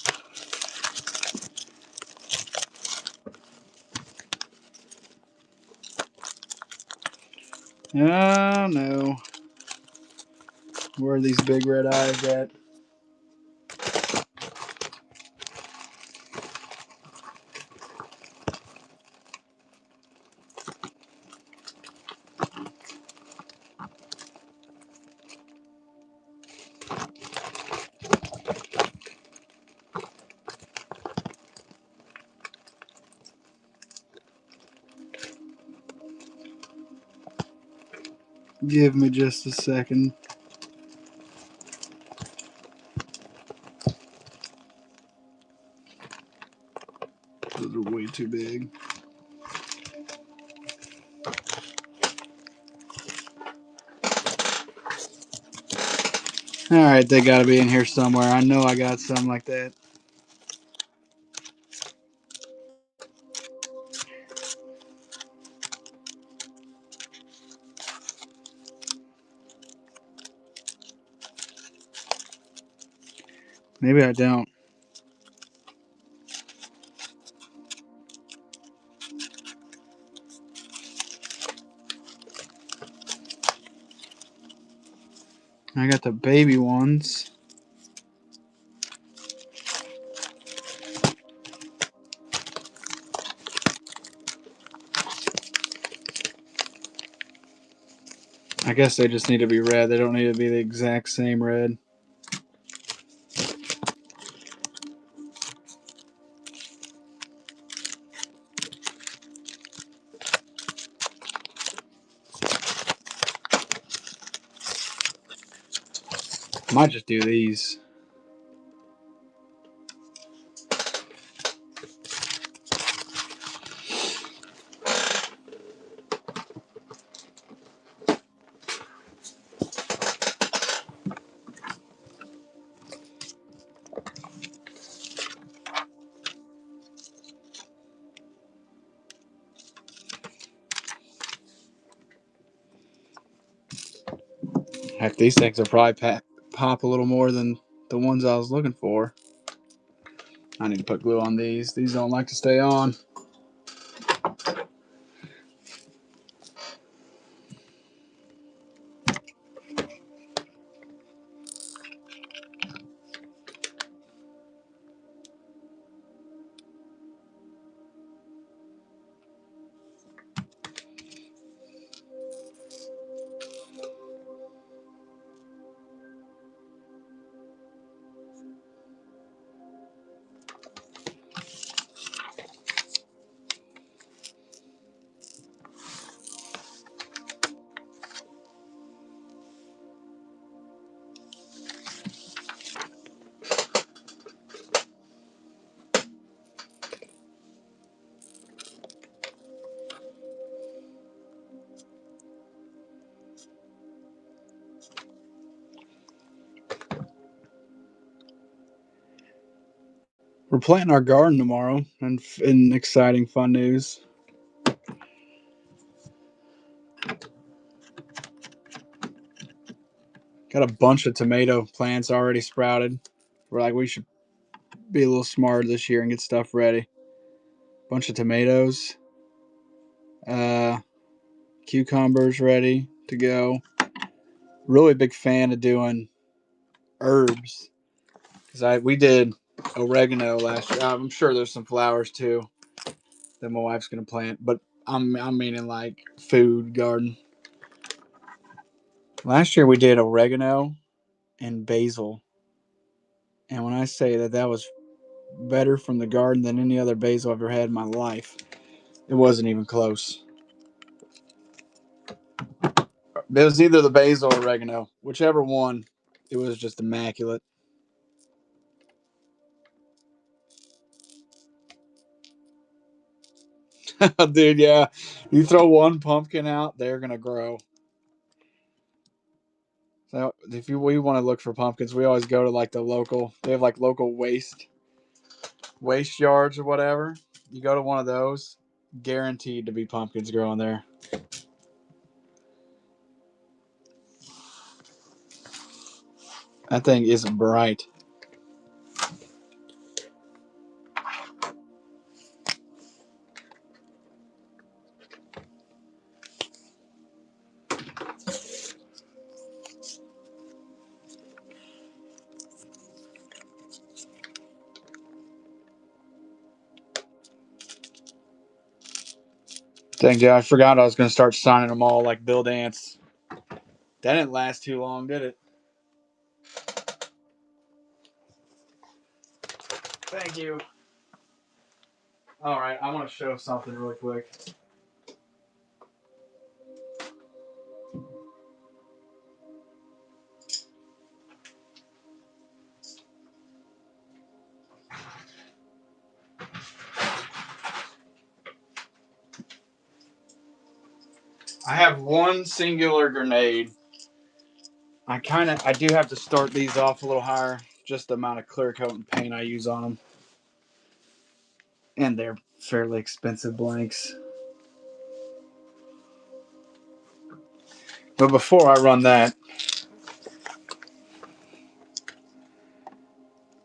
[SPEAKER 1] Oh, no. Where are these big red eyes at? Give me just a second. Those are way too big. All right, they got to be in here somewhere. I know I got something like that. Maybe I don't. I got the baby ones. I guess they just need to be red. They don't need to be the exact same red. Might just do these. Heck, these things will probably pop a little more than the ones I was looking for. I need to put glue on these. These don't like to stay on. We're planting our garden tomorrow, and in exciting, fun news. Got a bunch of tomato plants already sprouted. We're like, we should be a little smarter this year and get stuff ready. Bunch of tomatoes, uh, cucumbers ready to go. Really big fan of doing herbs because we did oregano last year. I'm sure there's some flowers too that my wife's gonna plant, but I'm meaning like food garden. Last year we did oregano and basil, and when I say that was better from the garden than any other basil I've ever had in my life, it wasn't even close. It was either the basil or oregano, whichever one. It was just immaculate. Dude, yeah. You throw one pumpkin out, they're gonna grow. So if we want to look for pumpkins, we always go to like the local. They have like local waste yards or whatever. You go to one of those, guaranteed to be pumpkins growing there. That thing is bright. Dang, dude, I forgot I was gonna start signing them all like Bill Dance. That didn't last too long, did it? Thank you. All right, I want to show something really quick. I have one singular grenade. I do have to start these off a little higher, just the amount of clear coat and paint I use on them. And they're fairly expensive blanks. But before I run that,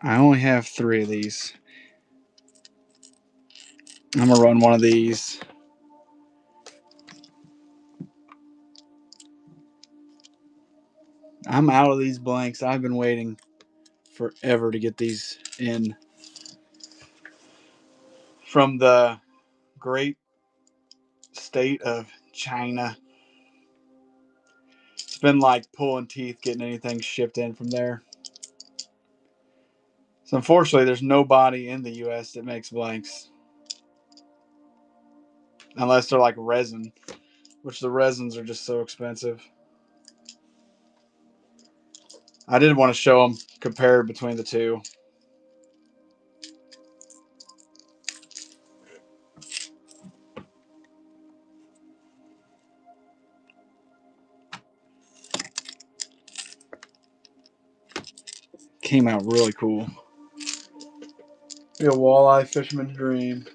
[SPEAKER 1] I only have 3 of these. I'm gonna run one of these. I'm out of these blanks. I've been waiting forever to get these in from the great state of China. It's been like pulling teeth getting anything shipped in from there. So unfortunately, there's nobody in the U.S. that makes blanks, unless they're like resin, which the resins are just so expensive. I did want to show them compared between the two. Came out really cool. Be a walleye fisherman's dream.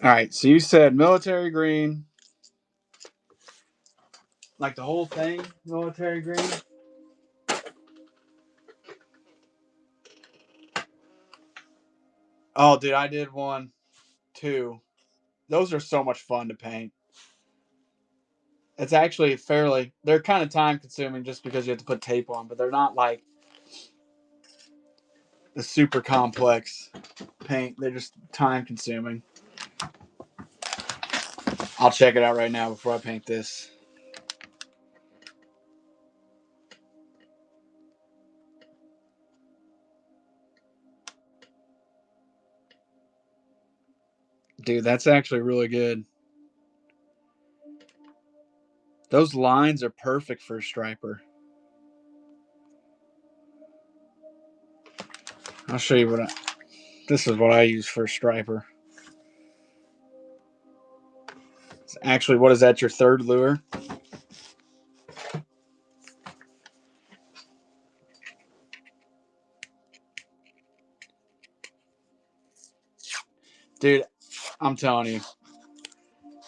[SPEAKER 1] All right, so you said military green, like the whole thing, military green. Oh, dude, I did one too. Those are so much fun to paint. It's actually fairly. They're kind of time consuming just because you have to put tape on, but they're not like the super complex paint. They're just time consuming. I'll check it out right now before I paint this. Dude, that's actually really good. Those lines are perfect for a striper. I'll show you this is what I use for a striper. Actually, what is that, your third lure? Dude, I'm telling you,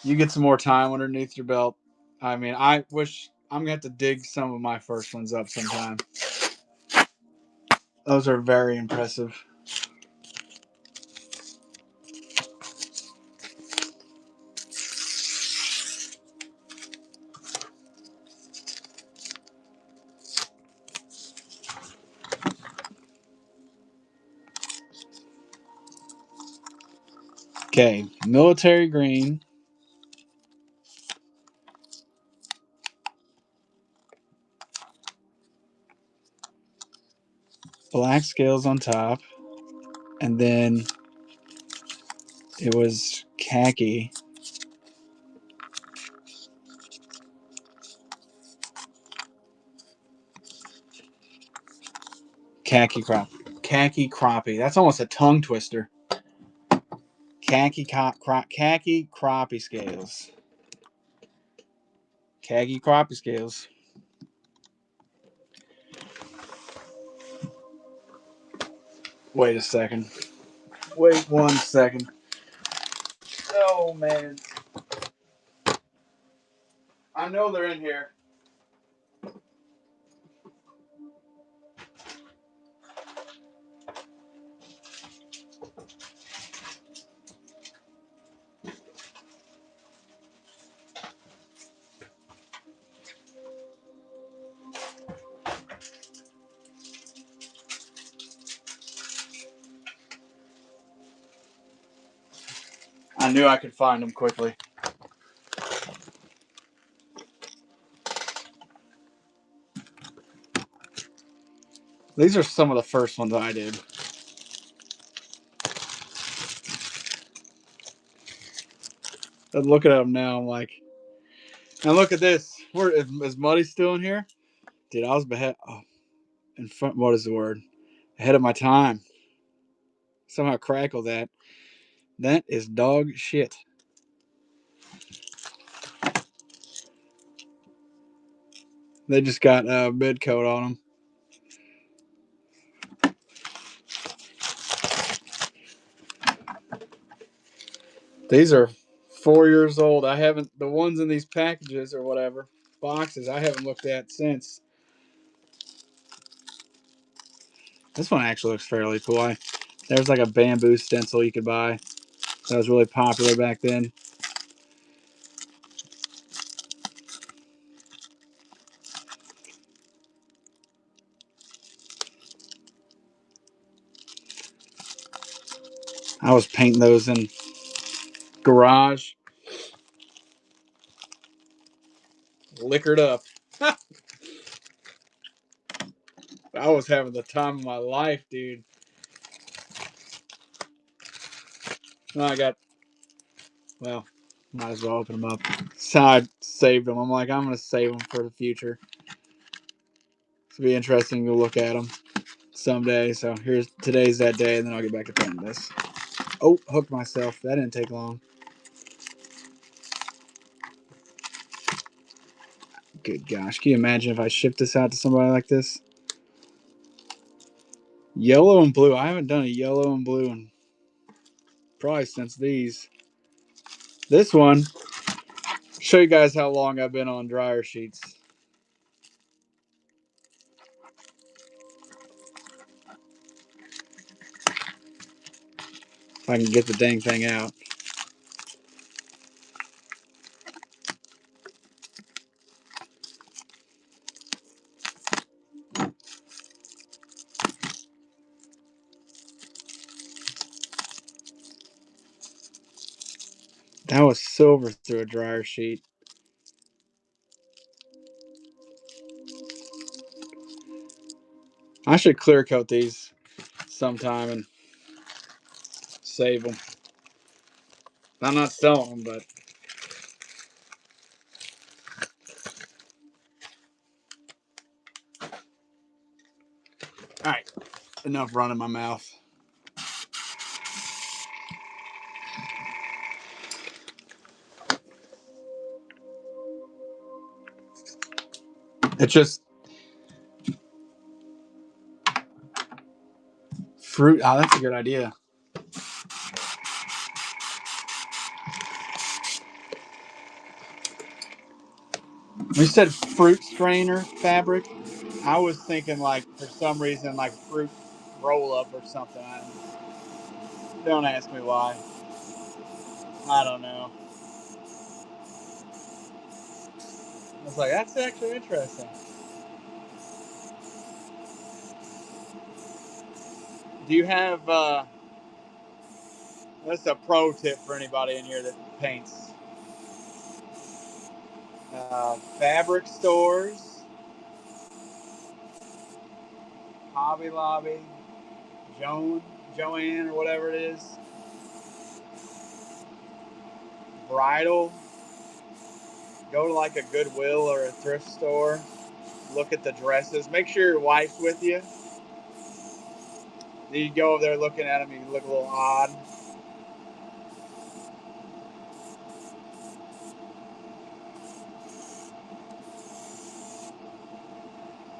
[SPEAKER 1] you get some more time underneath your belt. I mean, I wish I'm gonna have to dig some of my first ones up sometime. Those are very impressive. Okay, military green. Black scales on top. And then it was khaki. Khaki crappie. That's almost a tongue twister. Khaki crappie scales. Khaki crappie scales. Wait a second. Wait 1 second. Oh man. I know they're in here. I knew I could find them quickly. These are some of the first ones I did. And looking at them now, I'm like, and look at this. Is Muddy still in here? Dude, I was in front. What is the word? Ahead of my time. Somehow crackle that. That is dog shit. They just got a mid coat on them. These are 4 years old. I haven't, the ones in these packages or whatever, boxes, I haven't looked at since. This one actually looks fairly cool. There's like a bamboo stencil you could buy. That was really popular back then. I was painting those in garage. Liquored up. I was having the time of my life, dude. Well, might as well open them up. So I saved them. I'm like, I'm going to save them for the future. It'll be interesting to look at them someday. So today's that day, and then I'll get back to painting this. Oh, hooked myself. That didn't take long. Good gosh. Can you imagine if I shipped this out to somebody like this? Yellow and blue. I haven't done a yellow and blue in probably since these. This one, show you guys how long I've been on dryer sheets. If I can get the dang thing out. That was silver through a dryer sheet. I should clear coat these sometime and save them. I'm not selling them, but all right, enough running my mouth. It's just fruit. Oh, that's a good idea. We said fruit strainer fabric. I was thinking like for some reason like fruit roll up or something. Don't ask me why. I don't know. I was like, that's actually interesting. Do you have that's a pro tip for anybody in here that paints. Fabric stores, Hobby Lobby, Joanne or whatever it is, bridal. Go to like a Goodwill or a thrift store. Look at the dresses. Make sure your wife's with you. You go over there looking at them, you look a little odd.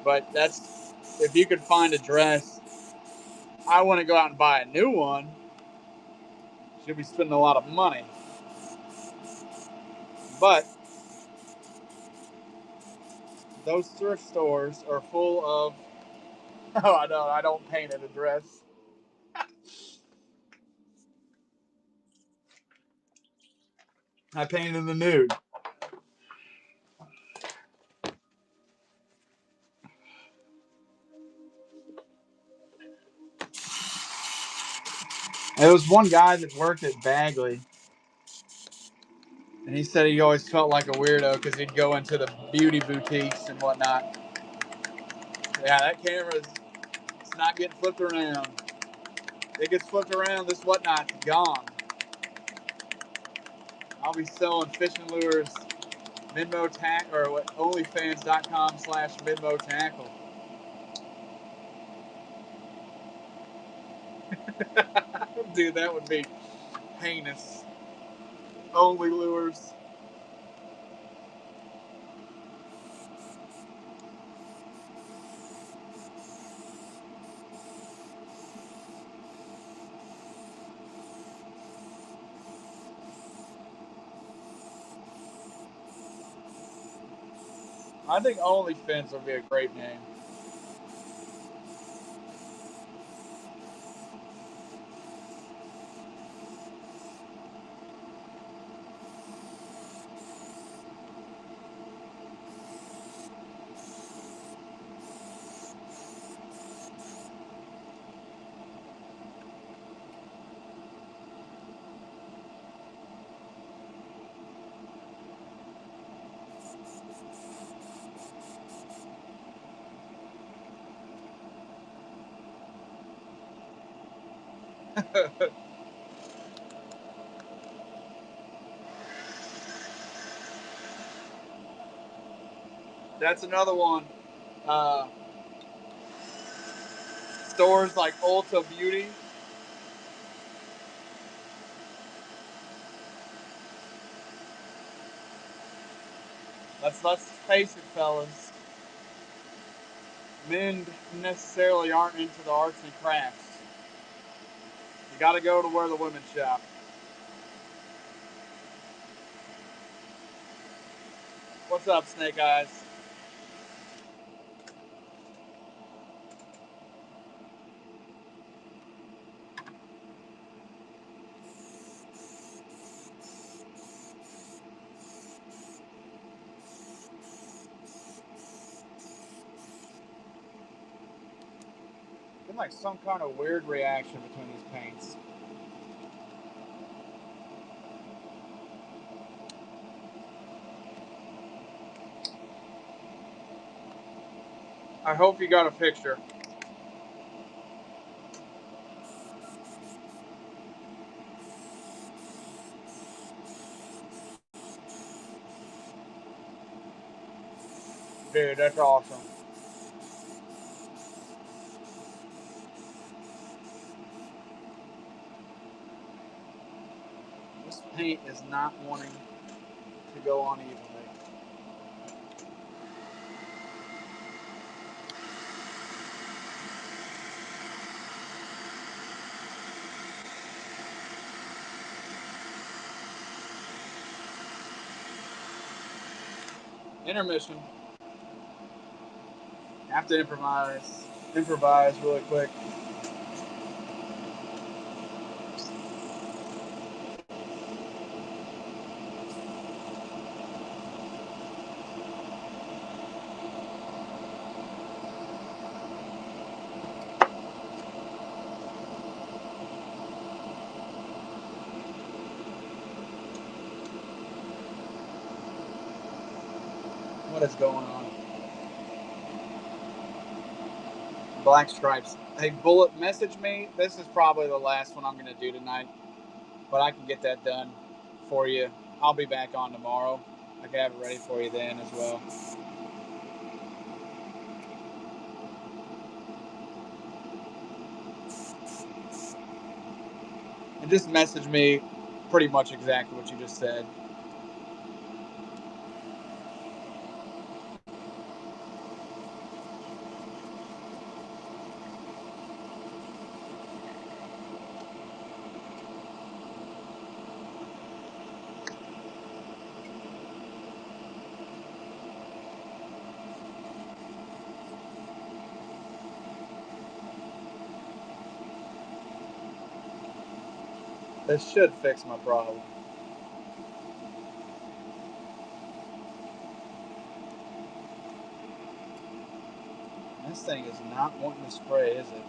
[SPEAKER 1] But that's if you could find a dress. I want to go out and buy a new one. She'll be spending a lot of money. But those thrift stores are full of. Oh, I know. I don't paint at a dress. I painted in the nude. There was one guy that worked at Bagley, and he said he always felt like a weirdo because he'd go into the beauty boutiques and whatnot. Yeah, that camera's it's not getting flipped around. It gets flipped around, this whatnot's gone. I'll be selling fishing lures, Midmo Tack or what onlyfans.com/Midmo Tackle. Dude, that would be heinous. Only lures. I think OnlyFans would be a great name. That's another one. Uh, Stores like Ulta Beauty. Let's face it, fellas. Men necessarily aren't into the arts and crafts. You got to go to where the women shop. What's up, Snake Eyes? Been like some kind of weird reaction between these paints. I hope you got a picture. Dude, that's awesome. This paint is not wanting to go on evenly. Intermission. Have to improvise really quick. What is going on? Black Stripes. Hey, Bullet, message me. This is probably the last one I'm going to do tonight, but I can get that done for you. I'll be back on tomorrow. I can have it ready for you then as well. And just message me pretty much exactly what you just said. This should fix my problem. This thing is not wanting to spray, is it?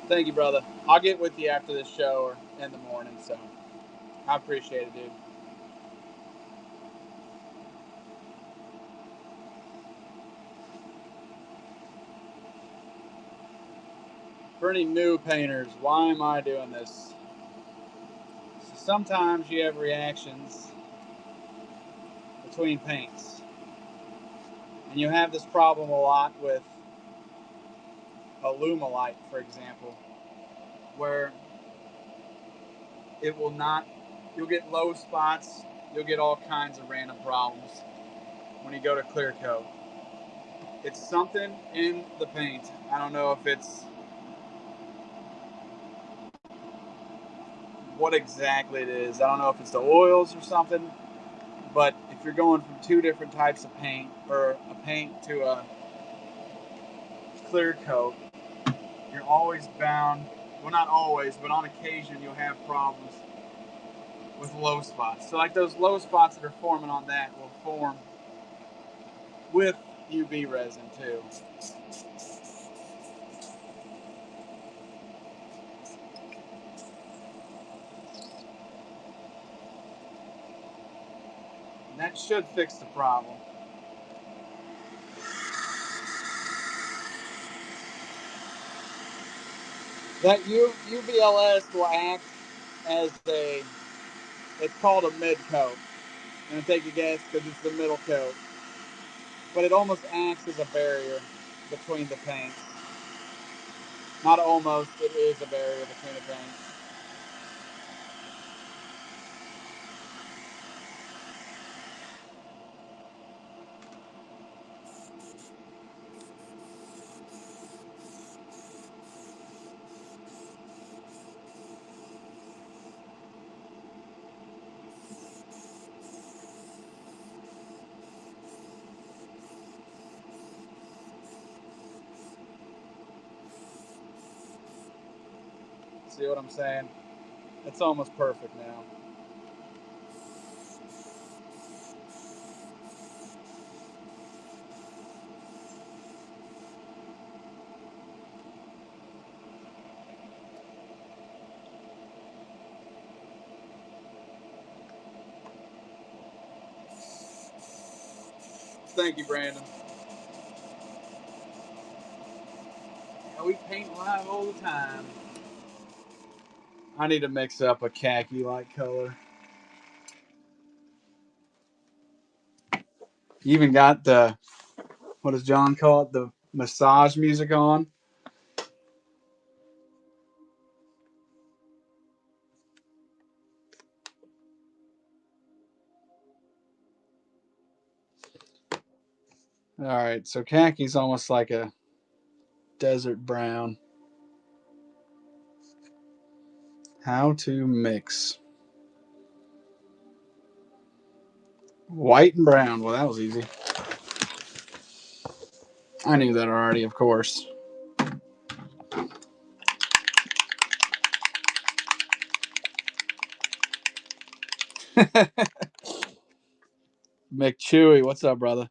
[SPEAKER 1] Thank you, brother. I'll get with you after this show or in the morning, so I appreciate it, dude. For any new painters, why am I doing this? So sometimes you have reactions between paints. And you have this problem a lot with Alumilite, for example, where it will not, you'll get low spots, you'll get all kinds of random problems when you go to clear coat. It's something in the paint. I don't know if it's what exactly it is. I don't know if it's the oils or something, but if you're going from two different types of paint, or a paint to a clear coat, you're always bound, well, not always, but on occasion you'll have problems with low spots. So like those low spots that are forming on that will form with UV resin too. And that should fix the problem. That UVLS will act as it's called a mid coat. I'm going to take a guess because it's the middle coat. But it almost acts as a barrier between the paints. Not almost, it is a barrier between the paints. See what I'm saying? It's almost perfect now. Thank you, Brandon. We paint live all the time. I need to mix up a khaki-like color. You even got the, what does John call it? The massage music on. All right, so khaki's almost like a desert brown. How to mix white and brown. Well, that was easy. I knew that already, of course. McChewy, what's up, brother?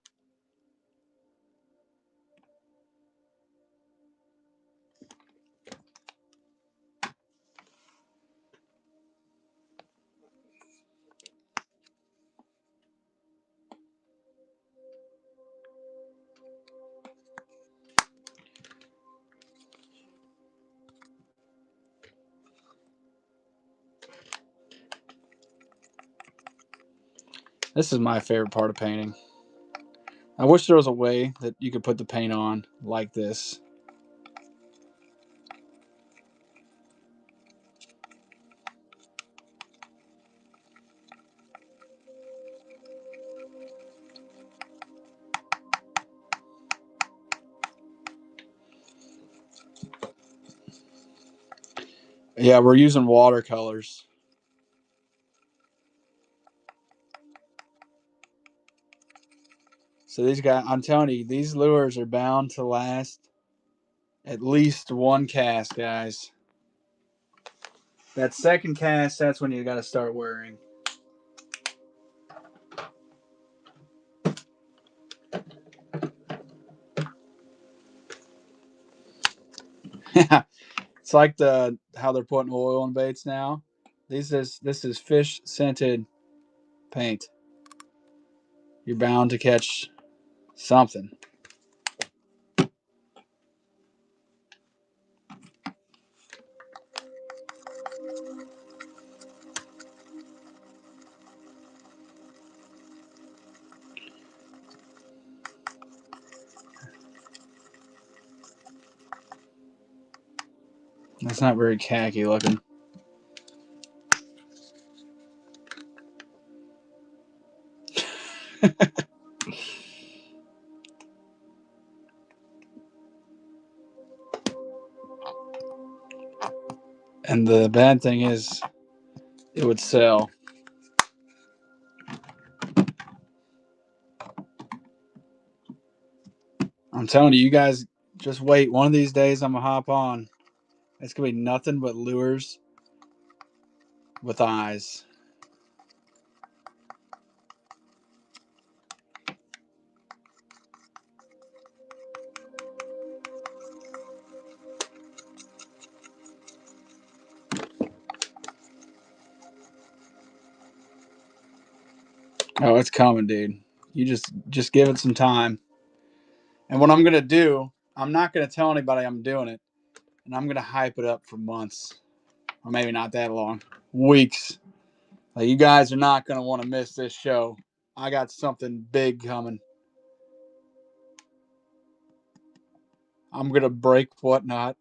[SPEAKER 1] This is my favorite part of painting. I wish there was a way that you could put the paint on like this. Yeah, we're using watercolors. So these guys, I'm telling you, these lures are bound to last at least one cast, guys. That second cast, that's when you got to start worrying. It's like how they're putting oil on baits now. This is fish scented paint. You're bound to catch something. That's not very khaki looking. And the bad thing is, it would sell. I'm telling you, you guys just wait. One of these days, I'm going to hop on. It's going to be nothing but lures with eyes. Oh, it's coming, dude. You just give it some time. And what I'm going to do, I'm not going to tell anybody I'm doing it. And I'm going to hype it up for months. Or maybe not that long. Weeks. Like, you guys are not going to want to miss this show. I got something big coming. I'm going to break Whatnot.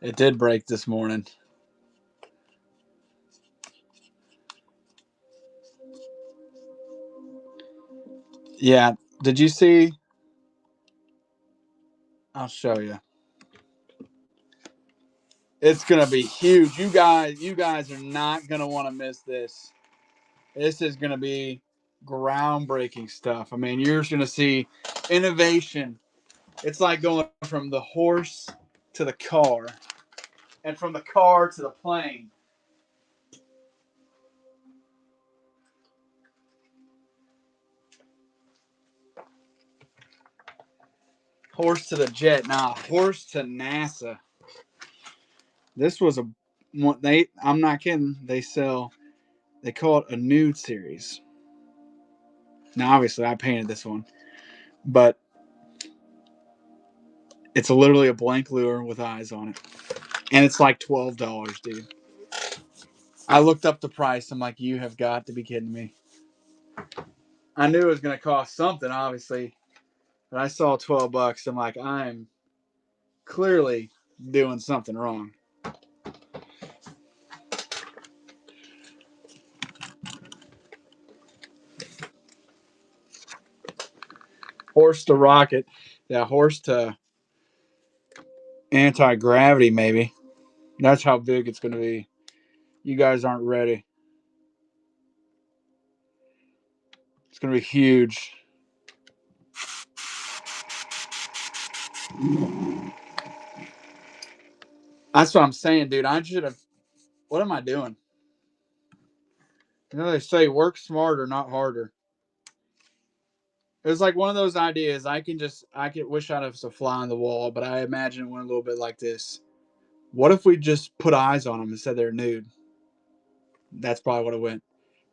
[SPEAKER 1] It did break this morning. Yeah. Did you see? I'll show you. It's gonna be huge. You guys are not gonna want to miss this. This is gonna be groundbreaking stuff. I mean, you're gonna see innovation. It's like going from the horse to the car, and from the car to the plane. Horse to the jet. Nah, horse to NASA. This was a one I'm not kidding. They call it a nude series. Now obviously I painted this one, but it's literally a blank lure with eyes on it. And it's like $12, dude. I looked up the price. I'm like, you have got to be kidding me. I knew it was gonna cost something, obviously. But I saw $12. I'm like, I'm clearly doing something wrong. Horse to rocket. Yeah, horse to anti-gravity, maybe. That's how big it's going to be. You guys aren't ready. It's going to be huge. That's what I'm saying, dude. I should have. What am I doing? You know, they say work smarter, not harder. It was like one of those ideas. I could wish I'd have a fly on the wall, but I imagine it went a little bit like this. What if we just put eyes on them and said they're nude? That's probably what it went.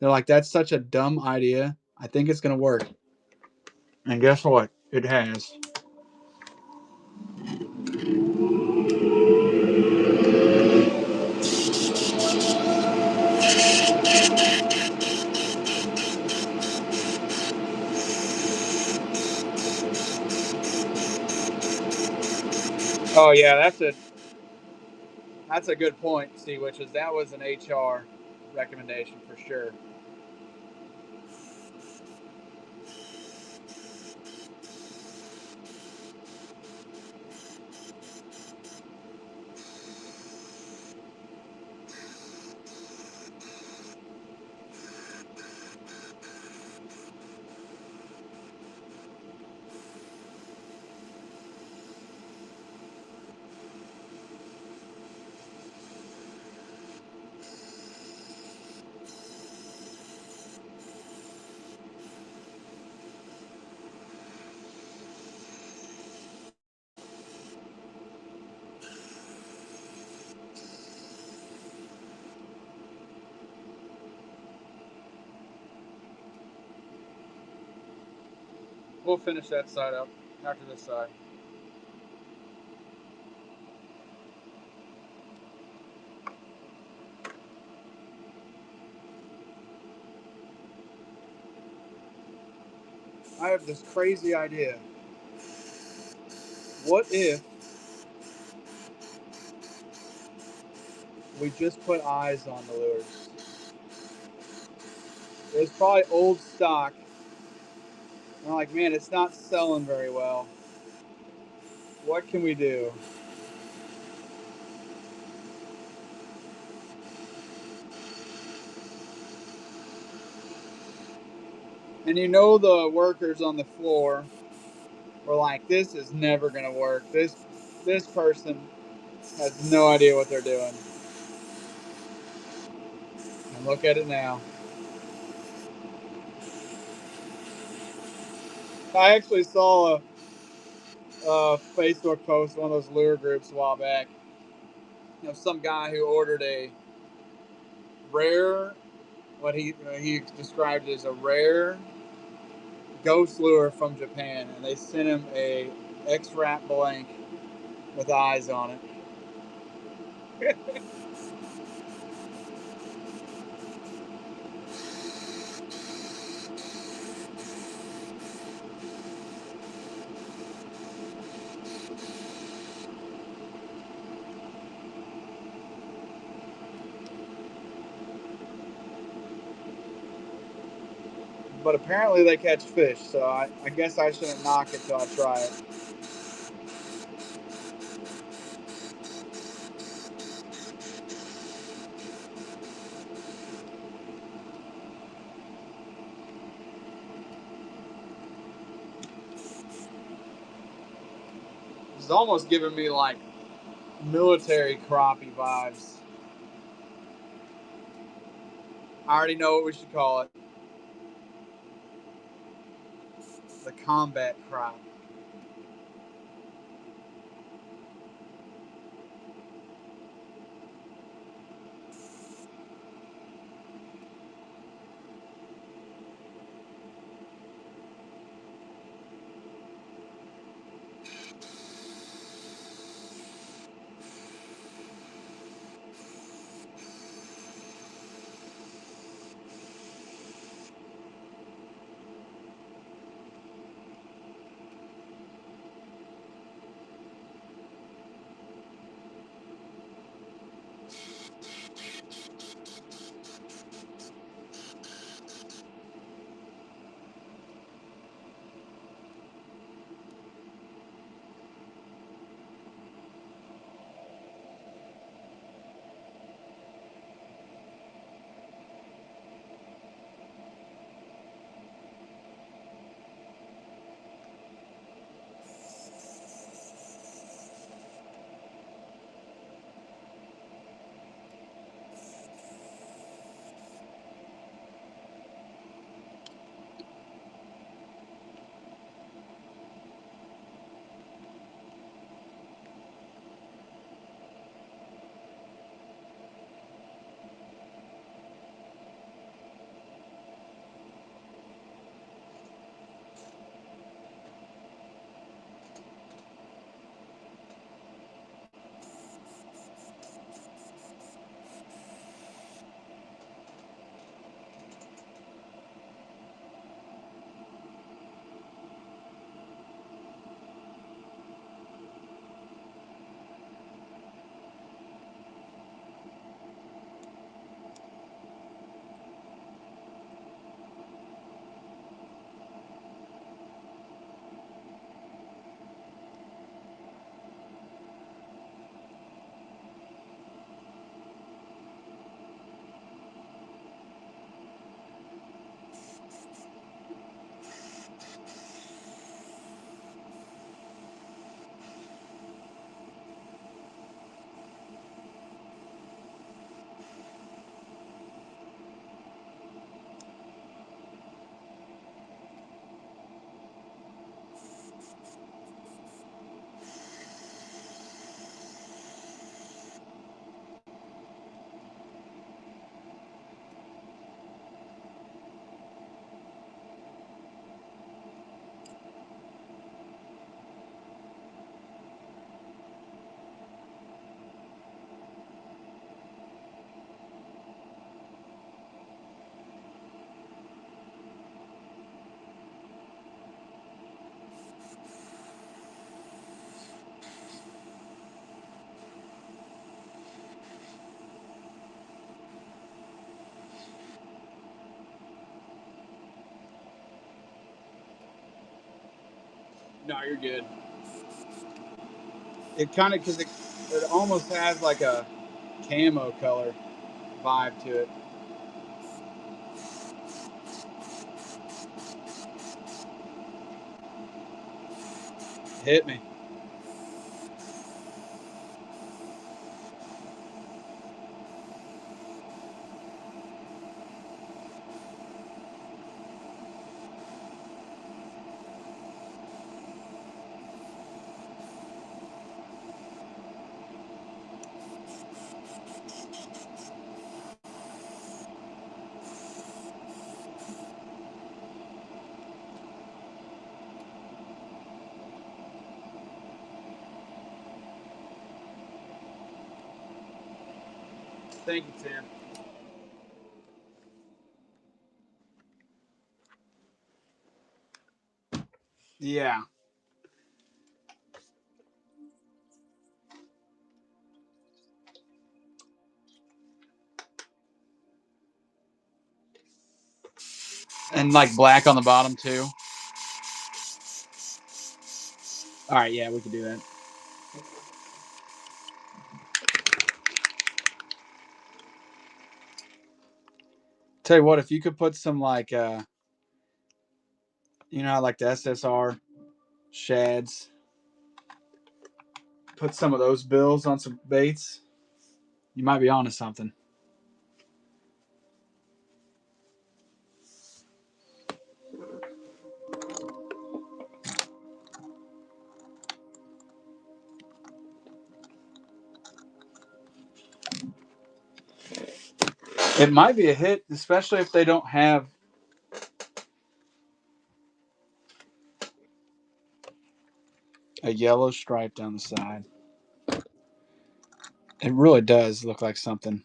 [SPEAKER 1] They're like, that's such a dumb idea. I think it's going to work. And guess what? It has. Oh yeah, that's a good point, Steve. Which is that was an HR recommendation for sure. We'll finish that side up after this side. I have this crazy idea. What if we just put eyes on the lures? It's probably old stock. I'm like, man, it's not selling very well. What can we do? And you know the workers on the floor were like, this is never gonna work. This person has no idea what they're doing. And look at it now. I actually saw a Facebook post, one of those lure groups a while back. You know, some guy who ordered a rare, what he described as a rare ghost lure from Japan, and they sent him a X-Wrap blank with eyes on it. But apparently they catch fish, so I guess I shouldn't knock it till I try it. It's almost giving me like military crappie vibes. I already know what we should call it. The combat crop. No, you're good. It kind of, because it almost has like a camo color vibe to it. Hit me. Thank you, Tim. Yeah. And like black on the bottom too. All right, yeah, we can do that. Tell you what, if you could put some like you know, like the SSR shads, put some of those bills on some baits, you might be onto something. It might be a hit, especially if they don't have a yellow stripe down the side. It really does look like something.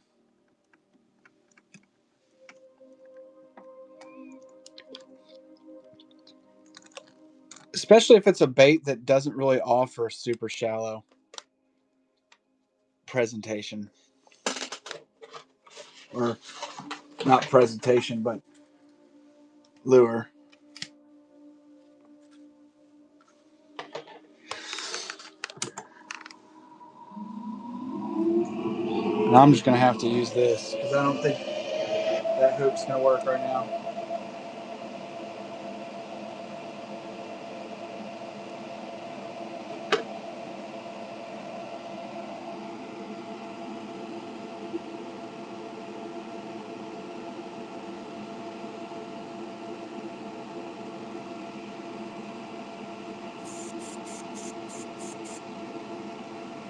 [SPEAKER 1] Especially if it's a bait that doesn't really offer super shallow presentation. Or not presentation, but lure. And I'm just going to have to use this because I don't think that hook's going to work right now.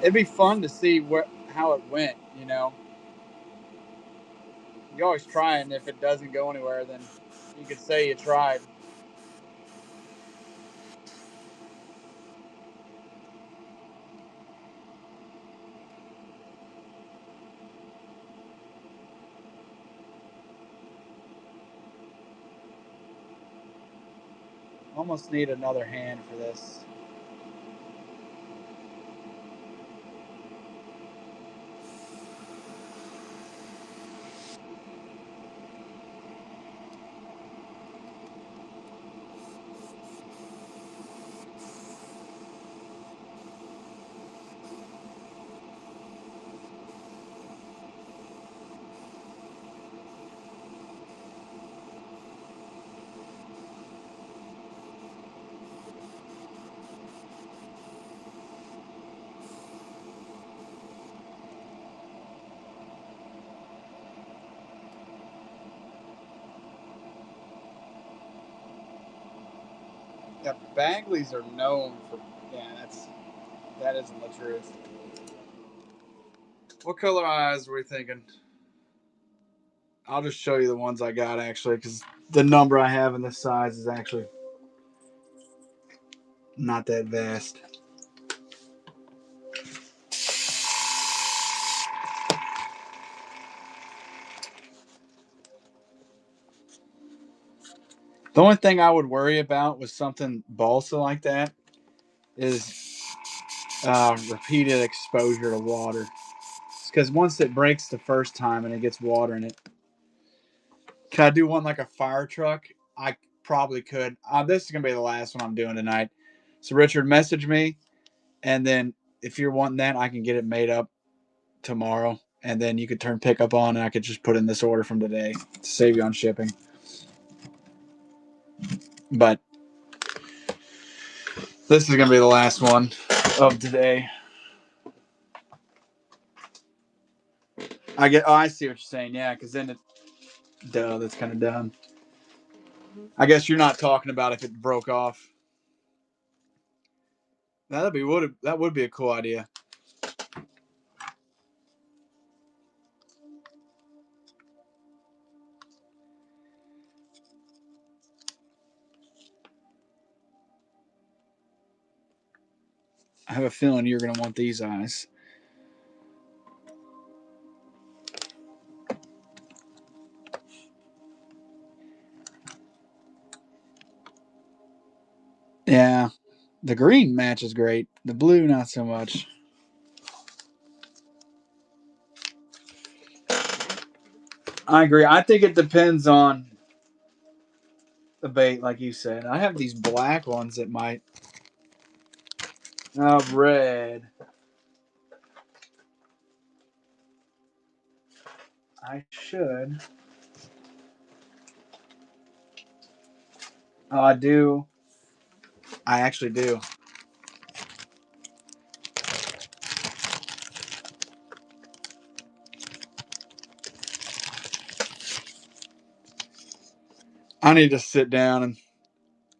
[SPEAKER 1] It'd be fun to see how it went, you know. You always try, and if it doesn't go anywhere, then you could say you tried. Almost need another hand for this. Yeah, Bagleys are known for. Yeah, that isn't the truth. What color eyes were we thinking? I'll just show you the ones I got actually, because the number I have in this size is actually not that vast. The only thing I would worry about with something balsa like that is repeated exposure to water. Because once it breaks the first time and it gets water in it, can I do one like a fire truck? I probably could. This is gonna be the last one I'm doing tonight. So Richard, message me, and then if you're wanting that, I can get it made up tomorrow, and then you could turn pickup on, and I could just put in this order from today to save you on shipping. But this is gonna be the last one of today. I get. Oh, I see what you're saying. Yeah, because then that's kind of dumb. I guess you're not talking about if it broke off. That would be a cool idea. I have a feeling you're gonna want these eyes. Yeah, the green matches great. The blue, not so much. I agree. I think it depends on the bait, like you said. I have these black ones that might. Oh, red. I should. Oh, I do. I actually do. I need to sit down and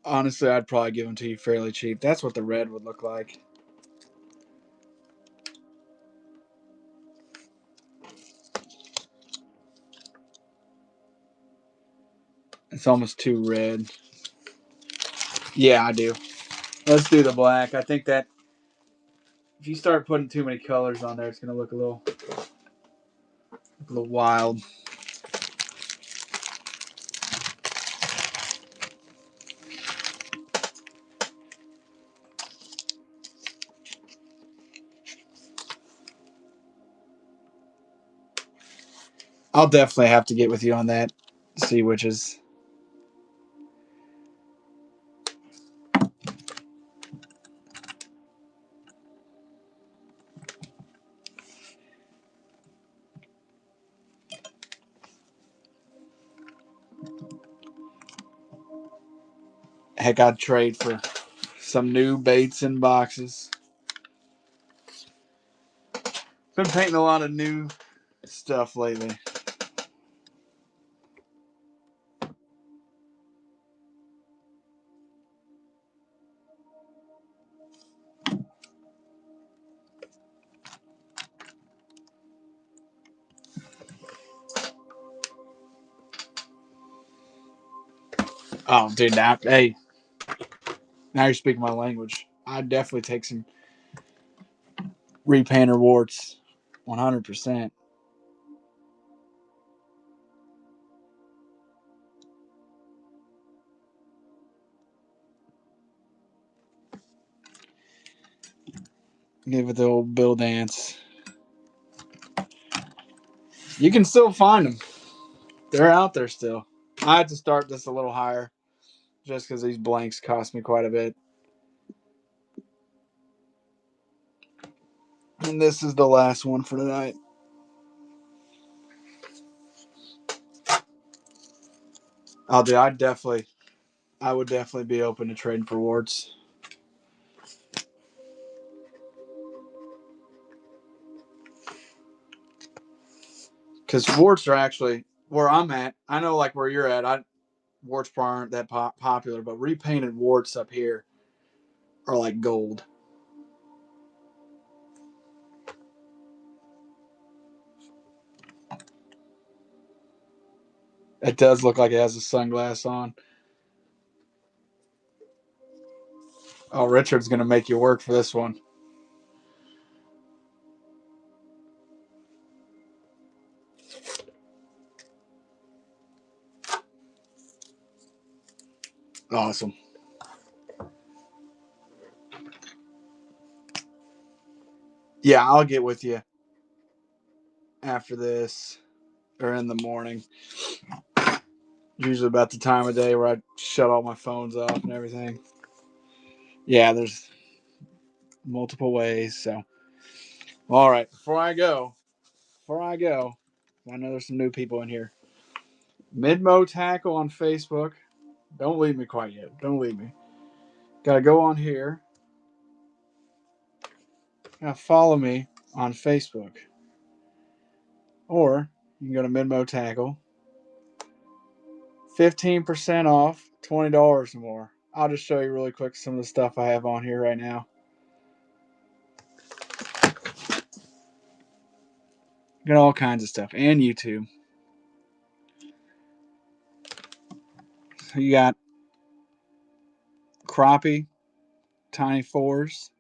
[SPEAKER 1] honestly, I'd probably give them to you fairly cheap. That's what the red would look like. It's almost too red. Yeah, I do. Let's do the black. I think that if you start putting too many colors on there, it's going to look a little wild. I'll definitely have to get with you on that. See which is. Heck, I'd trade for some new baits and boxes. Been painting a lot of new stuff lately. Oh, dude, now you're speaking my language. I'd definitely take some repainter warts, 100%. Give it the old Bill dance. You can still find them. They're out there still. I had to start this a little higher just because these blanks cost me quite a bit. And this is the last one for tonight. Oh, dude, I would definitely be open to trading for warts. Because warts are actually where I'm at. I know, like where you're at, warts probably aren't that popular, but repainted warts up here are like gold. It does look like it has a sunglass on. Oh, Richard's gonna make you work for this one. Awesome. Yeah, I'll get with you after this or in the morning. Usually about the time of day where I shut all my phones off and everything. Yeah, there's multiple ways. So, all right, before I go, I know there's some new people in here. Midmo Tackle on Facebook. Don't leave me quite yet. Don't leave me. Got to go on here. Got to follow me on Facebook. Or you can go to Midmo Tackle. 15% off, $20 or more. I'll just show you really quick some of the stuff I have on here right now. Got all kinds of stuff. And YouTube. So you got crappie, tiny fours.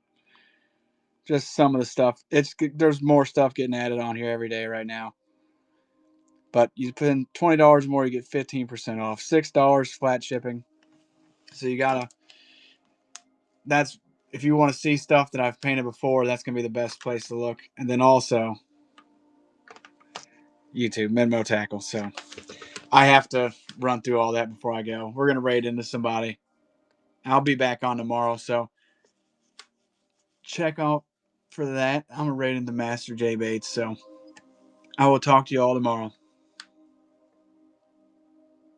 [SPEAKER 1] Just some of the stuff. There's more stuff getting added on here every day right now. But you put in $20 more, you get 15% off. $6 flat shipping. So you gotta. That's if you want to see stuff that I've painted before. That's gonna be the best place to look. And then also YouTube Midmo Tackle. So I have to run through all that before I go. We're gonna raid into somebody. I'll be back on tomorrow. So check out for that. I'm gonna raid into Master J Bates. So I will talk to you all tomorrow.